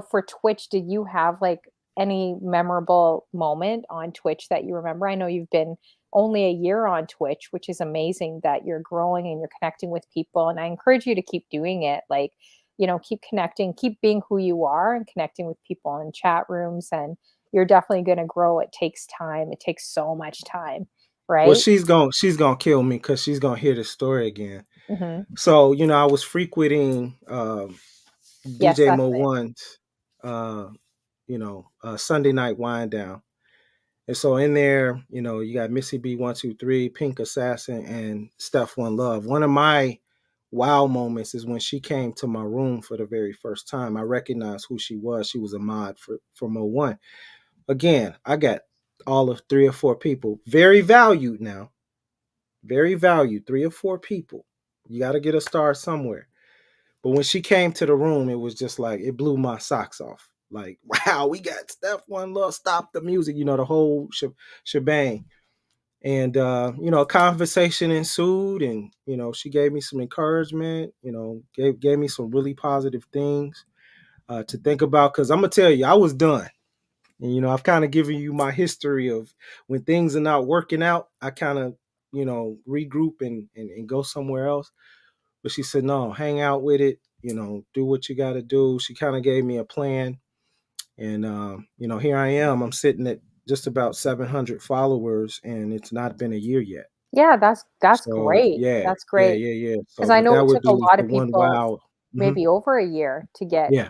for Twitch, did you have, like, any memorable moment on Twitch that you remember? I know you've been only a year on Twitch, which is amazing that you're growing and you're connecting with people, and I encourage you to keep doing it, like, keep connecting, keep being who you are and connecting with people in chat rooms, and you're definitely gonna grow. It takes time. It takes so much time, Well, right? she's gonna kill me because she's gonna hear the story again. Mhm. So, I was frequenting Yes, DJ that's Mo it. One's Sunday night wind down. And so in there, you got Missy B123, Pink Assassin, and Steph One Love. One of my wow moments is when she came to my room for the very first time. I recognized who she was. She was a mod for Mo One. Again, I got all of three or four people. Very valued now. Very valued. Three or four people. You got to get a star somewhere. But when she came to the room, it was just like it blew my socks off. Like, wow, we got Steph One Love, stop the music, the whole shebang. And a conversation ensued, and she gave me some encouragement. Gave me some really positive things to think about. Because I'm gonna tell you, I was done. And I've kind of given you my history of when things are not working out, I kind of regroup and go somewhere else. But she said, no, hang out with it, do what you got to do. She kind of gave me a plan. And, here I am. I'm sitting at just about 700 followers, and it's not been a year yet. Yeah, that's So, great. yeah, That's yeah, great. yeah, yeah. Because So I know that it would took a be lot the of one people wow. Hmm. maybe over a year to get Yeah,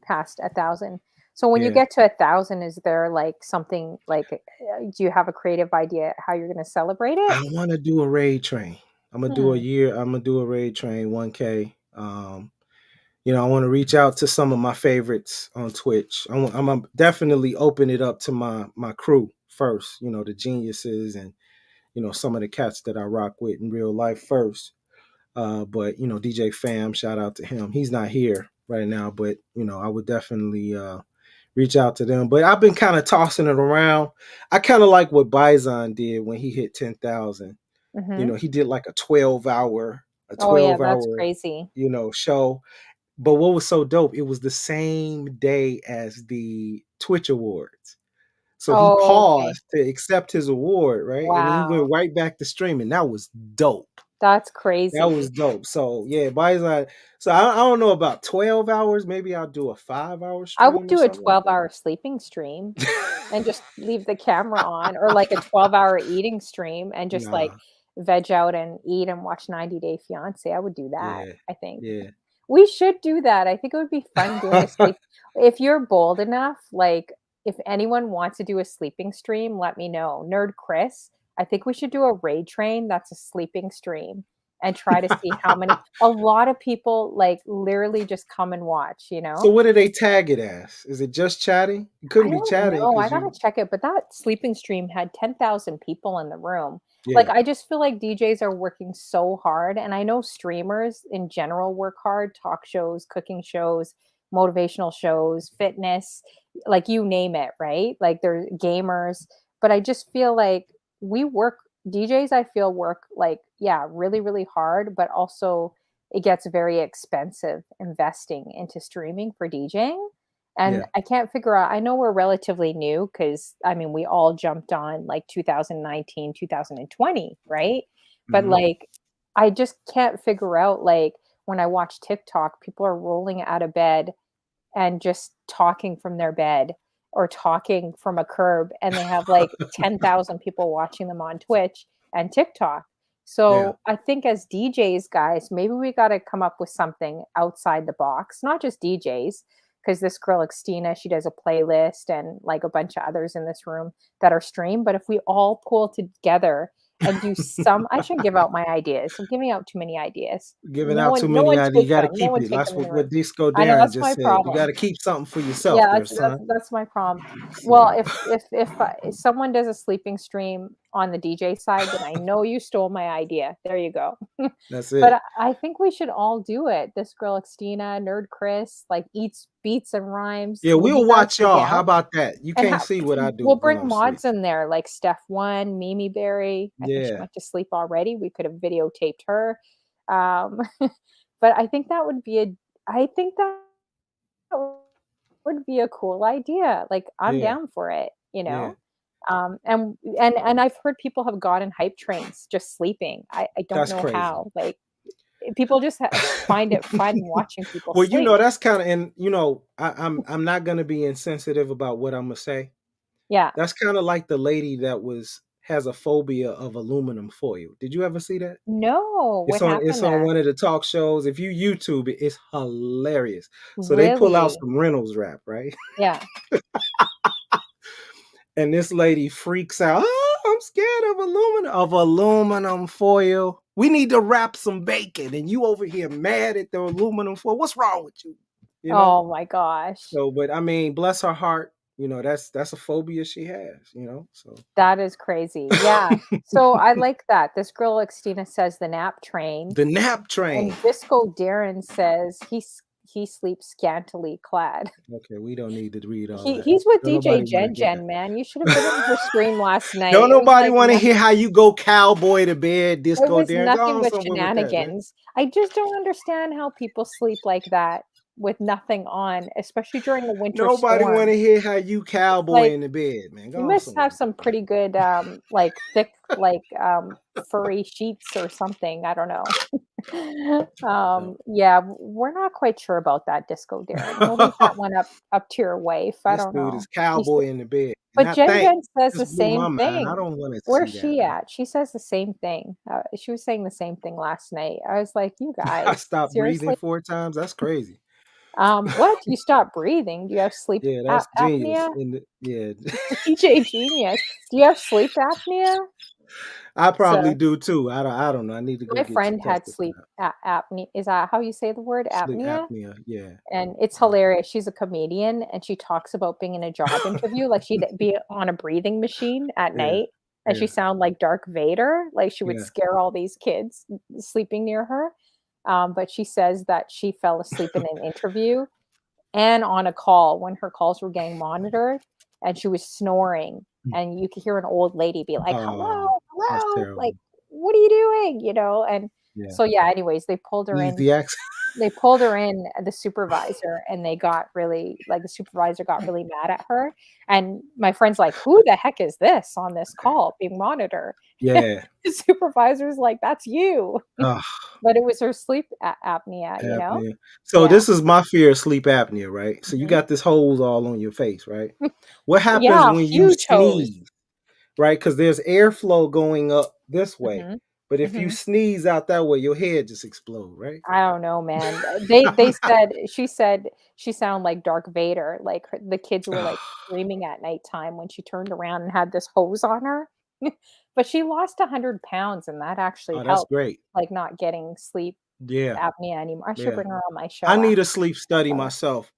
past 1,000. So when you yeah. get to 1,000, is there, like, something like, do you have a creative idea how you're gonna celebrate it? I want to do a raid train. Hmm. I'm going to do a raid train 1K. I want to reach out to some of my favorites on Twitch. I'm gonna definitely open it up to my crew first. The geniuses and some of the cats that I rock with in real life first. But DJ Fam, shout out to him. He's not here right now, but I would definitely reach out to them. But I've been kind of tossing it around. I kind of like what Bison did when he hit 10,000. Mhm. He did like a Oh, yeah, 12 that's hour, crazy. show. But what was so dope, it was the same day as the Twitch Awards. So he Oh, okay. paused to accept his award, right? And he Wow. went right back to streaming. That was dope. That's That was crazy. dope. So yeah, Bison. So I don't know about 12 hours. Maybe I'll do a 5 hour I would stream or do a something like 12-hour sleeping stream and just leave the camera on, or like a 12-hour eating stream and just, like, Nah. veg out and eat and watch 90 Day Fiancé. I would do that, Yeah. I think. Yeah. We should do that. I think it would be fun doing a sleep if you're bold enough, like, if anyone wants to do a sleeping stream, let me know. Nerd Chris, I think we should do a raid train that's a sleeping stream and try to see how many a lot of people, like, literally just come and watch, you So know? what do they tag it as? Is it just chatting? It I couldn't be don't chatting know, I because gotta you. check it, but that sleeping stream had 10,000 people in the room. Like, Yeah. I just feel like DJs are working so hard, and I know streamers in general work hard, talk shows, cooking shows, motivational shows, fitness, like, you name it, right? Like, they're gamers, but I just feel like we work DJs, I feel, work, like, yeah, really, really hard, but also it gets very expensive investing into streaming for DJing. And Yeah. I can't figure out, I know we're relatively new because I mean, we all jumped on like 2019, 2020, right? But Mhm. like, I just can't figure out, like, when I watch TikTok, people are rolling out of bed and just talking from their bed or talking from a curb, and they have like 10,000 people watching them on Twitch and TikTok. Yeah. So I think as DJs, guys, maybe we got to come up with something outside the box, not just DJs, because this girl, Xtina, she does a playlist and like a bunch of others in this room that are streamed. But if we all pull together and do some, I shouldn't give out my ideas. I'm giving out too many ideas. Giving No out too one, no many one ideas. You take gotta them. No keep one it. take That's them in the what room. Disco I know Darren that's just my said. You problem. gotta keep something for yourself Yeah, there, that's son. that's my problem. Well, So if someone does a sleeping stream on the DJ side, then I know you stole my idea. There you go. that's But it. I think we should all do it. This girl Xtina, Nerd Chris, like eats beats and rhymes. Yeah, Would you we'll guys watch be y'all. How down? about that? You And can't see what I do we'll when bring I'm asleep. mods in there, like Steph One, Mimi Berry. I think she Yeah. went to sleep already. We could have videotaped her. Um, but I think that would be a. I think that would be a cool idea. Like, I'm Yeah. down for it, you Yeah. know? And I've heard people have gotten hype trains just sleeping. I don't That's know crazy. how. Like, people just find it fun watching people Well, sleep. that's kind of, and I'm not gonna be insensitive about what I'm gonna say. Yeah. That's kind of like the lady that has a phobia of aluminum foil. Did you ever see that? No, It's what on happened it's on there? one of the talk shows. If you YouTube it, it's hilarious. So they pull out Really? some Reynolds wrap, right? Yeah. And this lady freaks out. Oh, I'm scared of aluminum foil. We need to wrap some bacon, and you over here mad at the aluminum foil. What's wrong with you? You know. Oh my gosh. So, but I mean, bless her heart. That's a phobia she has. So That is crazy. Yeah. So I like that. This girl, like Stina, says the nap train, the nap train. and Disco Darren says he sleeps scantily clad. Okay, we don't need to read all He that. he's with Don't DJ nobody want to hear Jen, man. You should have been in her that. stream last night. Don't nobody want to hear how you go cowboy to bed, It disco was Darren. Go nothing on but somewhere with that, man. shenanigans. I just don't understand how people sleep like that with nothing on, especially during a winter Nobody want to storm. hear how you It's cowboy like, in the bed, man. Go you on must somewhere have with some pretty good, like, thick, like, furry sheets or something, I don't know. that. Yeah, we're not quite sure about that, Disco Darren. We'll leave No. that one up to your wife, I This don't dude is know. He's cowboy in the bed. And But I Jen think Jen says the just blew same my mind. I thing. don't want to Where's see that, she man. at? She says the same thing. She was saying the same thing last night. I was like, "You I guys, stopped breathing seriously?" 4 times. That's crazy. What? You stop breathing? Do you have sleep Yeah, that's genius. apnea? Yeah. DJ Genius. Do you have sleep apnea? I probably So, do too. I don't know. I need to go my get friend had tested for sleep that. apnea. Is that how you say the word Sleep apnea? apnea. Yeah. And it's Yeah. hilarious. She's a comedian, and she talks about being in a job interview, like, she'd be on a breathing machine at Yeah. night, and she Yeah. sound like Darth Vader, like, she would Yeah. scare all these kids sleeping near her, but she says that she fell asleep in an interview and on a call when her calls were getting monitored, and she was snoring, and you could hear an old lady be like, "Hello, Oh, that's hello," like, terrible. "What are you doing?" And Yeah. so, yeah, anyways, they pulled her in Easy access. the supervisor, and they got really, like, the supervisor got really mad at her, and my friend's like, "Who the heck is this on this call being monitored?" Yeah. The supervisor's like, "That's you." Ugh, But it was her sleep apnea. apnea. So Yeah. this is my fear of sleep apnea, right? So you Mhm. got this holes all on your face, right? What happens Yeah, when you huge hose. sneeze, right? Because there's airflow going up this way. Mhm. But if you Mhm. sneeze out that way, your head just explode, right? I don't know, man. They said she said she sounded like Darth Vader, like, the kids were, like, screaming at nighttime when she turned around and had this hose on her. But she lost 100 pounds, and that actually Oh, that's helped, great. like, not getting sleep Yeah. apnea anymore. I should Yeah. bring her on my I show need after a sleep talk study about it. myself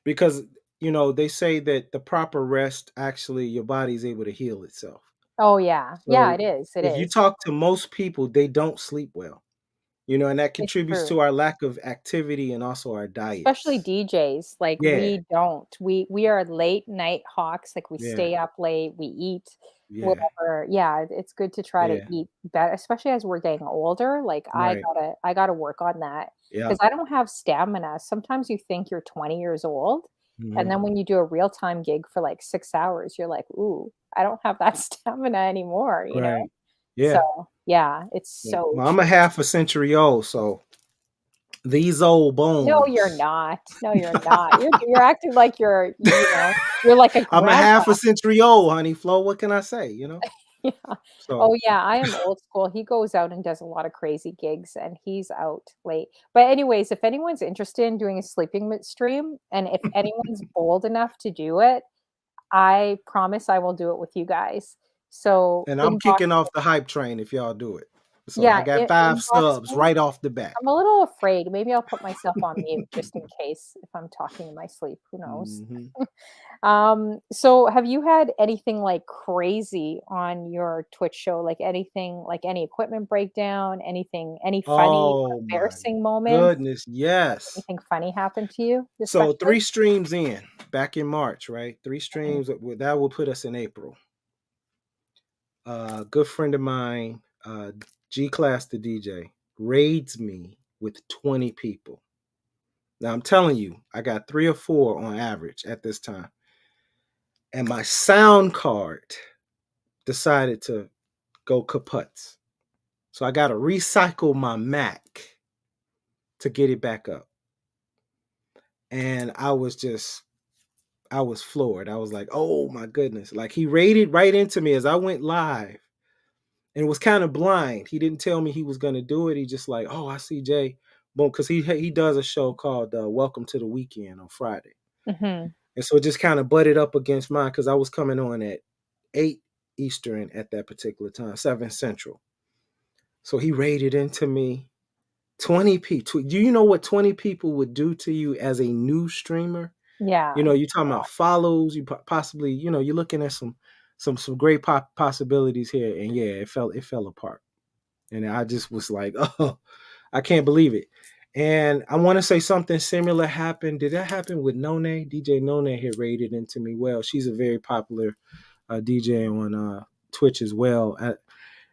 because they say that the proper rest actually your body's able to heal itself. Oh, yeah. Yeah, So it is, it if you is. talk to most people, they don't sleep well. And that It's contributes true. to our lack of activity and also our Especially diets. DJs, like, Yeah. we don't. We are late night hawks, like, we Yeah. stay up late, we eat Yeah. whatever. Yeah, it's good to try to Yeah. eat better, especially as we're getting older, like, Right. I gotta work on that because Yep. I don't have stamina. Sometimes you think you're 20 years old, And Mhm. then when you do a real-time gig for, like, 6 hours, you're like, "Ooh, I don't have that stamina anymore," you know? Right. So, Yeah. yeah, it's Yeah. so Well, I'm a true. half a century old, so these old No, you're bones. not. No, you're not. You're acting like you're like a I'm a grandpa. half a century old, honey Flo. What can I say, you know? Yeah. So Oh, yeah, I am old school. He goes out and does a lot of crazy gigs, and he's out late. But anyways, if anyone's interested in doing a sleeping stream, and if anyone's bold enough to do it, I promise I will do it with you guys. So and I'm inbox kicking off the hype train if y'all do it. So I yeah, got 5 inbox subs me. right off the bat. I'm a little afraid. Maybe I'll put myself on mute just in case if I'm talking in my sleep, who knows? Mhm. So have you had anything like crazy on your Twitch show? Like anything, like any equipment breakdown, anything, any funny or Oh my embarrassing moments? goodness, yes. Anything funny happened to you, So especially? 3 streams in, back in March, right? 3 Mhm. streams, that will put us in April. A good friend of mine, G Class the DJ, raids me with 20 people. Now I'm telling you, I got 3 or 4 on average at this time. And my sound card decided to go kaput. So I got to recycle my Mac to get it back up. And I was floored. I was like, oh my goodness. Like he raided right into me as I went live and was kind of blind. He didn't tell me he was going to do it. He just like, oh, I see Jay. Boom. Because he does a show called Welcome to the Weekend on Friday. Mhm. And so it just kind of butted up against mine because I was coming on at 8 Eastern at that particular time, 7 Central. So he raided into me. 20 people. Do you know what 20 people would do to you as a new streamer? You Yeah. know, you're talking about follows, you possibly, you know, you're looking at some great possibilities here. And yeah, it fell apart. And I just was like, oh, I can't believe it. And I want to say something similar happened. Did that happen with None? DJ None had raided into me. Well, she's a very popular DJ on Twitch as well.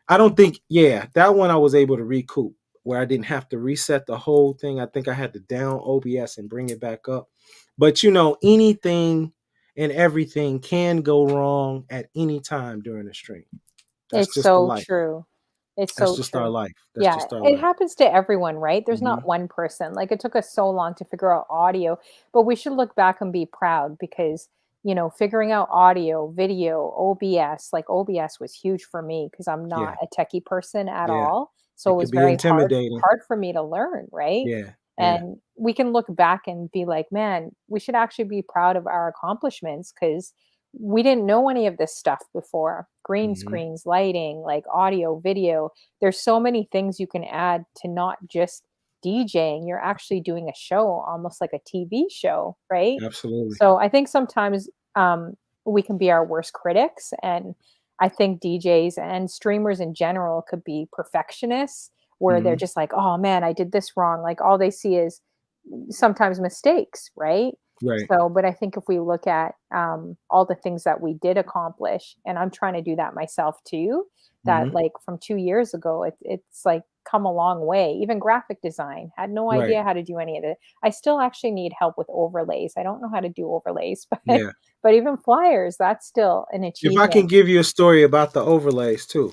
I don't think, yeah, that one I was able to recoup where I didn't have to reset the whole thing. I think I had to down OBS and bring it back up. But you know, anything and everything can go wrong at any time during the stream. That's It's just the so life. true. It's That's so just our true. life. That's Yeah, just our it life. happens to everyone, right? There's Hmm. not one person. Like it took us so long to figure out audio, but we should look back and be proud because, figuring out audio, video, OBS, like OBS was huge for me because I'm not Yeah, a techie person at yeah. all. So It it could was be very intimidating. hard for me to learn, right? Yeah, yeah. And we can look back and be like, man, we should actually be proud of our accomplishments because we didn't know any of this stuff before. Green Hmm. screens, lighting, like audio, video. There's so many things you can add to not just DJing. You're actually doing a show, almost like a TV show, right? Absolutely. So I think sometimes we can be our worst critics. And I think DJs and streamers in general could be perfectionists where they're Hmm. just like, oh man, I did this wrong. Like all they see is sometimes mistakes, right? Right. So, but I think if we look at all the things that we did accomplish, and I'm trying to do that myself too, that Hmm. like from 2 years ago, it's like come a long way. Even graphic design, had no Right. idea how to do any of it. I still actually need help with overlays. I don't know how to do overlays, Yeah. but even flyers, that's still an If I can achievement. give you a story about the overlays too.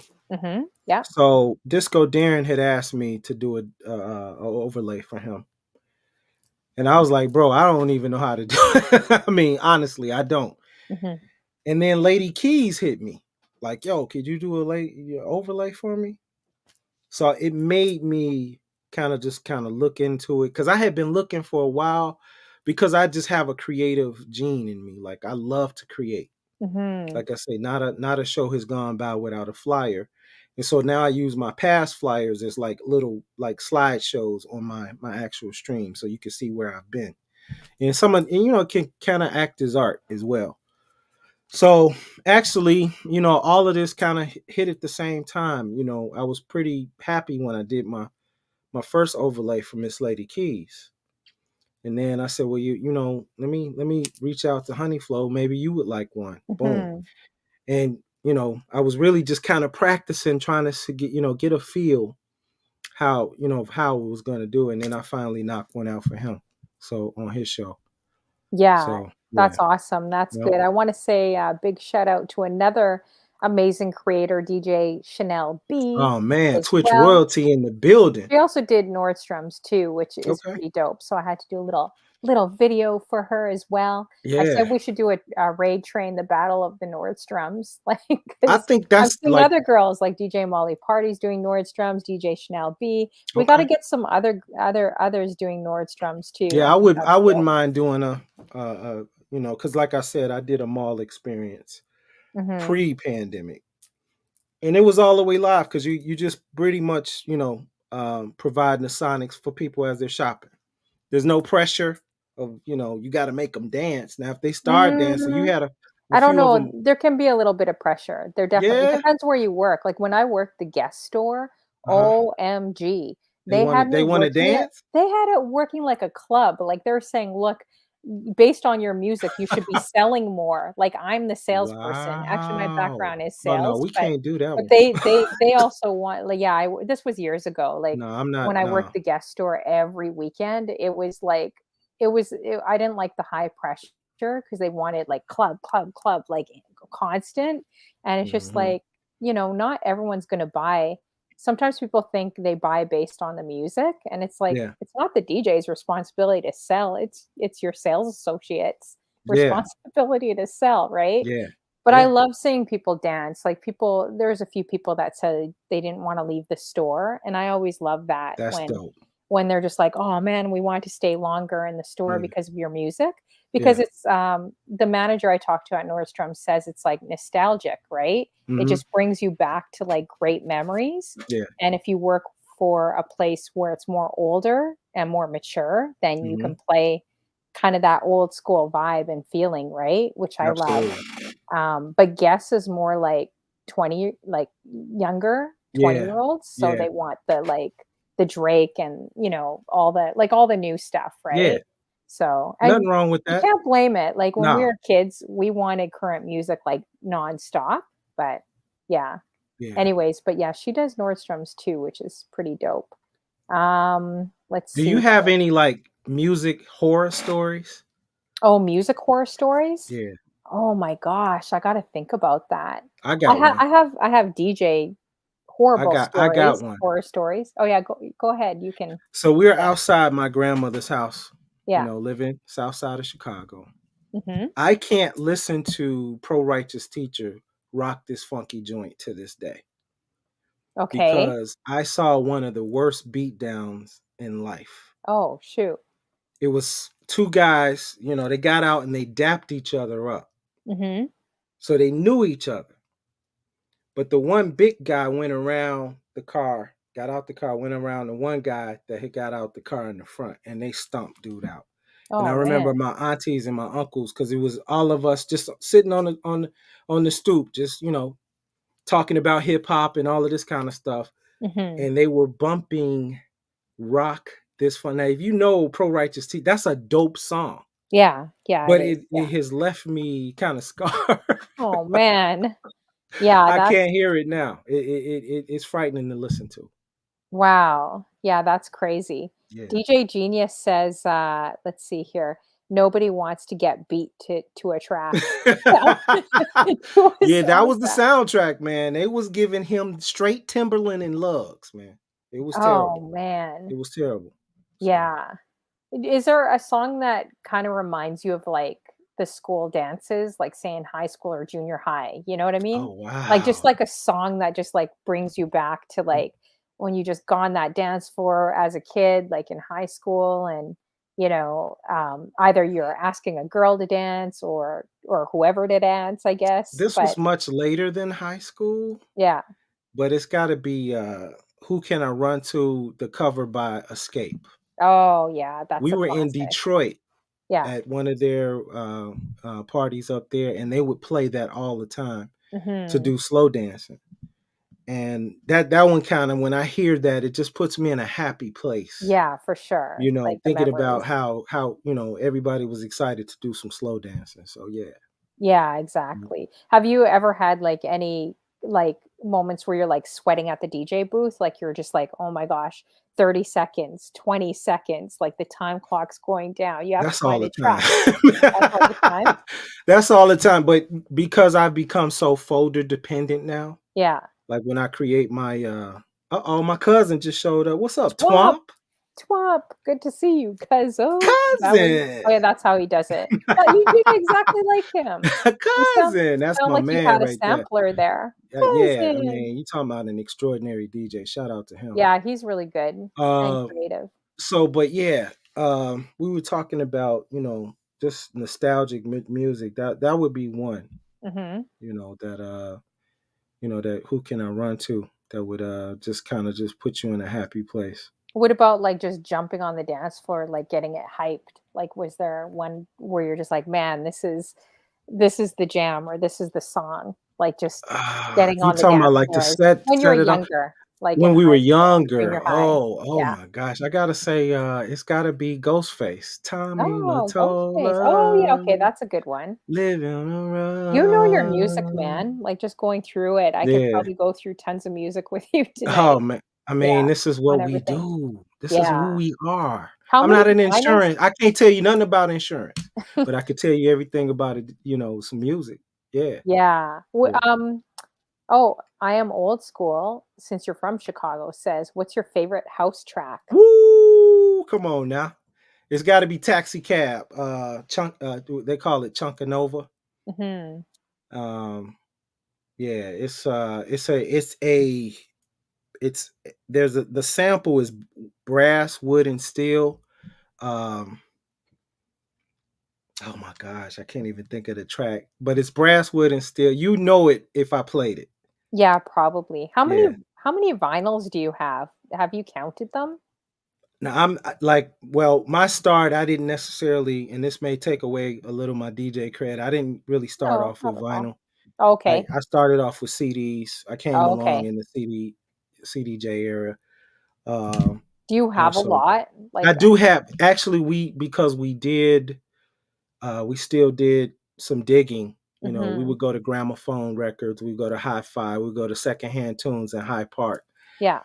Yeah. So Disco Darren had asked me to do a overlay for him, and I was like, "Bro, I don't even know how to do it." I mean, honestly, I don't. Hmm. And then Lady Keys hit me, like, "Yo, could you do your overlay for me?" So it made me kind of look into it because I had been looking for a while because I just have a creative gene in me. Like I love to create. Hmm. Like I say, not a show has gone by without a flyer. And so now I use my past flyers as like little like slideshows on my actual stream so you can see where I've been. And it can kind of act as art as well. So actually, all of this kind of hit at the same time. I was pretty happy when I did my first overlay for Miss Lady Keys. And then I said, well, let me reach out to Honeyflow. Maybe you would like one. Boom. Hmm. And I was really just kind of practicing trying to get a feel how it was going to do it. And then I finally knocked one out for him, so on his show. Yeah. So Yeah. That's awesome, that's Yep. good. I wanna say a big shout out to another amazing creator, DJ Chanel B, Oh man, as Twitch well. royalty in the building. She also did Nordstrom's too, which is Okay. pretty dope, so I had to do a little video for her as well. I said Yeah. we should do a raid train, the battle of the Nordstroms, like, I because think I'm that's seeing like other girls like DJ Molly Party's doing Nordstrom's, DJ Chanel B. We gotta okay. get some others doing Nordstrom's too. Yeah, I think I that's wouldn't dope. mind doing because like I said, I did a mall experience Mhm. pre-pandemic, and it was all the way live because you just pretty much providing the sonics for people as they're shopping. There's no pressure of you got to make them dance. Now, if they start dancing, you Mm. had a I don't few of know, them. there can be a little bit of pressure. There definitely Yeah, depends where you work. Like, when I worked the guest store, uh-huh. OMG, they had me They want to working it dance. they had it working like a club. Like, they're saying, "Look, based on your music, you should be selling more." Like, I'm the salesperson. Actually, my Wow. background is Oh no, sales, we can't do that but one. they also want, like, yeah, this was years ago. Like, No, I'm when not. I No. worked the guest store every weekend, it was like I didn't like the high pressure because they wanted, like, club, club, club, like, constant, and it's just Hmm. like, not everyone's gonna buy. Sometimes people think they buy based on the music, and it's like, Yeah. it's not the DJ's responsibility to sell, it's your sales associate's Yeah. responsibility to sell, right? Yeah. But I Yeah. love seeing people dance, like, there's a few people that said they didn't wanna leave the store, and I always love that That's dope. when they're just like, "Oh, man, we want to stay longer in the store Mm. because of your music." Because Yeah. it's, the manager I talked to at Nordstrom says it's, like, nostalgic, right? It Hmm. just brings you back to, like, great memories, Yeah. and if you work for a place where it's more older and more mature, then you Hmm. can play kinda that old school vibe and feeling, right? Which I love. Absolutely. But Guess is more like 20, like, younger Yeah. 20-year-olds, so Yeah. they want the Drake and, all the new stuff, Yeah. right? So, Nothing and wrong with you that. can't blame it, like, when we No. were kids, we wanted current music, like, nonstop, but yeah. Yeah. Anyways, but yeah, she does Nordstrom's too, which is pretty dope. Let's Do you see have here. any like music horror stories? Oh, music horror stories? Yeah. Oh my gosh, I gotta think about that. I got one. I have DJ I got one. horror stories. Oh, yeah, go ahead, you can So we're yeah, outside my grandmother's house, yeah, living south side of Chicago. mhm, I can't listen to Pro Righteous Teacher rock this funky joint to this day okay. because I saw one of the worst beatdowns in life. Oh, shoot. It was two guys, they got out and they dapped each other up. Mhm. So they knew each other. But the one big guy went around the car, got out the car, went around the one guy that had got out the car in the front, and they stomped dude out. And I Oh, remember man. my aunties and my uncles, because it was all of us just sitting on the stoop, just talking about hip hop and all of this kind of stuff. Mhm. And they were bumping "Rock This Fun." Now, if you know Pro Righteous T, that's a dope song, Yeah, yeah, it but is, it yeah. has left me kind of scarred. Oh, man. Yeah, I that's can't hear it now. It's frightening to listen to. wow. Yeah, that's crazy. Yeah. DJ Genius says, let's see here, "Nobody wants to get beat to a track." To a Yeah, that was the soundtrack. soundtrack, man. They was giving him straight Timberland and lugs, man. It was Oh, terrible. man. It was terrible. So, Yeah. Is there a song that kinda reminds you of, like, the school dances, like, say, in high school or junior high, you know what I mean? oh Like, just, wow. like, a song that just, like, brings you back to, like, when you just gone that dance floor as a kid, like, in high school and, either you're asking a girl to dance or whoever to dance, I guess, This was but much later than high school, yeah. but it's gotta be Who Can I Run To, the cover by Escape. Oh, yeah, that's We a were in classic. Detroit Yeah. at one of their parties up there, and they would play that all the time to Mhm. do slow dancing. And that one kinda, when I hear that, it just puts me in a happy place, Yeah, for sure, like, the thinking memories. about how, everybody was excited to do some slow dancing. So yeah. Yeah, Mm. exactly. Have you ever had, like, any, like, moments where you're like sweating at the DJ booth, like you're just like, oh my gosh, 30 seconds, 20 seconds, like the time clock's going down. You have to That's all find the a track. That's all the time. time. That's all the time. But because I've become so folder dependent now, Yeah. like when I create my oh, my cousin just showed up. What's up, Twop, Twomp? twop. Good to see you, cuzzo. That was oh Cousin. yeah, that's how he does it. You did exactly like him. You Cousin. That's sound my like you man had a right there. sampler there. Yeah, I Cousin. mean, you talking about an extraordinary DJ. Shout out to him. Yeah, he's really good and Uh, creative. so, but yeah, we were talking about, just nostalgic music. That would be one, Mhm. that that who can I run to that would just kind of just put you in a happy place. What about, like, just jumping on the dance floor, like, getting it hyped? Like, was there one where you're just like, "Man, this is the jam," or "This is the song," like, just getting You on the talking about dance like to floors set when you were set it off younger, like, in when we were high school, younger. junior high? Oh Yeah. my gosh, I gotta say, it's gotta be Ghostface. Tommy Oh, Ghostface. Mottola, Oh, yeah, okay, that's a good one. living on a You know your music, run. man, like, just going through it. I could Yeah. probably go through tons of music with you Oh, tonight. man. I Yeah, mean, this is on what we everything. do. This is Yeah. who we are. How I'm many not an vinyls insurance. I can't tell you nothing about insurance, but I could tell you everything about it, some music. Yeah. Yeah. Yeah. Oh, I am old school, since you're from Chicago, says, "What's your favorite house track?" Woo! Come on now. It's got to be Taxi Cab. Chunk. They call it Chunkanova. Mhm. Um. Yeah. It's there's the sample is brass, wood, and steel. Um. Oh my gosh, I can't even think of the track, but it's brass, wood, and steel. You know it if I played it. Yeah, probably. How many Yeah. how many vinyls do you have? Have you counted them? Now like, well, my start, I didn't necessarily, and this may take away a little my DJ cred. I didn't really start No, off not with at all. vinyl. I Okay. I started off with CDs. I came Oh, along okay. in the CDJ era. Um, Do you have a also, lot? I Like, do have actually we because we still did some digging. We mhm. would go to gramophone records, we go to hi-fi, we go to secondhand tunes in High Park. Yeah.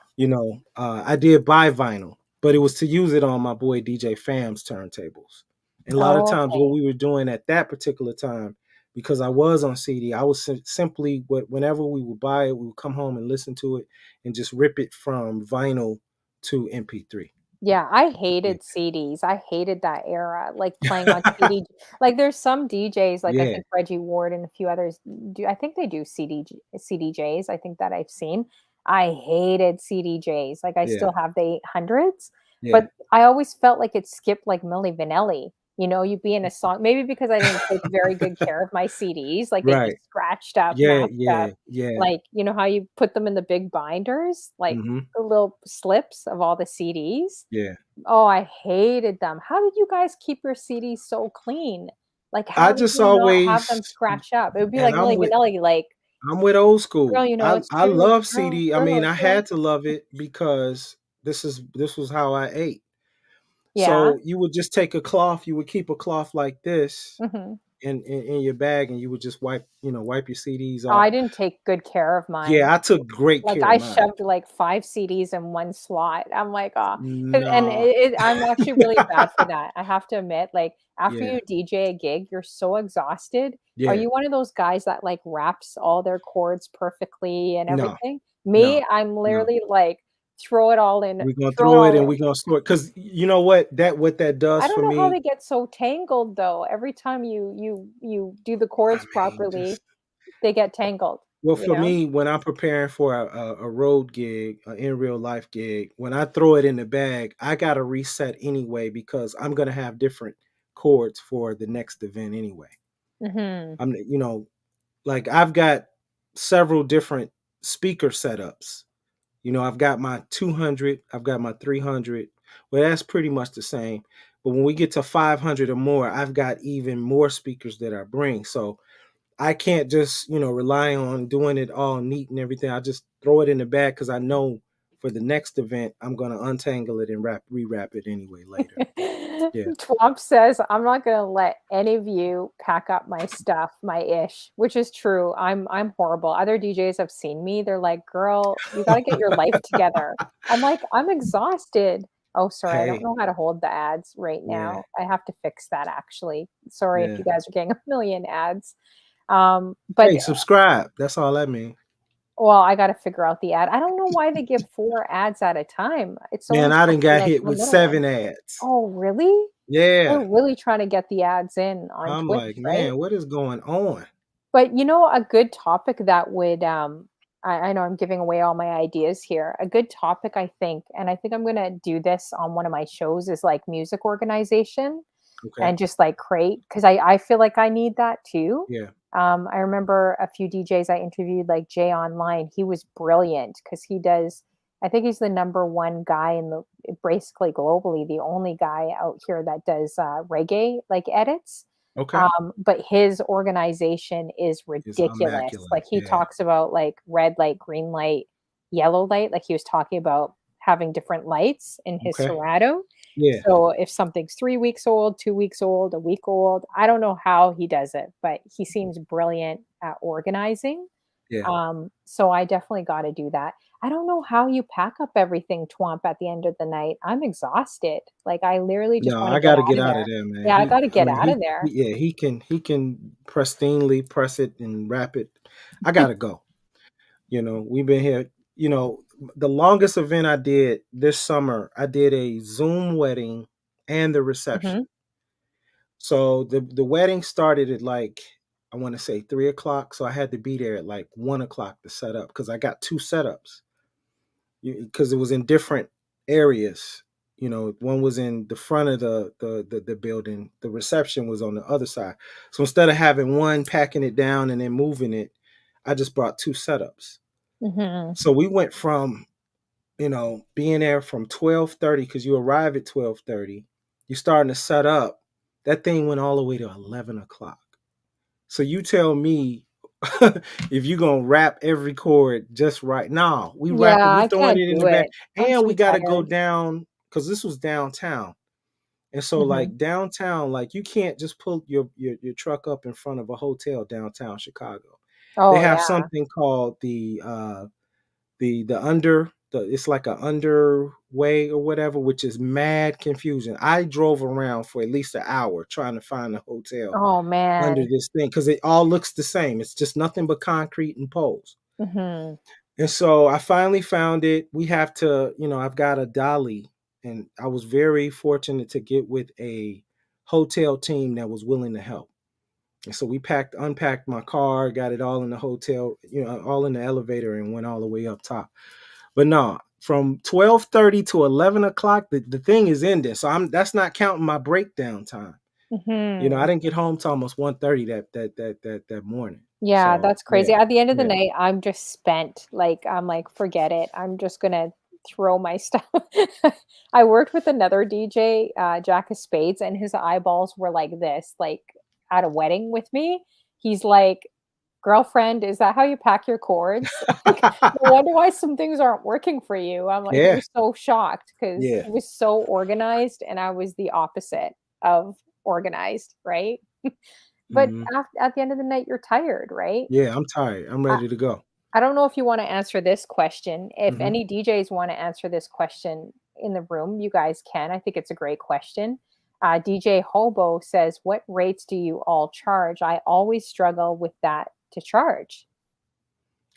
I did buy vinyl, but it was to use it on my boy DJ Fam's turntables. And a lot of Oh, times, what okay. we were doing at that particular time, because I was on CD, I was simply whenever we would buy it, we would come home and listen to it and just rip it from vinyl to MP3. Yeah, I Yeah, hated CDs. I hated that era, like, playing on CD. Like, there's some DJs, like, I yeah, think Reggie Ward and a few others do I think they do CDJs, I think that I've seen. I hated CDJs, like, I yeah, still have the 800s, yeah. but I always felt like it skipped, like, Milli Vanilli. You'd be in a song maybe because I didn't take very good care of my CDs, like, they Right. just scratched up, Yeah, mashed yeah, up, yeah. like, you know how you put them in the big binders? Like, Hmm. the little slips of all the CDs? Yeah. Oh, I hated them. How did you guys keep your CDs so clean? Like, I how did just you not have always, them scratch up? It would be and like Milli Vanilli, like, I'm with old "Girl, school. you know I it's I true. love Girl, CD. I mean, girl, I girl." had to love it because this was how I ate. Yeah. So you would just take a cloth, you would keep a cloth like this Mhm. in your bag, and you would just wipe your CDs Oh, off. I didn't take good care of mine. Yeah, I took great Like, care of I mine. shoved, like, 5 CDs in one slot. I'm like, "Ah," 'cause and No. I'm actually really bad for that. I have to admit, like, after Yeah, you DJ a gig, you're so exhausted. Are yeah. you one of those guys that, like, wraps all their chords perfectly and No, everything? no, Me, I'm no. literally like, throw it all in, We're gonna throw it throw it all and in. we're gonna store it. Cause you know what that does I for don't know how me? they get so tangled though. Every time you do the I chords mean, properly, just they get tangled, well, you for know? me, when I'm preparing for a road gig, an in real life gig, when I throw it in the bag, I gotta reset anyway because I'm gonna have different chords for the next event anyway. Mhm. Like I've got several different speaker setups. I've got my 200, I've got my 300. Well, that's pretty much the same. But when we get to 500 or more, I've got even more speakers that I bring. So I can't just, rely on doing it all neat and everything. I just throw it in the bag because I know for the next event, I'm gonna untangle it and rewrap it anyway later. Yeah. Twomp says, "I'm not gonna let any of you pack up my stuff, my ish," which is true. I'm horrible. Other DJs have seen me. They're like, "Girl, you gotta get your life together." I'm like, "I'm exhausted." Oh, sorry, I don't Hey, know how to hold the ads right yeah, now. I have to fix that actually. Sorry if yeah. you guys are getting a million ads. But Hey, subscribe. That's all I mean. well, I gotta figure out the ad. I don't know why they give 4 ads at a time. It's Man, only I supposed done to be got like hit 1 with little one. 7 ads. Oh, really? They're Yeah. really trying to get the ads in on I'm Twitch, like, right? man, what is going on? But, a good topic that would, I know I'm giving away all my ideas here. A good topic, I think, and I think I'm gonna do this on one of my shows, is, like, music organization Okay. and just, like, create because I feel like I need that too. Yeah. I remember a few DJs I interviewed, like Jay Online. He was brilliant because he does. I think he's the number one guy in the basically globally, the only guy out here that does reggae like edits. Okay. But his organization is It's ridiculous. immaculate. Like he Yeah. talks about like red light, green light, yellow light. Like he was talking about having different lights in his Okay. Serato. Yeah. So if something's 3 weeks old, 2 weeks old, a week old, I don't know how he does it, but he seems brilliant at organizing. Yeah. So I definitely got to do that. I don't know how you pack up everything, Twomp, at the end of the night. I'm exhausted. Like I literally just No, want to I get got to out get of out of there. there, man. Yeah, I got to I get mean, out of there. yeah, he can pristinely press it and wrap it. I gotta go. We've been here. The longest event I did this summer, I did a Zoom wedding and the reception. Mhm. So the wedding started at like I want to say 3 o'clock. So I had to be there at like 1 o'clock to set up because I got two setups because it was in different areas. One was in the front of the building. The reception was on the other side. So instead of having one packing it down and then moving it, I just brought two setups. Mhm. So we went from being there from 12:30 because you arrive at 12:30. You're starting to set up. That thing went all the way to 11 o'clock. So you tell me if you're gonna wrap every chord just right. Now Yeah, we I throwing can't it in do the back, it. I'm and too we gotta go tired. down because this was downtown. And so Mhm. like downtown, like you can't just pull your truck up in front of a hotel downtown Chicago. They Oh have yeah. something called the under the it's like a underway or whatever, which is mad confusion. I drove around for at least an hour trying to find a hotel Oh under man. this thing because it all looks the same. It's just nothing but concrete and poles. Mhm. And so I finally found it. We have to, I've got a dolly, and I was very fortunate to get with a hotel team that was willing to help. And so we unpacked my car, got it all in the hotel, all in the elevator, and went all the way up top. But no, from 12:30 to 11 o'clock, the thing is ending. So that's not counting my breakdown time. I Mhm. didn't get home till almost 1:30 that morning. Yeah, So that's yeah, crazy. At the end of the yeah. night, I'm just spent. Like, I'm like, forget it. I'm just gonna throw my stuff. I worked with another DJ, Jack of Spades, and his eyeballs were like this, like at a wedding with me. He's like, girlfriend, is that how you pack your cords? Like, no wonder why some things aren't working for you. I'm like, he Yeah, was so shocked because yeah. he was so organized, and I was the opposite of organized, right? But Mhm. at the end of the night, you're tired, right? Yeah, I'm tired. I'm I ready to go. I don't know if you wanna answer this question. If Mhm. any DJs wanna answer this question in the room, you guys can. I think it's a great question. DJ Hobo says, "What rates do you all charge? I always struggle with that to charge."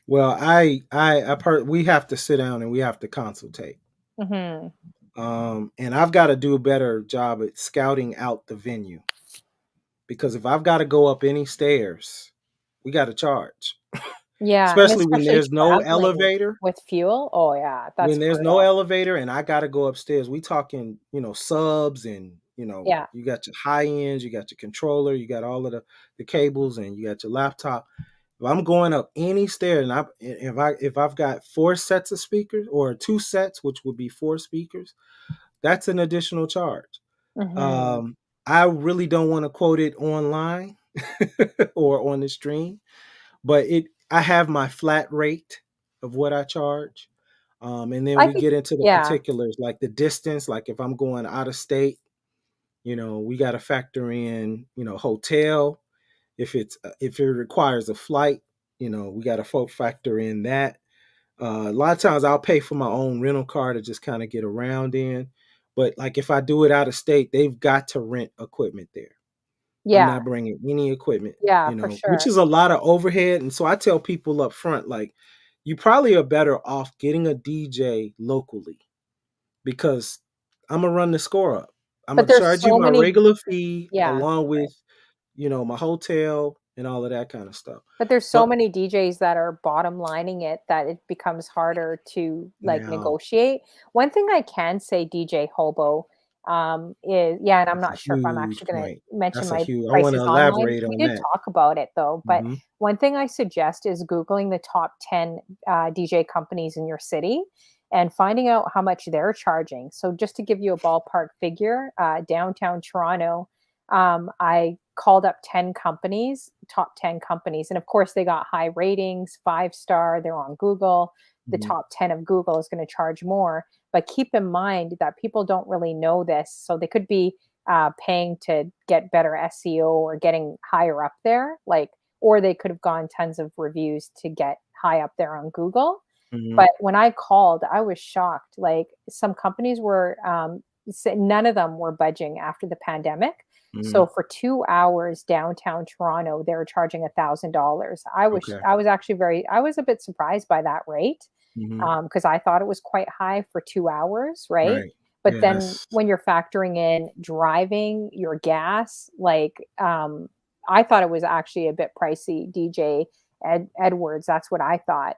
Well, we have to sit down and we have to consultate. Mhm. And I've got to do a better job at scouting out the venue because if I've got to go up any stairs, we got to charge. Yeah, and Especially when especially there's no traveling elevator. with fuel. Oh, yeah, that's When there's no brutal. elevator and I got to go upstairs, we talking, subs and, Yeah. you got your high ends, you got your controller, you got all of the cables and you got your laptop. If I'm going up any stair and if I've got four sets of speakers or two sets, which would be four speakers, that's an additional charge. Mhm. Um, I really don't want to quote it online or on the stream, but I have my flat rate of what I charge. And then I we could, get into the yeah, particulars, like the distance. Like if I'm going out of state, we got to factor in, hotel. If it requires a flight, we got to factor in that. A lot of times I'll pay for my own rental car to just kind of get around in. But like if I do it out of state, they've got to rent equipment there. I'm yeah, not bringing any equipment, yeah, for which sure. is a lot of overhead. And so I tell people up front, like, you probably are better off getting a DJ locally because I'm gonna run the score up. I'm But gonna there's charge you so my many, regular fee yeah. along with, my hotel and all of that kind of stuff. But there's so But many DJs that are bottom lining it that it becomes harder to, like, now negotiate. One thing I can say, DJ Hobo, is, yeah, and I'm that's a not sure if I'm huge actually gonna point. mention That's a my huge. I want to prices online. elaborate We on did that. talk about it though, but Hmm. one thing I suggest is Googling the top 10 DJ companies in your city and finding out how much they're charging. So just to give you a ballpark figure, downtown Toronto, I called up 10 companies, top 10 companies. And of course, they got high ratings, 5-star, they're on Google. The Hmm. top 10 of Google is going to charge more. But keep in mind that people don't really know this. So they could be paying to get better SEO or getting higher up there, like, or they could have gone tons of reviews to get high up there on Google. Hmm. But when I called, I was shocked. Like some companies were, none of them were budging after the pandemic. Hmm. So for 2 hours downtown Toronto, they were charging $1,000. Okay. I was actually I was a bit surprised by that rate, Hmm. because I thought it was quite high for 2 hours, right? Right. But Yeah. then That's when you're factoring in driving, your gas, like, I thought it was actually a bit pricey, DJ Edwards. That's what I thought,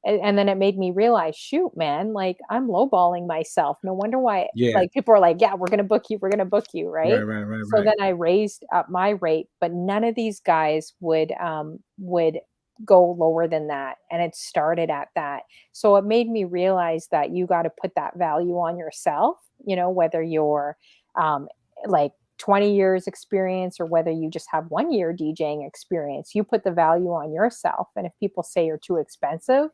and then it made me realize, shoot, man, like I'm lowballing myself. No wonder why, yeah. like people are like, yeah, we're gonna book you, Right. right? Right. Right. So Right. then I raised up my rate, but none of these guys would go lower than that. And it started at that. So it made me realize that you got to put that value on yourself, whether you're um like 20 years experience or whether you just have 1 year DJing experience, you put the value on yourself. And if people say you're too expensive,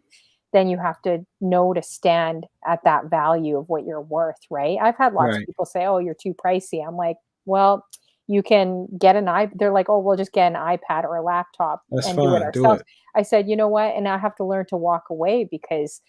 then you have to know to stand at that value of what you're worth, right? I've had lots of Right. people say, "Oh, you're too pricey." I'm like, "Well, you can get an i." They're like, "Oh, we'll just get an iPad or a laptop That's and do it fine. Do ourselves." it. I said, "You know what?" And I have to learn to walk away because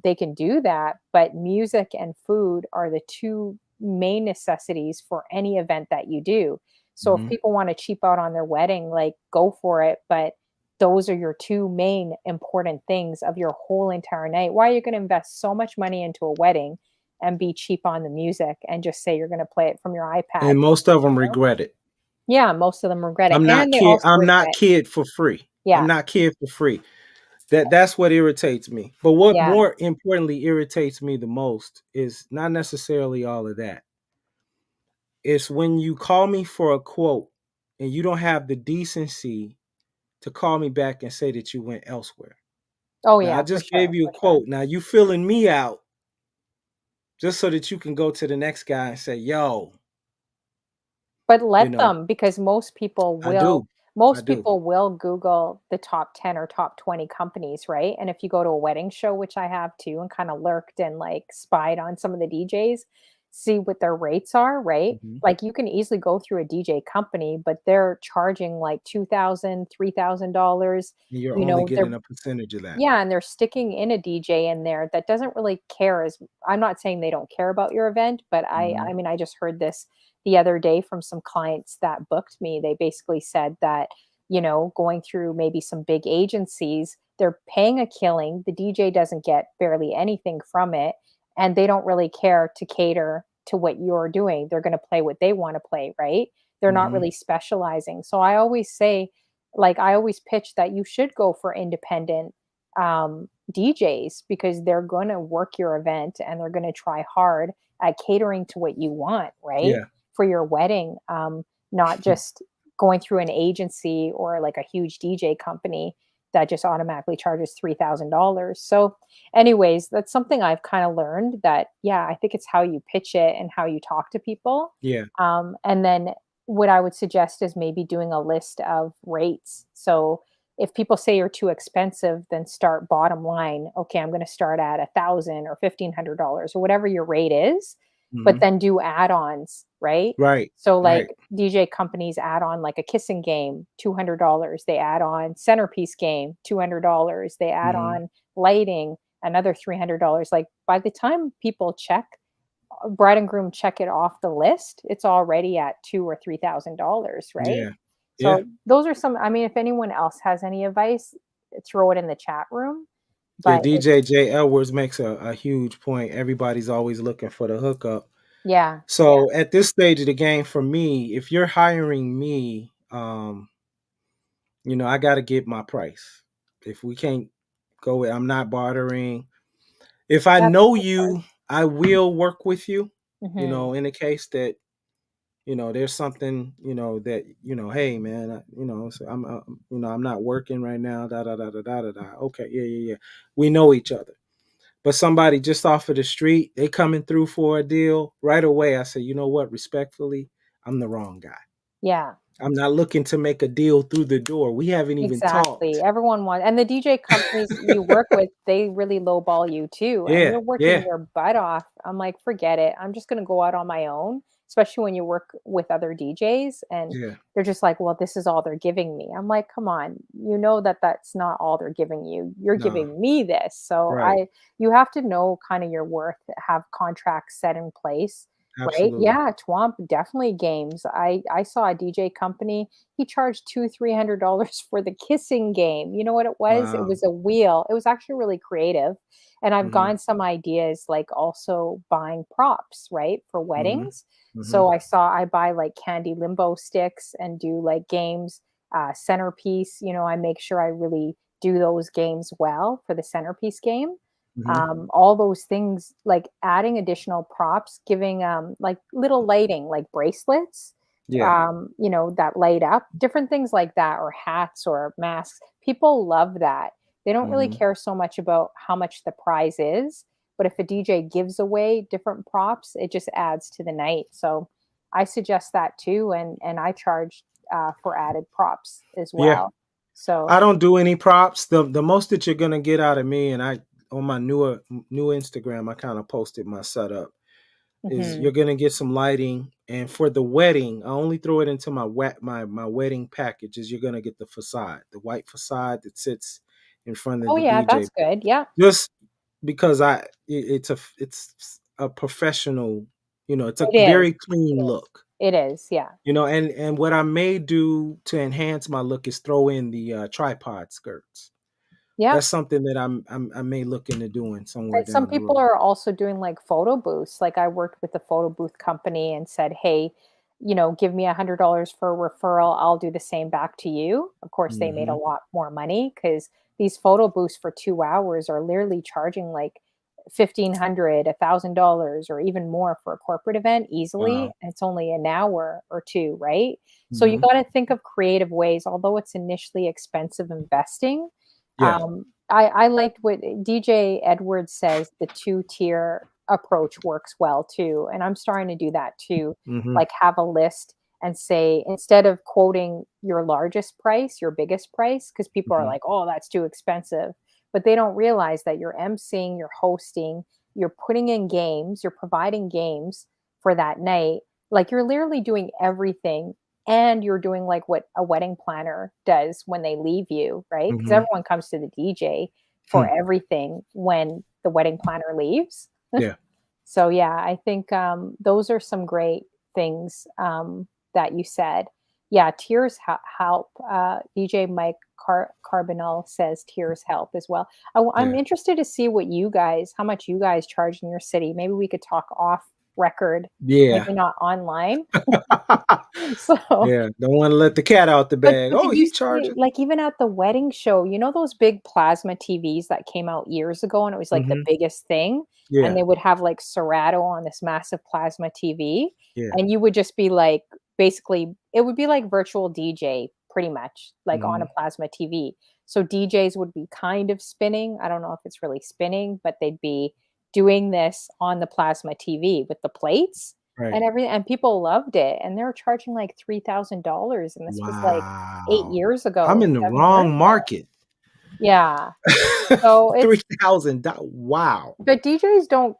they can do that, but music and food are the two main necessities for any event that you do. So if Hmm. people want to cheap out on their wedding, like go for it, but those are your two main important things of your whole entire night. Why are you going to invest so much money into a wedding and be cheap on the music and just say you're going to play it from your iPad? And most of them You know? regret it. Yeah, most of them regret it, I'm not and they kid. also I'm not regret. kid for free. I'm Yeah, not kid for free. That's what irritates me. But what yeah. more importantly irritates me the most is not necessarily all of that. It's when you call me for a quote and you don't have the decency to call me back and say that you went elsewhere. Oh Now I yeah, for just gave sure, you a for sure. quote. Now you filling me out just so that you can go to the next guy and say, "Yo, But you let know, them, because I do. I most do." people will Google the top 10 or top 20 companies, right? And if you go to a wedding show, which I have too, and kind of lurked and like spied on some of the DJs, see what their rates are, right? Mhm. Like you can easily go through a DJ company, but they're charging like $2,000, $3,000. And you're You only know, getting they're a percentage of that. Yeah, and they're sticking in a DJ in there that doesn't really care as I'm not saying they don't care about your event, but Mhm. I mean, I just heard this the other day from some clients that booked me. They basically said that, going through maybe some big agencies, they're paying a killing. The DJ doesn't get barely anything from it, and they don't really care to cater to what you're doing. They're going to play what they want to play, right? They're not Mhm. really specializing. So I always say, like, I always pitch that you should go for independent DJs because they're going to work your event and they're going to try hard at catering to what you want, right? Yeah. For your wedding, not just going through an agency or like a huge DJ company that just automatically charges $3,000. So, anyways, that's something I've kind of learned that, yeah, I think it's how you pitch it and how you talk to people. Yeah. And then what I would suggest is maybe doing a list of rates. So, if people say you're too expensive, then start bottom line. Okay, I'm going to start at 1,000 or $1,500 or whatever your rate is, but Mhm. then do add-ons, right? Right. So Right. like DJ companies add on like a kissing game, $200. They add on centerpiece game, $200. They add Mhm. on lighting, another $300. Like by the time people check, bride and groom check it off the list, it's already at two or $3,000, right? Yeah. Yeah. So those are some. I mean, if anyone else has any advice, throw it in the chat room. Yeah, But DJ J. Edwards makes a huge point. Everybody's always looking for the hookup. yeah, yeah, So at this stage of the game for me, if you're hiring me, I got to get my price. If we can't go with, I'm not bartering. If I that's know that's hard. you, I will work with you, Mhm. in the case that, there's something, that, hey man, so I'm not working right now, da, da, da, da, da, da, da. Okay. Yeah. Yeah. Yeah. We know each other. But somebody just off of the street, they coming through for a deal right away. I say, you know what? Respectfully, I'm the wrong guy. Yeah. I'm not looking to make a deal through the door. We haven't even Exactly. talked. Everyone wants, and the DJ companies you work with, they really lowball you too, and Yeah, you're working yeah, your butt off. I'm like, "Forget it. I'm just gonna go out on my own," especially when you work with other DJs and yeah. they're just like, "Well, this is all they're giving me." I'm like, "Come on. You know that that's not all they're giving you. You're No, giving me this." So right. you have to know kind of your worth, have contracts set in place, right? Absolutely. Yeah, Twomp definitely games. I saw a DJ company, he charged $300 for the kissing game. You know what it was? It Wow. was a wheel. It was actually really creative. And I've Mhm. gotten some ideas like also buying props, right, for Mhm. weddings. Mhm. So I buy like candy limbo sticks and do like games, centerpiece. I make sure I really do those games well for the centerpiece game. Mhm. All those things like adding additional props, giving like little lighting, like bracelets, Yeah. that light up, different things like that, or hats or masks. People love that. They don't really Mhm. care so much about how much the prize is, but if a DJ gives away different props, it just adds to the night. So I suggest that too, and I charge for added props as Yeah. well. So I don't do any props. The most that you're gonna get out of me, and I on my new Instagram, I kind of posted my setup. Is mhm. you're gonna get some lighting, and for the wedding, I only throw it into my wedding packages. You're gonna get the facade, the white facade that sits in front of Oh the yeah, DJ, that's good. Yeah, just because it's a professional, it's a it is. very clean It is. look. It is. Yeah. And what I may do to enhance my look is throw in the tripod skirts. Yeah. That's something that I may look into doing somewhere And some down the people road. are also doing like photo booths. Like I worked with a photo booth company and said, "Hey, give me $100 for a referral. I'll do the same back to you." Of course, they made a Hmm. lot more money because these photo booths for 2 hours are literally charging like 1,500, $1,000, or even more for a corporate event easily. Wow. And it's only an hour or two, right? So you Hmm. got to think of creative ways, although it's initially expensive investing. Yeah. I liked what DJ Edwards says, the two-tier approach works well too, and I'm starting to do that too. Hmm. Like have a list and say instead of quoting your largest price, your biggest price, because people are Hmm. like, "Oh, that's too expensive." But they don't realize that you're emceeing, you're hosting, you're putting in games, you're providing games for that night. Like you're literally doing everything and you're doing like what a wedding planner does when they leave you, right? Because Hmm. everyone comes to the DJ for Hmm. everything when the wedding planner leaves. Yeah. So yeah, I think those are some great things that you said. Yeah, tears help. DJ Mike Carbonell says tears help as well. I'm Yeah. interested to see how much you guys charge in your city. Maybe we could talk off record, Yeah. maybe not online. So Yeah. Don't want to let the cat out the but bag. but Oh, did you he see, charging. like, even at the wedding show, those big plasma TVs that came out years ago, and it was, like, the Hmm. biggest thing, and Yeah. they would have, like, Serato on this massive plasma TV, Yeah. and you would just be, like basically, it would be like virtual DJ pretty much, like, on a Hmm. plasma TV. So DJs would be kind of spinning, I don't know if it's really spinning, but they'd be doing this on the plasma TV with the plates, Right. and everything, and people loved it, and they were charging like $3,000, and this was like 8 Wow. years I'm ago, in the 7 years wrong ago. market. Yeah. So it's $3,000. Wow. but DJs don't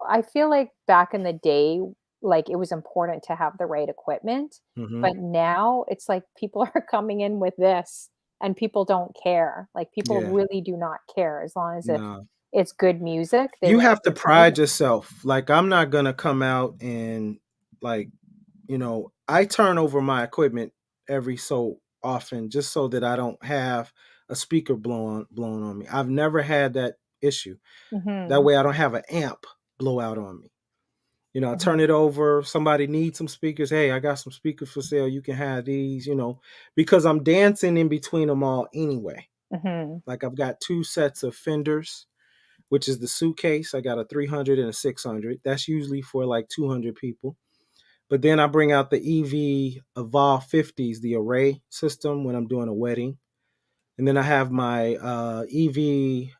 I feel like back in the day, like, it was important to have the right equipment, Mhm. but now it's like people are coming in with this, and people don't care. Like, people Yeah. really do not care as long as if No. it's good music, they You wanna have to listen to pride it. yourself. Like, I'm not gonna come out and, like, I turn over my equipment every so often just so that I don't have a speaker blown on me. I've never had that issue. That Mhm, way I don't have an amp blow out on me. I turn mhm, it over. Somebody needs some speakers. Hey, I got some speakers for sale. You can have these, because I'm dancing in between them all anyway. mhm, Like I've got two sets of Fenders, which is the suitcase. I got a 300 and a 600. That's usually for like 200 people. But then I bring out the EV Evolve 50s, the array system when I'm doing a wedding. And then I have my EV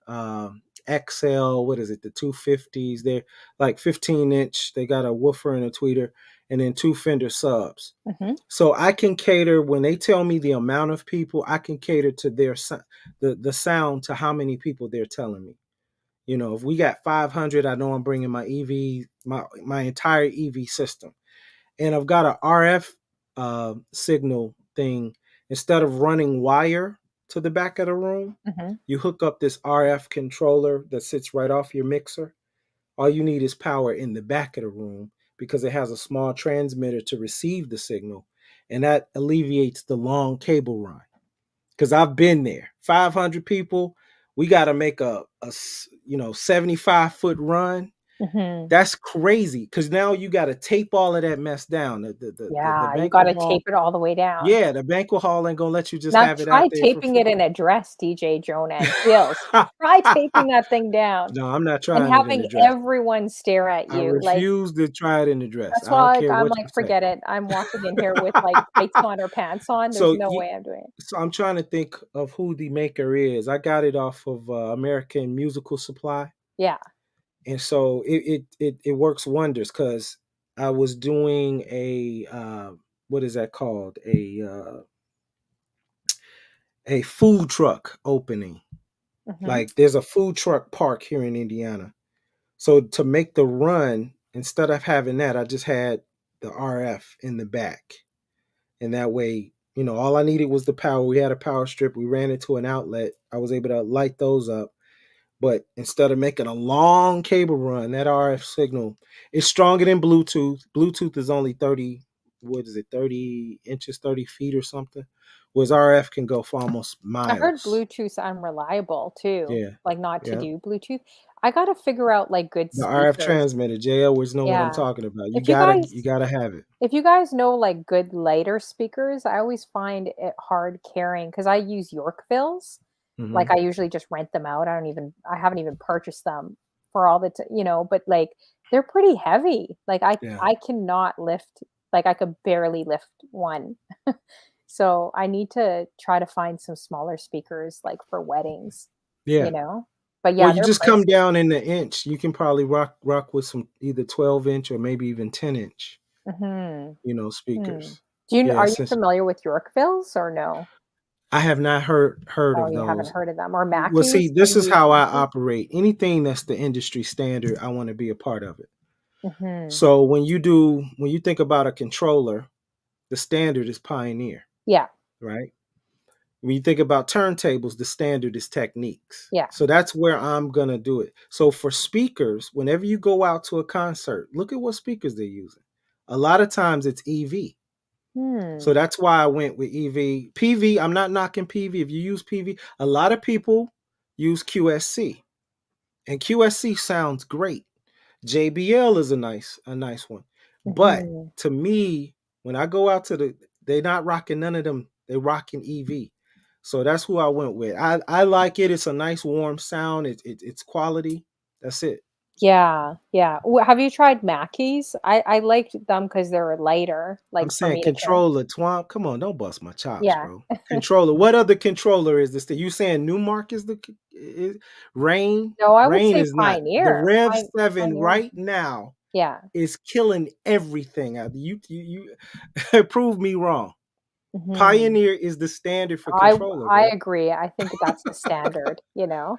XL, what is it, the 250s. They're like 15-inch. They got a woofer and a tweeter, and then two Fender subs. mhm, So I can cater when they tell me the amount of people, I can cater to the sound to how many people they're telling me. If we got 500, I know I'm bringing my EV, my entire EV system, and I've got a RF signal thing. Instead of running wire to the back of the room, mhm, you hook up this RF controller that sits right off your mixer. All you need is power in the back of the room because it has a small transmitter to receive the signal, and that alleviates the long cable run. Because I've been there, 500 people, we got to make a 75-foot run. mhm. That's crazy because now you got to tape all of that mess down. The Yeah, you banquet gotta hall, tape it all the way down. yeah, the banquet hall ain't gonna let you just Now have it out try there for taping free. it in a dress, Djjjonah, and heels. Try taping that thing down No, I'm not and trying it in the having dress. everyone stare at I you, like, refuse to try it in the dress. that's I don't why, like, care I'm what like, you say. "Forget it. I'm walking in here with, like, tights on or pants on. There's So no you, way I'm doing it." so I'm trying to think of who the maker is. I got it off of American Musical Supply, Yeah. and so it works wonders because I was doing a what is that called, a food truck opening. Mhm, Like there's a food truck park here in Indiana. So to make the run, instead of having that, I just had the RF in the back. And that way, all I needed was the power. We had a power strip. We ran it to an outlet. I was able to light those up. But instead of making a long cable run, that RF signal is stronger than Bluetooth. Bluetooth is only 30, what is it, 30 inches, 30 feet or something. Whereas RF can go for almost I heard miles. Bluetooth's unreliable too, Yeah. like, not to Yeah. do Bluetooth. I gotta figure out, like, good The RF speakers. transmitter, J always know what I'm Yeah. talking about. You If you gotta guys you gotta have it. if you guys know, like, good lighter speakers, I always find it hard carrying because I use Yorkvilles. Like, Mhm. I usually just rent them out. I haven't even purchased them for all the but, like, they're pretty heavy. Like, Yeah. I cannot lift like, I could barely lift one. So, I need to try to find some smaller speakers, like, for weddings, you Yeah. know? But Well, yeah, you they're just come pricey. down in the inch. You can probably rock with some either 12-inch or maybe even 10-inch, Mhm. Hmm. speakers. Yeah, Are you since familiar with Yorkvilles or no? I have not heard Oh, of you haven't those. heard of them, or Well, see, Mackeys? Have this you is used how I Mackeys? operate. Anything that's the industry standard, I want to be a part of it. Mhm. So when you think about a controller, the standard is Pioneer, Yeah, right? When you think about turntables, the standard is Techniques. yeah. So that's where I'm going to do it. So for speakers, whenever you go out to a concert, look at what speakers they're using. A lot of times it's EV. Hmm. So that's why I went with EV. PV, I'm not knocking PV. If you use PV, a lot of people use QSC. And QSC sounds great. JBL is a nice one. But Mhm. to me, when I go out they're not rocking none of them. They're rocking EV. So that's who I went with. I like it. It's a nice warm sound. It's quality. That's it. Yeah, yeah. Have you tried Mackeys? I liked them because 'cause they're lighter, I'm like, for saying me to carry. controller, Twomp. Come on, don't bust my chops, Yeah. bro. Controller. What other controller is this? That you saying Newmark is Rain? No, I would Rain say is not. The Pioneer. Rev 7 Pioneer. right now. Yeah. is killing everything. You prove me wrong. Mhm. Pioneer is the standard for I controller, I bro. agree. I think that's the standard, you know?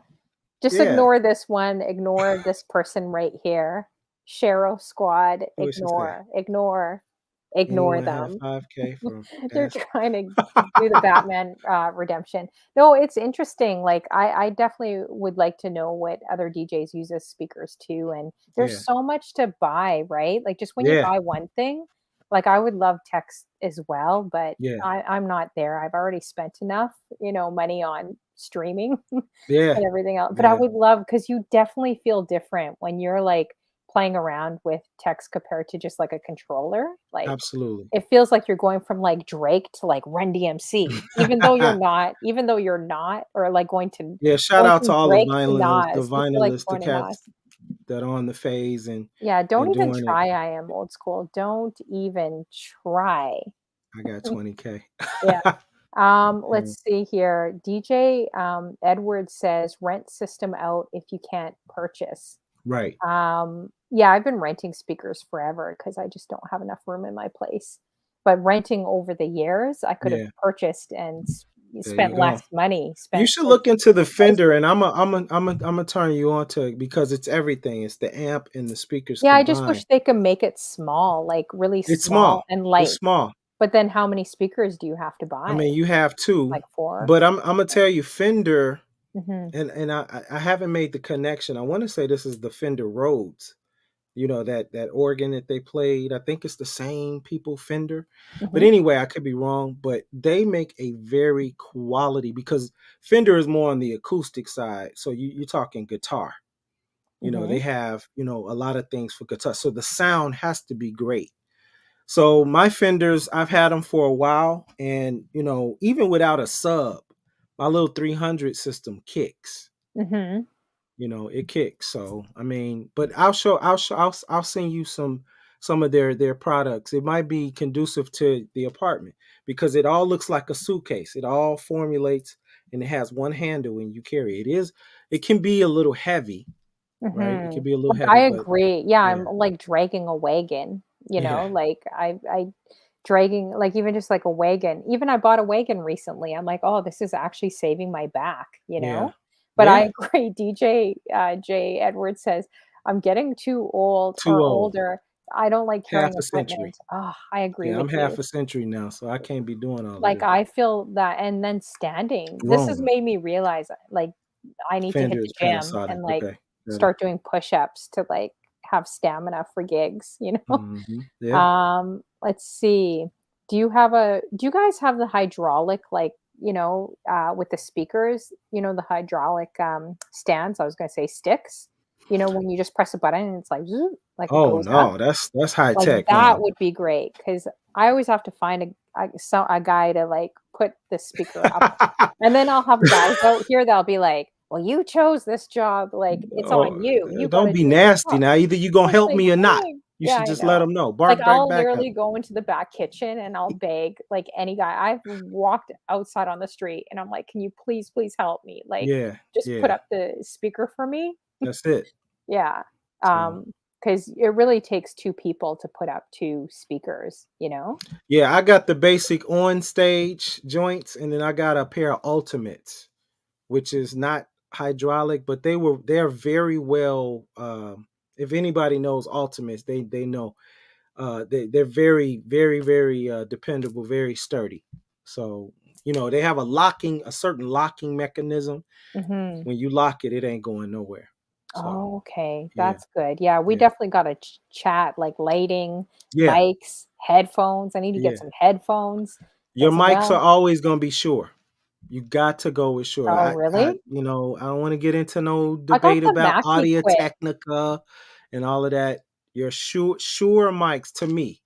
Just Yeah. ignore this one, ignore this person right here. Shero squad, What she say? ignore Anyone have them. 5K from They're Ask? trying to do the Batman, redemption. No, it's interesting, like, I definitely would like to know what other DJs use as speakers too, and there's Yeah. so much to buy, right? Like, just when you Yeah. buy one thing, like, I would love text as well, but Yeah. I'm not there. I've already spent enough, money on streaming Yeah. and everything else, but I Yeah. would love because you definitely feel different when you're, like, playing around with text compared to just, like, a controller, like, Absolutely. it feels like you're going from, like, Drake to, like, Run DMC, even though you're not, or, like, Yeah, shout going out to from all Drake to the Nas, you feel like vinylists, the going to Nas. cats that are on the phase Yeah, don't and even doing it. try I Am Old School, don't even try. I got 20K. Yeah. Yeah. Let's see here. DJ, Edward says, "Rent system out if you can't purchase." Right. Yeah, I've been renting speakers forever because I just don't have enough room in my place. But renting over the years, I could have Yeah. purchased and There you spent go. less money, You spent should like look into the twice. Fender, and I'm a turn you on to it because it's everything. It's the amp and the speakers Yeah, I just combined. wish they could make it small, like really It's small small. and It's light. small. But then how many speakers do you have to I buy? mean, you have two, Like four? but I'm gonna tell you, Fender, Mhm. and I haven't made the connection. I want to say this is the Fender Rhodes. You know that organ that they played. I think it's the same people Fender, but Mhm. anyway, I could be wrong. But they make a very quality because Fender is more on the acoustic side. So you're talking guitar. You know, they Mhm. have, a lot of things for guitar. So the sound has to be great. So my Fenders, I've had them for a while, and even without a sub, my little 300 system kicks. Mhm. It kicks. So I mean, but I'll send you some of their products. It might be conducive to the apartment because it all looks like a suitcase. It all formulates and it has one handle and you carry it. It can be a little heavy, right? It can Mhm. be a little Like, I heavy, but agree. Yeah, yeah, I'm like dragging a wagon, yeah, like I dragging like even just like a wagon. Even I bought a wagon recently. I'm like, "Oh, this is actually saving my back," you yeah, know? But I yeah. agree. DJ J Edwards says, "I'm getting too old Too or old. older. I don't like Half carrying a century. equipment." Oh, I agree Yeah, with I'm you. half a century now, so I can't be doing all of Like, this. I feel that, and then standing. This has Rome. made me realize, like, I need to hit Fender the is gym Panasonic. and, like, Okay, got it. start doing push-ups to, like, have stamina for gigs, you know? Yeah. Let's see. Do you guys have the hydraulic, like, with the speakers, the hydraulic, stands? I was gonna say sticks. When you just press a button and it's like, "Zoop," like, it Oh goes up? no, that's high Like, tech that now. would be great because I always have to find a guy to, like, put the speaker up, and then I'll have guys out here that'll be like, "Well, you chose this job, like, it's Oh, on you. You don't gotta be do this nasty job." now. Either you gonna I was help like, me or not. "Dang." You Yeah, should I just let know. them know. Like, Bark right I'll back at literally 'em. go into the back kitchen and I'll beg, like, any guy. I've walked outside on the street and I'm like, "Can you please, please help me? Like, Yeah, just put yeah, up the speaker for me?" that's it. Yeah. So Because it really takes 2 people to put up 2 speakers, you know? yeah, I got the basic on stage joints, and then I got a pair of ultimates, which is not hydraulic, but they're very well. If anybody knows ultimates, they know they're very, very, very dependable, very sturdy. So they have a certain locking mechanism. Mhm. When you lock it, it ain't going nowhere. So Oh, okay, yeah, that's good. Yeah, we yeah, definitely gotta chat, like lighting, yeah, mics, headphones. I need to get yeah. some headphones Your as mics are well. always gonna be Shure. You got to go with Shure. Oh, really? I don't want to get into no I got debate the about Mackie Audio Quit. Technica and all of that. Your Shure mics to me,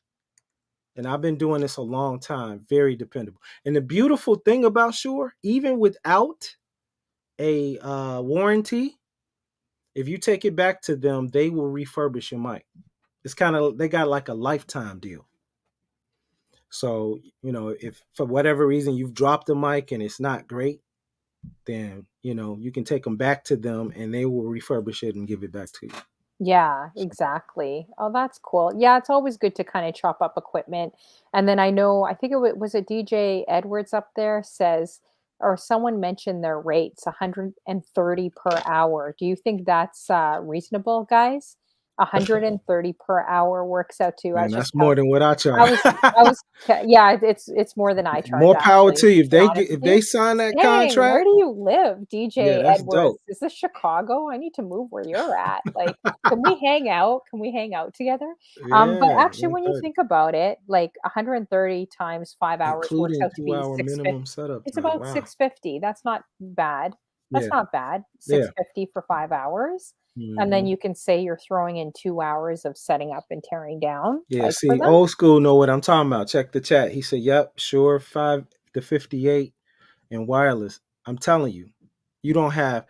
and I've been doing this a long time, very dependable. And the beautiful thing about Shure, even without a warranty, if you take it back to them, they will refurbish your mic. It's kind of they got like a lifetime deal. So, if for whatever reason you've dropped the mic and it's not great, then, you can take them back to them and they will refurbish it and give it back to you. Yeah, exactly. Oh, that's cool. Yeah, it's always good to kind of chop up equipment. And then I know, I think was it DJ Edwards up there says, or someone mentioned their rates, 130 per hour. Do you think that's reasonable, guys? 130 per hour works out to, I Man, was just that's more than what I I charge. was yeah, it's more than I charge More power actually, to you. to be honest If with you. they sign that Dang, where contract, do you live, yeah, DJ that's Edwards? dope. Is this Chicago? I need to move where you're at. Like, can we hang out? Can we hang out together? But Yeah, actually, when you 130, think about it, like 130 times 5 hours works including out to be 2 hour 650. minimum setup It's time. about Wow. 650. That's not bad. That's Yeah, not bad. yeah. 650 for 5 hours. And then Hmm. you can say you're throwing in 2 hours of setting up and tearing down, Yeah, like, for see, them. old school know what I'm talking about. Check the chat. He said, "Yep, sure, 5 to 58 and wireless." I'm telling you, you don't have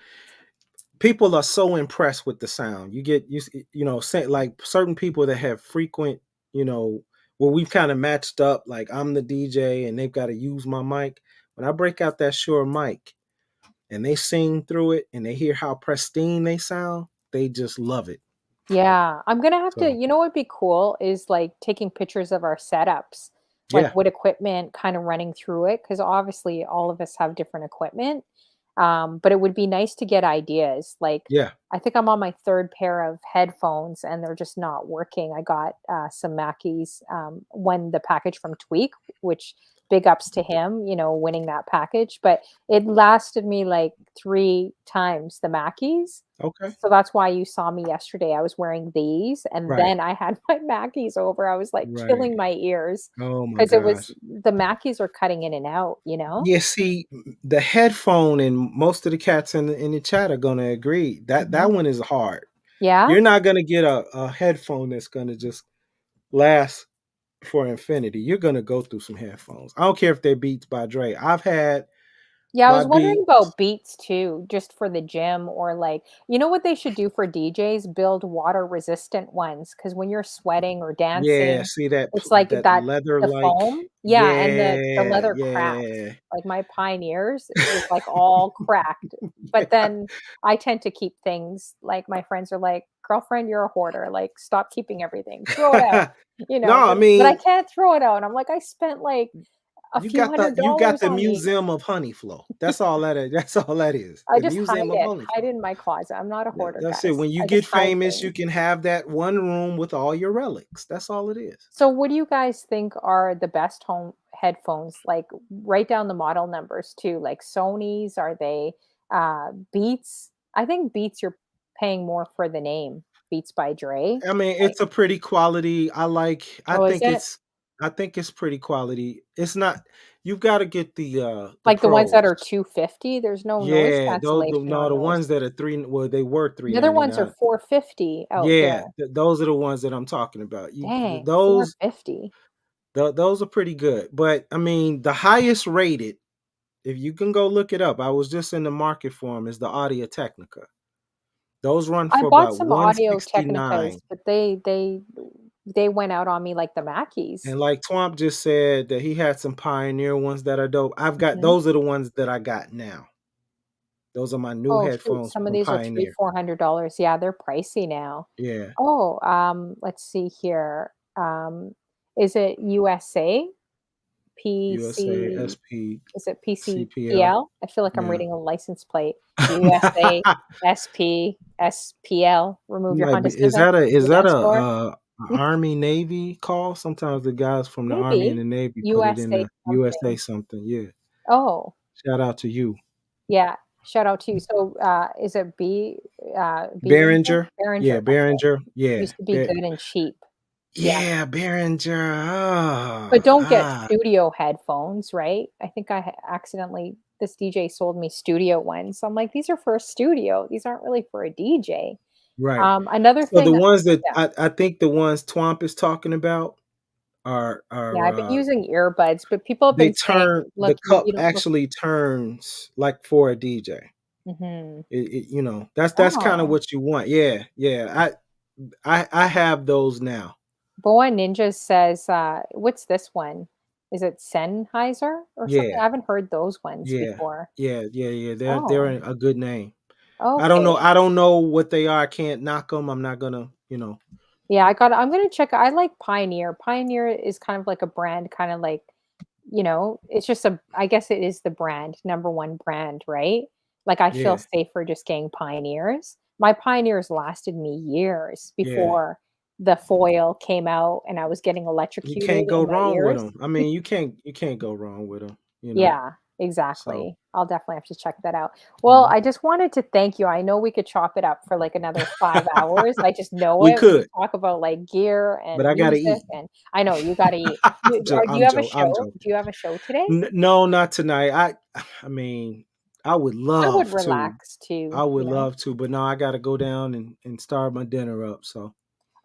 people are so impressed with the sound. You get you know, say, like certain people that have frequent, you know, where we've kind of matched up. Like I'm the DJ and they've got to use my mic. When I break out that Shure mic and they sing through it and they hear how pristine they sound, they just love it. Yeah, I'm gonna have to, So you know what'd be cool is like taking pictures of our setups, like yeah, what equipment kind of running through it, because obviously all of us have different equipment. But it would be nice to get ideas. Like, yeah, I think I'm on my third pair of headphones and they're just not working. I got some Mackeys when the package from Tweak, which big ups to him, winning that package. But it lasted me like 3 times the Mackeys. okay, So that's why you saw me yesterday. I was wearing these, and right, then I had my Mackeys over. I was like right. killing my ears Oh my because it was gosh. the Mackeys are cutting in and out. Yeah, see, the headphone and most of the cats in the chat are gonna agree that Mhm. that one is hard. Yeah. You're not gonna get a headphone that's gonna just last for infinity. You're gonna go through some headphones. I don't care if they're Beats by Dre. I've had Yeah, I my was wondering Beats. about Beats too, just for the gym or like, what they should do for DJs? Build water resistant ones because when you're sweating or Yeah, dancing, see that it's like that that leather the like. foam. Yeah, and the Yeah, leather cracks. yeah. Like my Pioneers, it was like all cracked. But then I tend to keep things like my friends are like, "Girlfriend, you're a hoarder. Like, stop keeping everything. Throw it out." No, I But I mean, can't throw it out. I'm like, I spent like a few hundred you got dollars the on these. museum of Honeyflow. That's all that is. That's all that is. I The just museum of hide Honeyflow. it in my closet. I'm not a Yeah, hoarder, that's it. guys. When you I just get hide famous, you things. can have that one room with all your relics. That's all it is. So what do you guys think are the best home headphones? Like, write down the model numbers too. Like Sony's, are they Beats? I think Beats you're paying more for the name. Beats by Dre. I mean, Like, it's a pretty quality. oh, is it? I think it's pretty quality. It's not you've got to get the Like the ones that are pros. 250, there's no noise Yeah, those cancellation no, on the those. ones that are they were The other ones are 399. 450 out Yeah, there. those are the ones that I'm talking about. Dang, Those 450. those are pretty good. But I mean, the highest rated, if you can go look it up, I was just in the market for them, is the Audio Technica. Those run I for bought about some Audio Technicas, 169. but they went out on me like the Mackeys. And like Twomp just said that he had some Pioneer ones that are dope. I've got Mhm. those are the ones that I got now. Those are my new Oh, shoot, headphones some of from these are 3, Pioneer. $400. Yeah, they're pricey now. Yeah. Oh, let's see here. Is it USA? USA PC SP is it CPL. PCPL? I feel like I'm Yeah. reading a license plate. USA SP SPL. Remove your Might Honda be Civic is that sedan store. a Army Navy call? Sometimes the guys from the Army and Maybe the Navy put it in USA the USA something. something. Yeah. Oh. Shout out to you. Yeah, shout out to you. So, is it Behringer? Behringer. Behringer, Yeah, that's it. Behringer. Yeah. Used to be good and cheap. Yeah, Yeah, Behringer. but Ah, don't get ah. studio headphones, right? I think accidentally this DJ sold me studio ones. So I'm like, "These are for a studio. These aren't really for a DJ." Right. Another So the thing. ones that Yeah, I think the ones Twomp is talking about yeah, are I've been using earbuds, but people have they been saying, turn "Look, the you cup don't look." actually turns like for a DJ. Mhm. You know, that's kind of Oh. what you want. Yeah, yeah. I have those now. Boa Ninja says, what's this one? Is it Sennheiser or something? Yeah, I haven't heard those ones yeah, before. yeah, yeah, yeah. They're Oh, a good name. I don't know. Okay. I don't know what they are. I can't knock them. I'm not gonna, Yeah, I'm gonna check. I like Pioneer. Pioneer is kind of like a brand, kind of like, it's just I guess it is the brand, number one brand, right? Like I feel Yeah, safer just getting Pioneers. My Pioneers lasted me years yeah. before the foil came out and I was getting You electrocuted can't go in my wrong with ears. them. I mean, you can't go wrong with them. Yeah, So exactly. I'll definitely have to check that out. Well, mhm. I just wanted to thank you. I know we could chop it up for like another 5 hours. I just know We it. We could could, talk about like gear but and I gotta music, eat. and I know you gotta eat. Do you have a I'm show? joking. Do you have a show today? No, not tonight. I mean, I would I would love to. relax I too, would love to, but no, I gotta go down and start my dinner up. So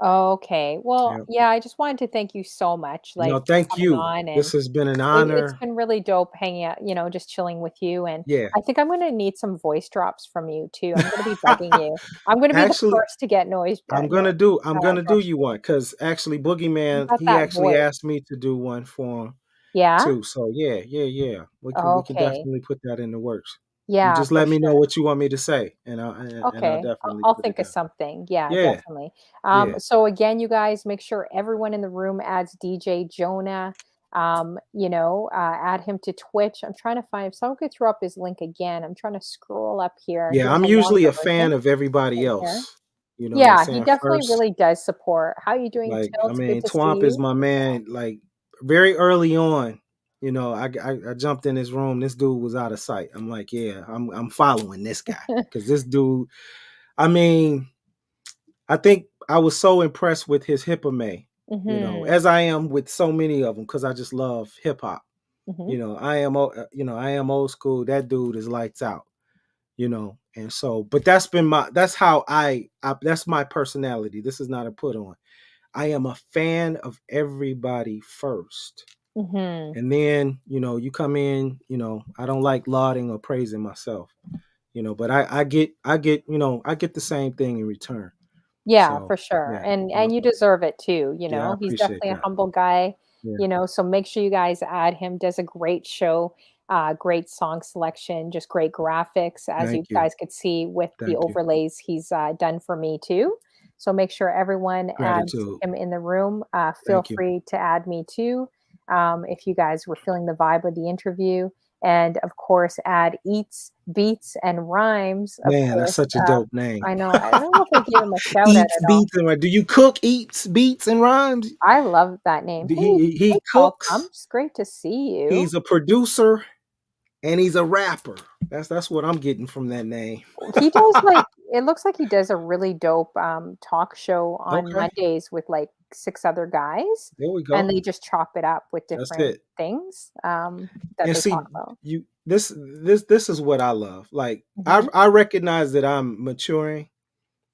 Okay. Well, yeah. yeah, I just wanted to thank you so much, No, like, for thank coming you. on, and This has been an it's honor. been really dope hanging out, just chilling with you, and Yeah. I think I'm gonna need some voice drops from you too. I'm gonna be bugging you. I'm gonna be the Actually, first to get I'm gonna do drops you from you. one because actually You Boogeyman, got he that actually voice. asked me to do one for him Yeah? too. So yeah, yeah, yeah. We can Okay. definitely put that in the works. You Yeah, just for let me know sure. what you want me to say, and I'll Okay. definitely I'll put it think of down. something. Yeah, Yeah, definitely. yeah, So again, you guys make sure everyone in the room adds DJ Jonah. Add him to Twitch. I'm trying to find if someone could throw up his link again. I'm trying to scroll up here. He yeah. has I'm a usually longer a fan version of everybody right here. else. You know what I'm Yeah, he saying? definitely First, really does support. How you doing, like, I Tilt? Good mean, to see Twomp is you. my man. Like, very early on, I jumped in his room. This dude was out of sight. I'm like, yeah, I'm following this guy because this dude. I mean, I think I was so impressed with his hippame, Mhm. as I am with so many of them because I just love hip hop. Mhm. I am old school. That dude is lights out. And so, but that's how that's my personality. This is not a put on. I am a fan of everybody first. Mhm. And then, you come in, I don't like lauding or praising myself, but I get the same thing in return. Yeah, So for sure, yeah, and you deserve it too, yeah, I he's appreciate definitely a that. humble guy, Yeah. so make sure you guys add him, does a great show, great song selection, just great graphics, as you Thank you. guys could see with the Thank you. overlays he's, done for me too. So make sure everyone adds Gratitude. him in the room, feel Thank you. free to add me too, if you guys were feeling the vibe of the interview, and of course, add Eats, Beats, and Rhymes, of Man, that's course, such a dope name. I know, I don't know if I gave him a shout out Eats, at all. beats, and rhymes. Do you cook eats, beats, and rhymes? I love that name. Hey, He hey, Paul cooks. Pumps, great to see you. He's a producer and he's a rapper. That's what I'm getting from that name. He does like it looks like he does a really dope talk show on Okay, Mondays with like 6 other guys, there we and go. they just chop it up with That's different it. things that And they talk see, about. you this is what I love. Like Mhm. I recognize that I'm maturing.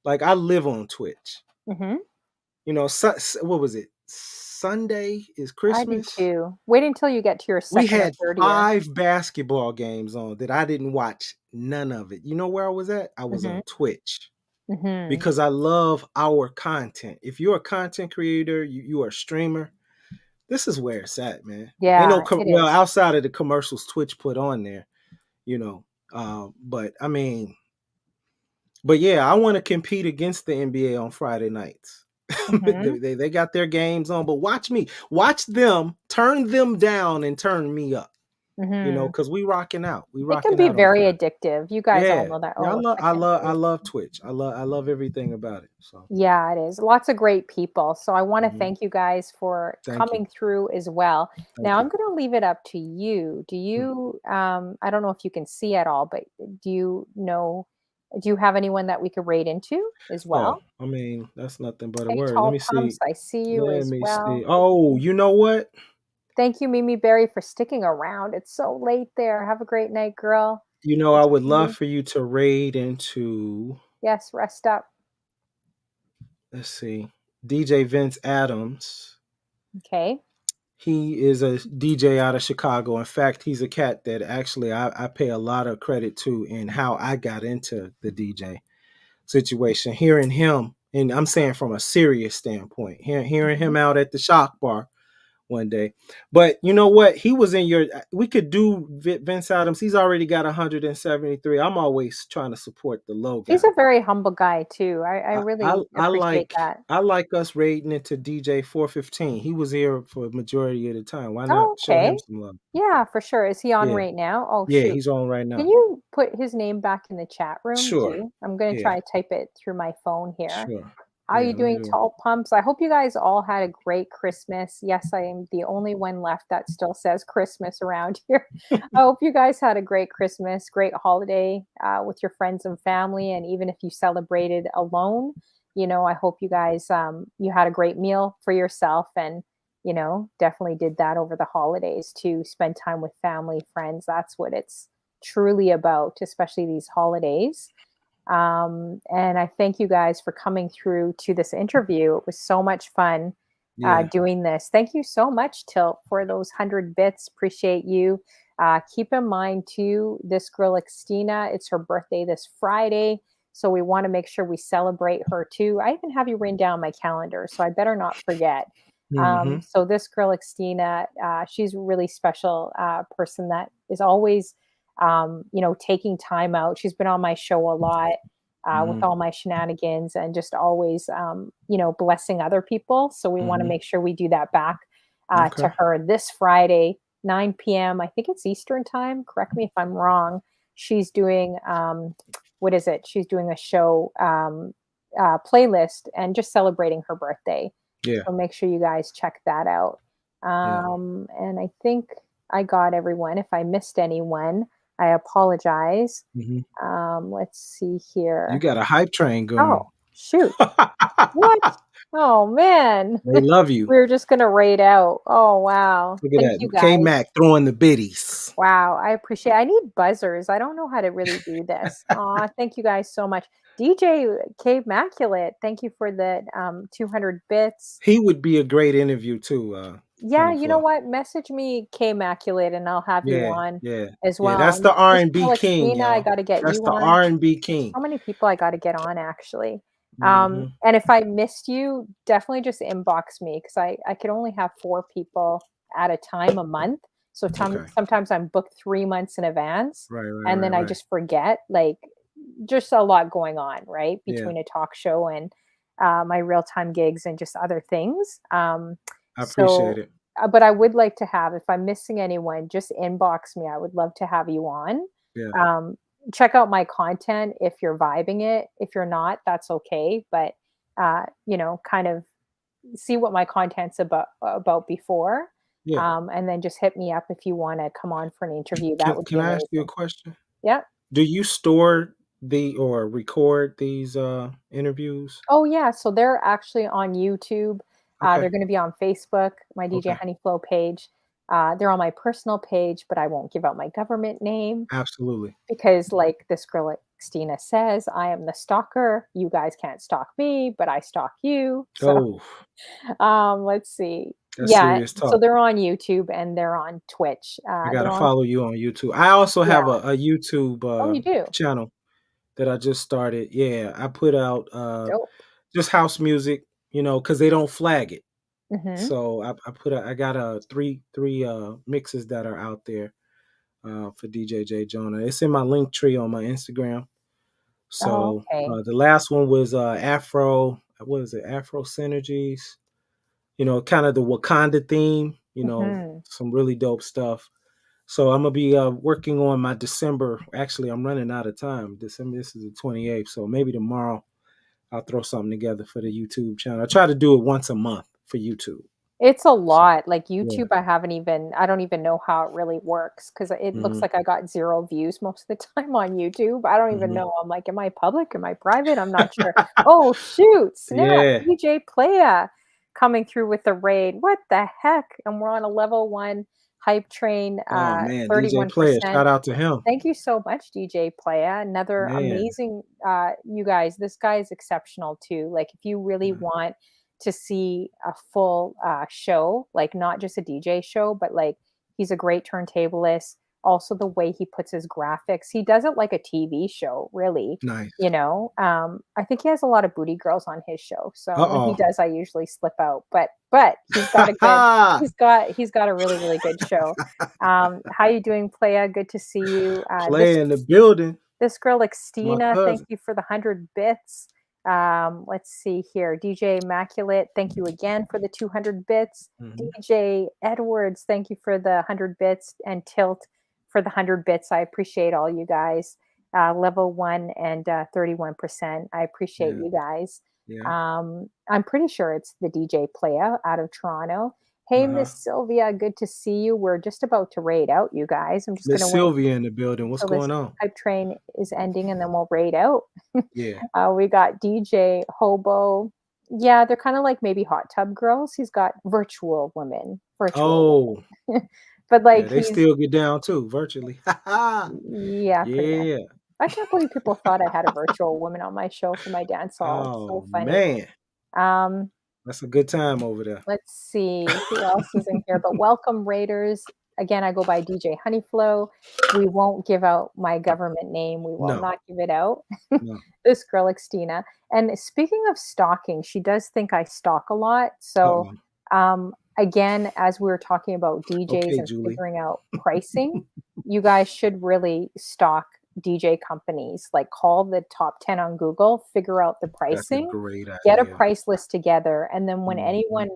Like I live on Twitch. Mhm. What was it? Sunday is I do Christmas. too. Wait until you get to your We 2nd or had 3rd year. 5 basketball games on that I didn't watch none of it. You know where I was at? I was Mhm. on Twitch Mhm. because I love our content. If you're a content creator, you are a streamer, this is where it's at, man. Ain't no Yeah, it well, is. outside of the commercials Twitch put on there, you know. But I mean, but yeah, I want to compete against the NBA on Friday nights. Mhm. They got their games on, but watch them turn them down and turn me up. Mhm. Because we It can rocking be out on very Friday. addictive. You guys all Yeah, know that. yeah, Oh, I love Twitch. I love everything about it. So Yeah, it is. Lots of great people. So I want to mhm. thank you guys for Thank you, coming through as well. thank Now I'm you. going to leave it up to you. Mm. I don't know if you can see at all, but do you have anyone that we could raid into as Oh, well? I mean that's nothing but a Hey, word. Let Tall me Pumps, see. I see you Let as me see. well. Oh, you know what? Thank you, Mimi Berry, for sticking around. It's so late there. Have a great night, girl. Good I to would see love you. for you to raid into. Yes, rest up. Let's see, DJ Vince Adams. Okay. He is a DJ out of Chicago. In fact, he's a cat that actually I pay a lot of credit to in how I got into the DJ situation. Hearing him, and I'm saying from a serious standpoint, hearing him Mhm. out at the Shock Bar one day. But you know what? He was in your. We could do Vince Adams. He's already got 173. I'm always trying to support the low He's guy. a very humble guy too. I I I, really I appreciate like that. I like us raiding into DJ 415. He was here for a majority of the time. Why not Oh, show him okay. some love? Yeah, for sure. Is he on Yeah, right now? Oh, yeah, shoot. he's on right Can now. you put his name back in the chat room Sure. too? I'm gonna Yeah, try to type it through my phone here. sure. How are Yeah, you let me doing, do. Tall Pumps? I hope you guys all had a great Christmas. Yes, I am the only one left that still says Christmas around here. I hope you guys had a great Christmas, great holiday with your friends and family, and even if you celebrated alone, I hope you guys you had a great meal for yourself, and definitely did that over the holidays to spend time with family, friends. That's what it's truly about, especially these holidays. And I thank you guys for coming through to this interview. It was so much fun Yeah. doing this. Thank you so much, Tilt, for those 100 bits. Appreciate you. Keep in mind, too, this girl, Xtina, it's her birthday this Friday. So we want to make sure we celebrate her, too. I even have you written down my calendar, so I better not forget. Mm-hmm. So this girl, Xtina, she's a really special person that is always taking time out. She's been on my show a lot with Mm-hmm. all my shenanigans and just always, blessing other people. So we want to Mm-hmm. make sure we do that back Okay. to her this Friday, 9 p.m. I think it's Eastern time. Correct me if I'm wrong. She's doing, what is it? She's doing a show playlist and just celebrating her birthday. Yeah. So make sure you guys check that out. Yeah. And I think I got everyone. If I missed anyone, I apologize. Mm-hmm. Let's see You here. got a hype train Oh, going. shoot. What? Oh, man. They love you. We were just gonna raid out. Oh, wow. Look at Thank you that. K guys. Mac throwing the biddies. Wow, I appreciate I need buzzers. I don't know how to really do this. Aw, thank you guys so much. DJ K Immaculate, thank you for the 200 bits. He would be a great interview too, Yeah, Honey you know Flow. what? Message me K Immaculate and I'll have you Yeah, on yeah, as yeah. well. That's And the R this and B girl king, Xtina, I y'all. gotta get That's you the on. R and B There's king. so many people I gotta get on actually. Hmm. And if I missed you, definitely just inbox me because I could only have 4 people at a time a month. So Okay. sometimes I'm booked 3 months in advance Right, right, and right, then I right. just forget. Like just a lot going on, right? Yeah, Between a talk show and my real time gigs and just other things. I appreciate So, it. but I would like to have, if I'm missing anyone, just inbox me. I would love to have you on. Yeah, Um, Check out my content if you're vibing it. If you're not, that's okay. But kind of see what my content's about before, yeah. and then just hit me up if you want to come on for an interview. That Can would be Can I ask you a amazing. question? Yeah. Do you store or record these interviews? Oh, yeah, so they're actually on YouTube. Okay, They're gonna be on Facebook, my DJ okay. Honeyflow page. They're on my personal page, but I won't give out my government name Absolutely. because, like this girl at Christina says, I am the stalker. You guys can't stalk me, but I stalk you. So, Oh, let's see. that's Yeah, serious so talk. they're on YouTube and they're on Twitch. I gotta They're on follow you on YouTube. I also Yeah. have a YouTube Oh, you do? channel that I just started. Yeah, I put out Dope. just house music, because they don't flag it. Mhm. So I got three mixes that are out there for DJ Djjjonah. It's in my link tree on my Instagram. Oh, So okay. the last one was Afro. What is it? Afro Synergies. Kind of the Wakanda theme. Mhm. Some really dope stuff. So I'm gonna be working on my December. Actually, I'm running out of time. December. This is the 28th. So maybe tomorrow I'll throw something together for the YouTube channel. I try to do it once a month for YouTube. It's a So lot, like, yeah. YouTube, I don't even know how it really works because it looks Hmm. like I got 0 views most of the time on YouTube. I don't even Hmm. know. I'm like, "Am I public? Am I private?" I'm not sure. Oh, shoot, snap, Yeah. DJ Playa coming through with the raid. What the heck? And we're on a level 1 hype train, Oh man, DJ Player. 31%. Shout out to him. Thank you so much, DJ Playa. Another Man. amazing you guys, this guy is exceptional too. Like if you really Yeah. want to see a full show, like not just a DJ show, but like he's a great turntablist, also the way he puts his graphics. He does it like a TV show, really. Nice. I think he has a lot of booty girls on his show. So when he Uh-oh. does, I usually slip out. But he's got a good he's got a really, really good show. How you doing, Playa? Good to see you. Play in the building. This girl, It's my Xtina, thank cousin. you for the 100 bits. Let's see here. DJ Immaculate, thank you again for the 200 bits. Mhm. DJ Edwards, thank you for the 100 bits. And Tilt for the 100 bits. I appreciate all you guys. Level 1 and 31%. I appreciate Yeah. you guys. Yeah. I'm pretty sure it's the DJ Playa out of Toronto. Hey, Uh-huh. Miss Sylvia, good to see you. We're just about to raid out, you guys. I'm just going Miss to wait Sylvia in the building. What's till this going on? hype train is ending and then we'll raid out. Yeah. We got DJ Hobo. Yeah, they're kind of like maybe hot tub girls. He's got virtual women, Oh, but yeah, like they he's still get down too, virtually. yeah, pretty much. Yeah. I can't believe people thought I had a virtual woman on my show for my dance hall. It's so Oh funny. man. Um, That's a good time over there. let's see who else is in here. But welcome, Raiders. Again, I go by DJ Honeyflow. We won't give out my government name. We will No, not give it out. no. This girl, Xtina. And speaking of stalking, she does think I stalk a lot. So, Uh-oh. again, as we were talking about DJs Okay, and Julie. figuring out pricing, you guys should really stalk DJ companies. Like call the top 10 on Google, figure out the That's a pricing, great get a idea. price list together. And then when Mhm. anyone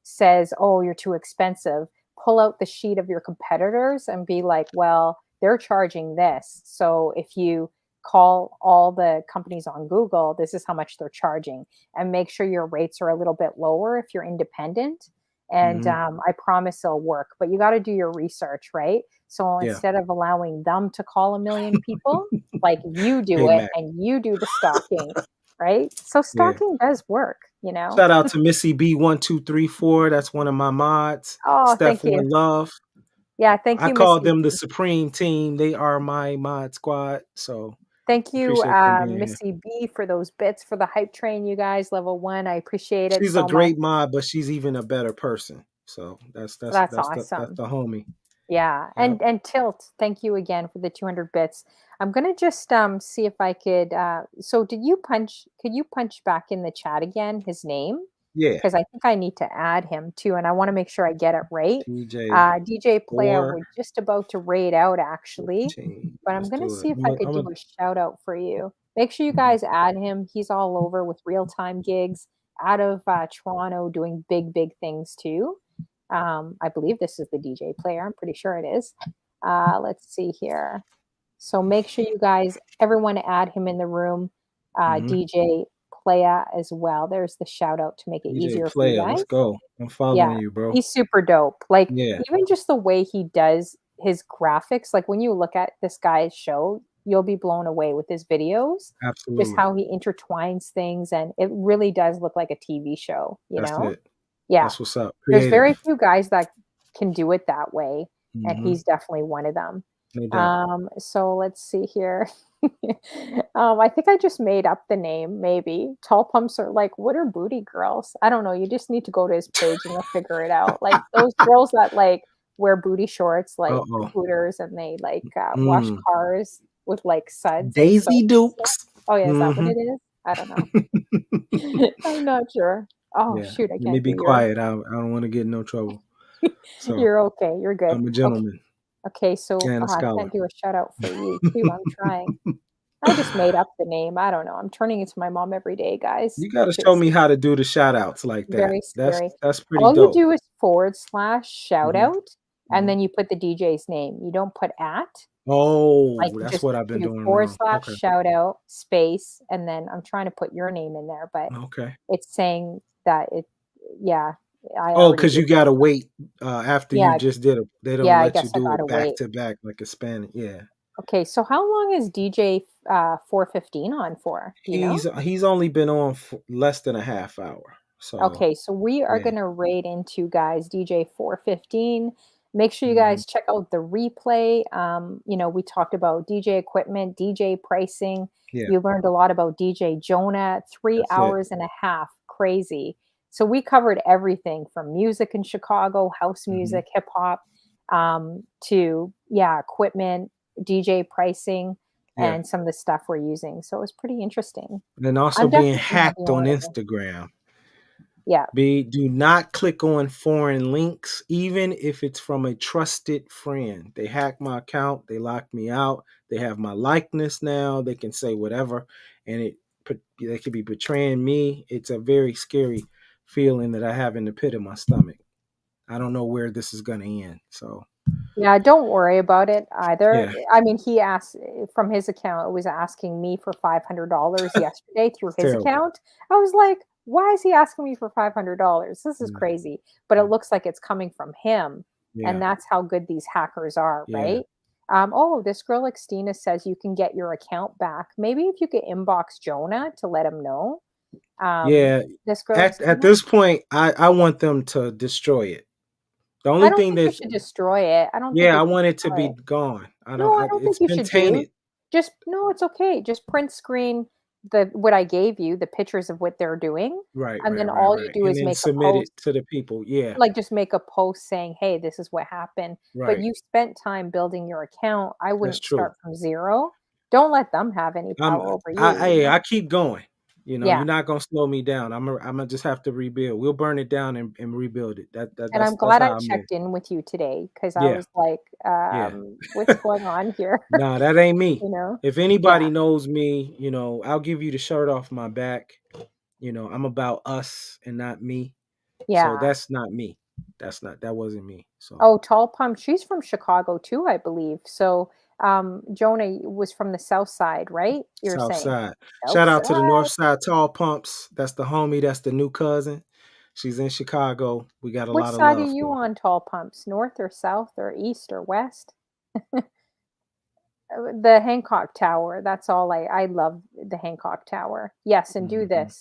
says, oh, you're too expensive, pull out the sheet of your competitors and be like, well, they're charging this. So if you call all the companies on Google, this is how much they're charging, and make sure your rates are a little bit lower if you're independent. And Mhm. I promise it'll work, but you got to do your research, right? So Yeah. instead of allowing them to call a million people, like you do Hey, it Mac. and you do the stalking, right? So Yeah. stalking does work. Shout out to Missy B1234. That's one of my mods. Oh, Steph thank you. One Love. Yeah, thank I you, call Missy. them the Supreme Team. They are my mod squad. So Thank you, appreciate them being here. Missy B, for those bits for the hype train, you guys. Level 1, I appreciate it She's a so much. great mod, but she's even a better person. So That's that's awesome. the homie. Yeah, Yep. and Tilt, thank you again for the 200 bits. I'm gonna just see if I could. So Could you punch back in the chat again his name? Yeah. Because I think I need to add him too, and I want to make sure I get it right. DJ DJ Player, or we're just about to raid out actually, 15. but I'm Let's gonna do it. see if I could do a shout out for you. Make sure you Mhm. guys add him. He's all over with real time gigs out of Toronto, doing big, big things too. I believe this is the DJ Player. I'm pretty sure it is. Let's see here. So make sure you guys, everyone, add him in the room. Mhm. DJ Playa as well. There's the shout out to make it DJ easier for you Player, let's guys. go. I'm Yeah, following you, bro. he's super dope. Like Yeah, even just the way he does his graphics, like when you look at this guy's show, you'll be blown away with his videos. Just absolutely. how he intertwines things, and it really does look like a TV show, you That's know? it. Yeah. That's what's up. There's Creative. very few guys that can do it that way, and Mhm. he's definitely one of them. No doubt. So let's see here. I think I just made up the name, maybe. Tall pumps are like, what are booty girls? I don't know. You just need to go to his page and you'll figure it out. Like those girls that like wear booty shorts, like Uh-oh. Hooters, and they like wash Mm. cars with like suds and Daisy soap and stuff. Dukes. Oh yeah, is that what Mhm. it is? I don't know. I'm not sure. Oh Yeah. shoot, I Let me can't do be your. quiet. I don't want to get in no trouble. So You're okay. You're good. I'm a Okay. gentleman Okay. So and a I scholar. can't do a shout out for you too. I'm trying. I just made up the name. I don't know. I'm turning into my mom every day, guys, You gotta which show is me how to do the shout outs like that. very scary. That's pretty All you dope. do is / shout Mhm. out, and Mhm. then you put the DJ's name. You don't put at. Like Oh, you that's just what I've been do doing wrong. / Okay. shout out space, and then I'm trying to put your name in there, but Okay. it's saying that it. Yeah, I Oh, already because did. you gotta wait after you Yeah, just did it. They don't yeah. I let you guess I do gotta it back wait. to back like a span. Yeah. Okay, so how long is DJ 415 on for? Do you know? He's only been on for less than a half hour. So Okay, so we are yeah. going to raid into guys DJ 415. Make sure you Mhm. guys check out the replay. We talked about DJ equipment, DJ pricing. Yeah. You learned a lot about Djjjonah, three That's it. hours and a half. Crazy. So we covered everything from music in Chicago, house Mhm. music, hip hop, to yeah, equipment, DJ pricing, Yeah. and some of the stuff we're using. So it was pretty interesting. And also I'm being definitely gonna be hacked on on it. Instagram. Yeah. Do not click on foreign links, even if it's from a trusted friend. They hack my account, they lock me out, they have my likeness now, they can say whatever, and they could be betraying me. It's a very scary feeling that I have in the pit of my stomach. I don't know where this is gonna end. So Yeah, don't worry about it either. yeah, I mean, he asked from his account, it was asking me for $500 yesterday through it's his terrible. account. I was like, why is he asking me for $500? This is Yeah, crazy. But it looks like it's coming from him. And yeah, that's how good these hackers are, yeah. right? Oh, this girl Xtina says you can get your account back. Maybe if you could inbox Jonah to let him know. Um, Yeah. this girl At Xtina. this point, I want them to destroy it. The I only don't thing think you that's should destroy it. I don't think yeah, you I should want it to be destroy it. gone. I No, don't. I don't think It's you been should do. tainted. Just no, it's okay. Just print screen the what I gave you, the pictures of what they're doing, Right, and right, then right, all you right. do And is then make a submit it post, to the people. Yeah, like just make a post saying, "Hey, this is what happened." But right. you spent time building your account. I That's wouldn't true. start from 0. Don't let them have any I'm power over you, you hey, know? I keep going. Yeah. You're not gonna slow me down. I'm gonna just have to rebuild. We'll burn it down and rebuild it. And I'm That's glad I how I move. checked in with you today because I Yeah, was like, yeah. "What's going on here?" Nah, that ain't me. You know? If Yeah. anybody knows me, I'll give you the shirt off my back. I'm about us and not me. So Yeah. that's not me. That wasn't me. So Oh, Tall Pump, she's from Chicago too, I believe. So, Jonah was from the South Side, right? You're South saying? Side. South Shout out to the Side. North Side Tall Pumps. That's the homie. That's the new cousin. She's in Chicago. We got a Which lot of side are love you for her. on, Tall Pumps? North or south or east or west? The Hancock Tower. That's all I love the Hancock Tower. Yes, and do Mhm.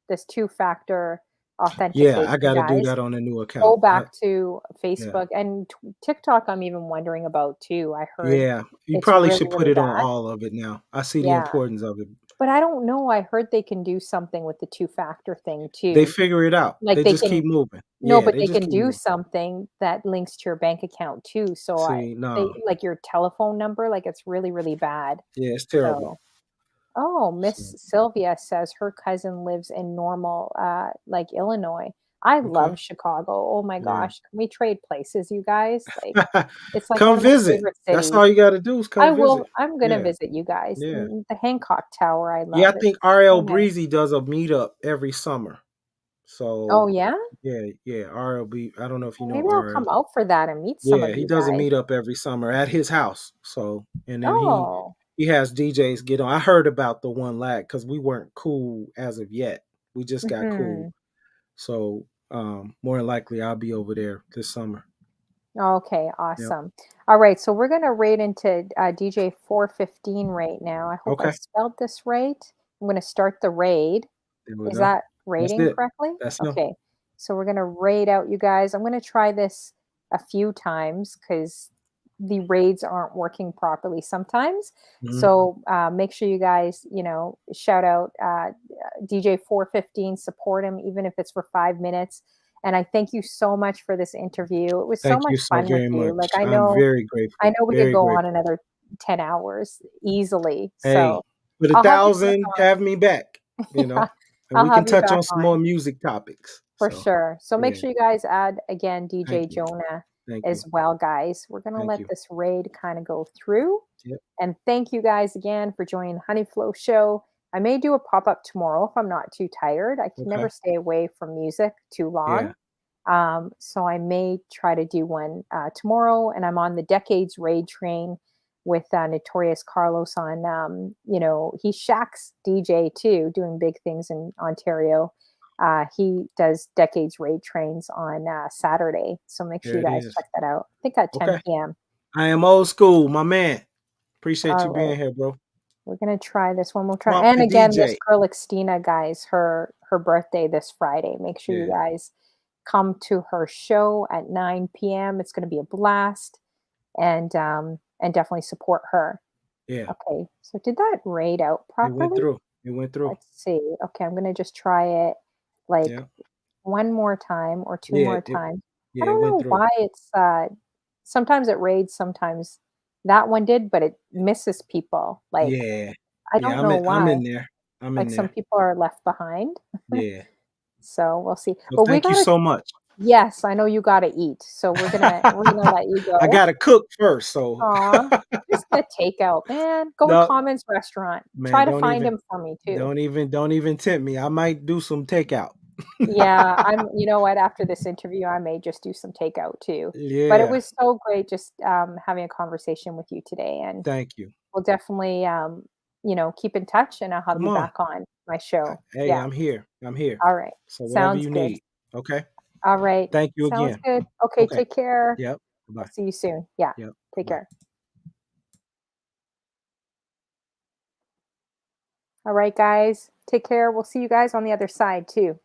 this two-factor Yeah, authentication, I got to do guys. that on a new Go account. back to Yeah, Facebook and TikTok. I'm even wondering about too. I heard yeah. You it's probably really, should put really it on bad. all of it now. I see the Yeah. importance of it. But I don't know, I heard they can do something with the two-factor thing They too. figure it out. Like, They they just can keep moving. no, Yeah, but they they just can keep do moving. something that links to your bank account too, so I See, they no, like, your telephone number, like, it's really, really bad. yeah, it's terrible. So oh, So Miss Sylvia says her cousin lives in Normal, like, Illinois. I okay, love Chicago, oh my yeah. gosh, can we trade places, you guys? Like, it's like one Come of my visit. favorite That's cities. all you got to do is come visit. I'm gonna Yeah, visit you guys, yeah. and the Hancock Tower, I Yeah, I love, it's think RL so nice. Breezy does a meetup every summer. Oh, So yeah? yeah, yeah, RLB. I don't know if you Well, know maybe I'll RL. come out for that and meet some Yeah, of he you does a guys. meetup every summer at his house. So and then Oh, he has DJs get on. I heard about the one lag because we weren't cool as of yet. We just got cool. mhm. So more than likely I'll be over there this summer. Okay, Yep. awesome. All right, so we're gonna raid into DJ 415 right now. I hope I Okay. spelled this right. I'm gonna start the raid. There we Is go. that That's rating it. correctly? That's him. Okay, so we're gonna raid out you guys. I'm gonna try this a few times because the raids aren't working properly sometimes. Mhm. So make sure you guys, shout out DJ 415, support him even if it's for 5 minutes. And I thank you so much for this interview. It was so Thank you much so fun with very you. much. Like I'm very I grateful. know we could Very go on grateful. another 10 hours easily. Hey, So with a I'll have you back thousand, have me back, you on. know, Yeah, and I'll we can have you touch back on some more on. music topics. For So, sure. So make yeah, sure you guys add again thank DJ you. Jonah Thank you. as well, guys. We're gonna Thank let you. this raid kind of go through. Yep. And thank you guys again for joining the Honeyflow show. I may do a pop-up tomorrow if I'm not too tired. I can never Okay. stay away from music too Yeah. long. So I may try to do one tomorrow. And I'm on the Decades Raid train with Notorious Carlos on, he's Shaq's DJ too, doing big things in Ontario. He does Decades Raid trains on Saturday. So make sure There you it guys is. check that out. I think at Okay. 10 p.m. I am old school, my man. Appreciate All you right. being here, bro. We're gonna try this one. We'll try, Pump and the again, this DJ. girl Xtina, guys, her birthday this Friday. Make sure you Yeah. guys come to her show at 9 p.m. It's gonna be a blast, and definitely support her. Yeah. Okay, so did that raid out It went properly? through. It went through. Let's see. Okay, I'm gonna just try it like Yeah. one more time or two Yeah. more times. I Yeah, it don't went know through. why it's sometimes it raids, sometimes that one did, but it misses people. Like, Yeah. I Yeah, don't know I'm why. in there. I'm in Like, some there. people are left behind. Yeah. So we'll see. Well, But we thank you gotta so much. yes, I know you gotta eat, so we're gonna let you I go. gotta cook first, so Aw, just get takeout, man. Go to no, Commons Restaurant. man, Try to find him for me too. don't even tempt me. I might do some takeout. Yeah, you know what, after this interview, I may just do some takeout too. But it Yeah, was so great just, having a conversation with you today, and thank you. we'll definitely, keep in touch, and I'll have Come you on. back on my show. Hey, Yeah, I'm here. I'm here. all right. So whatever Sounds you good. need. Okay. All right. Thank you Sounds again. good. Okay, Okay. take care. Yep. I'll Bye. see you soon. Yeah, Yep. take Bye. care. All right, guys. Take care. We'll see you guys on the other side too.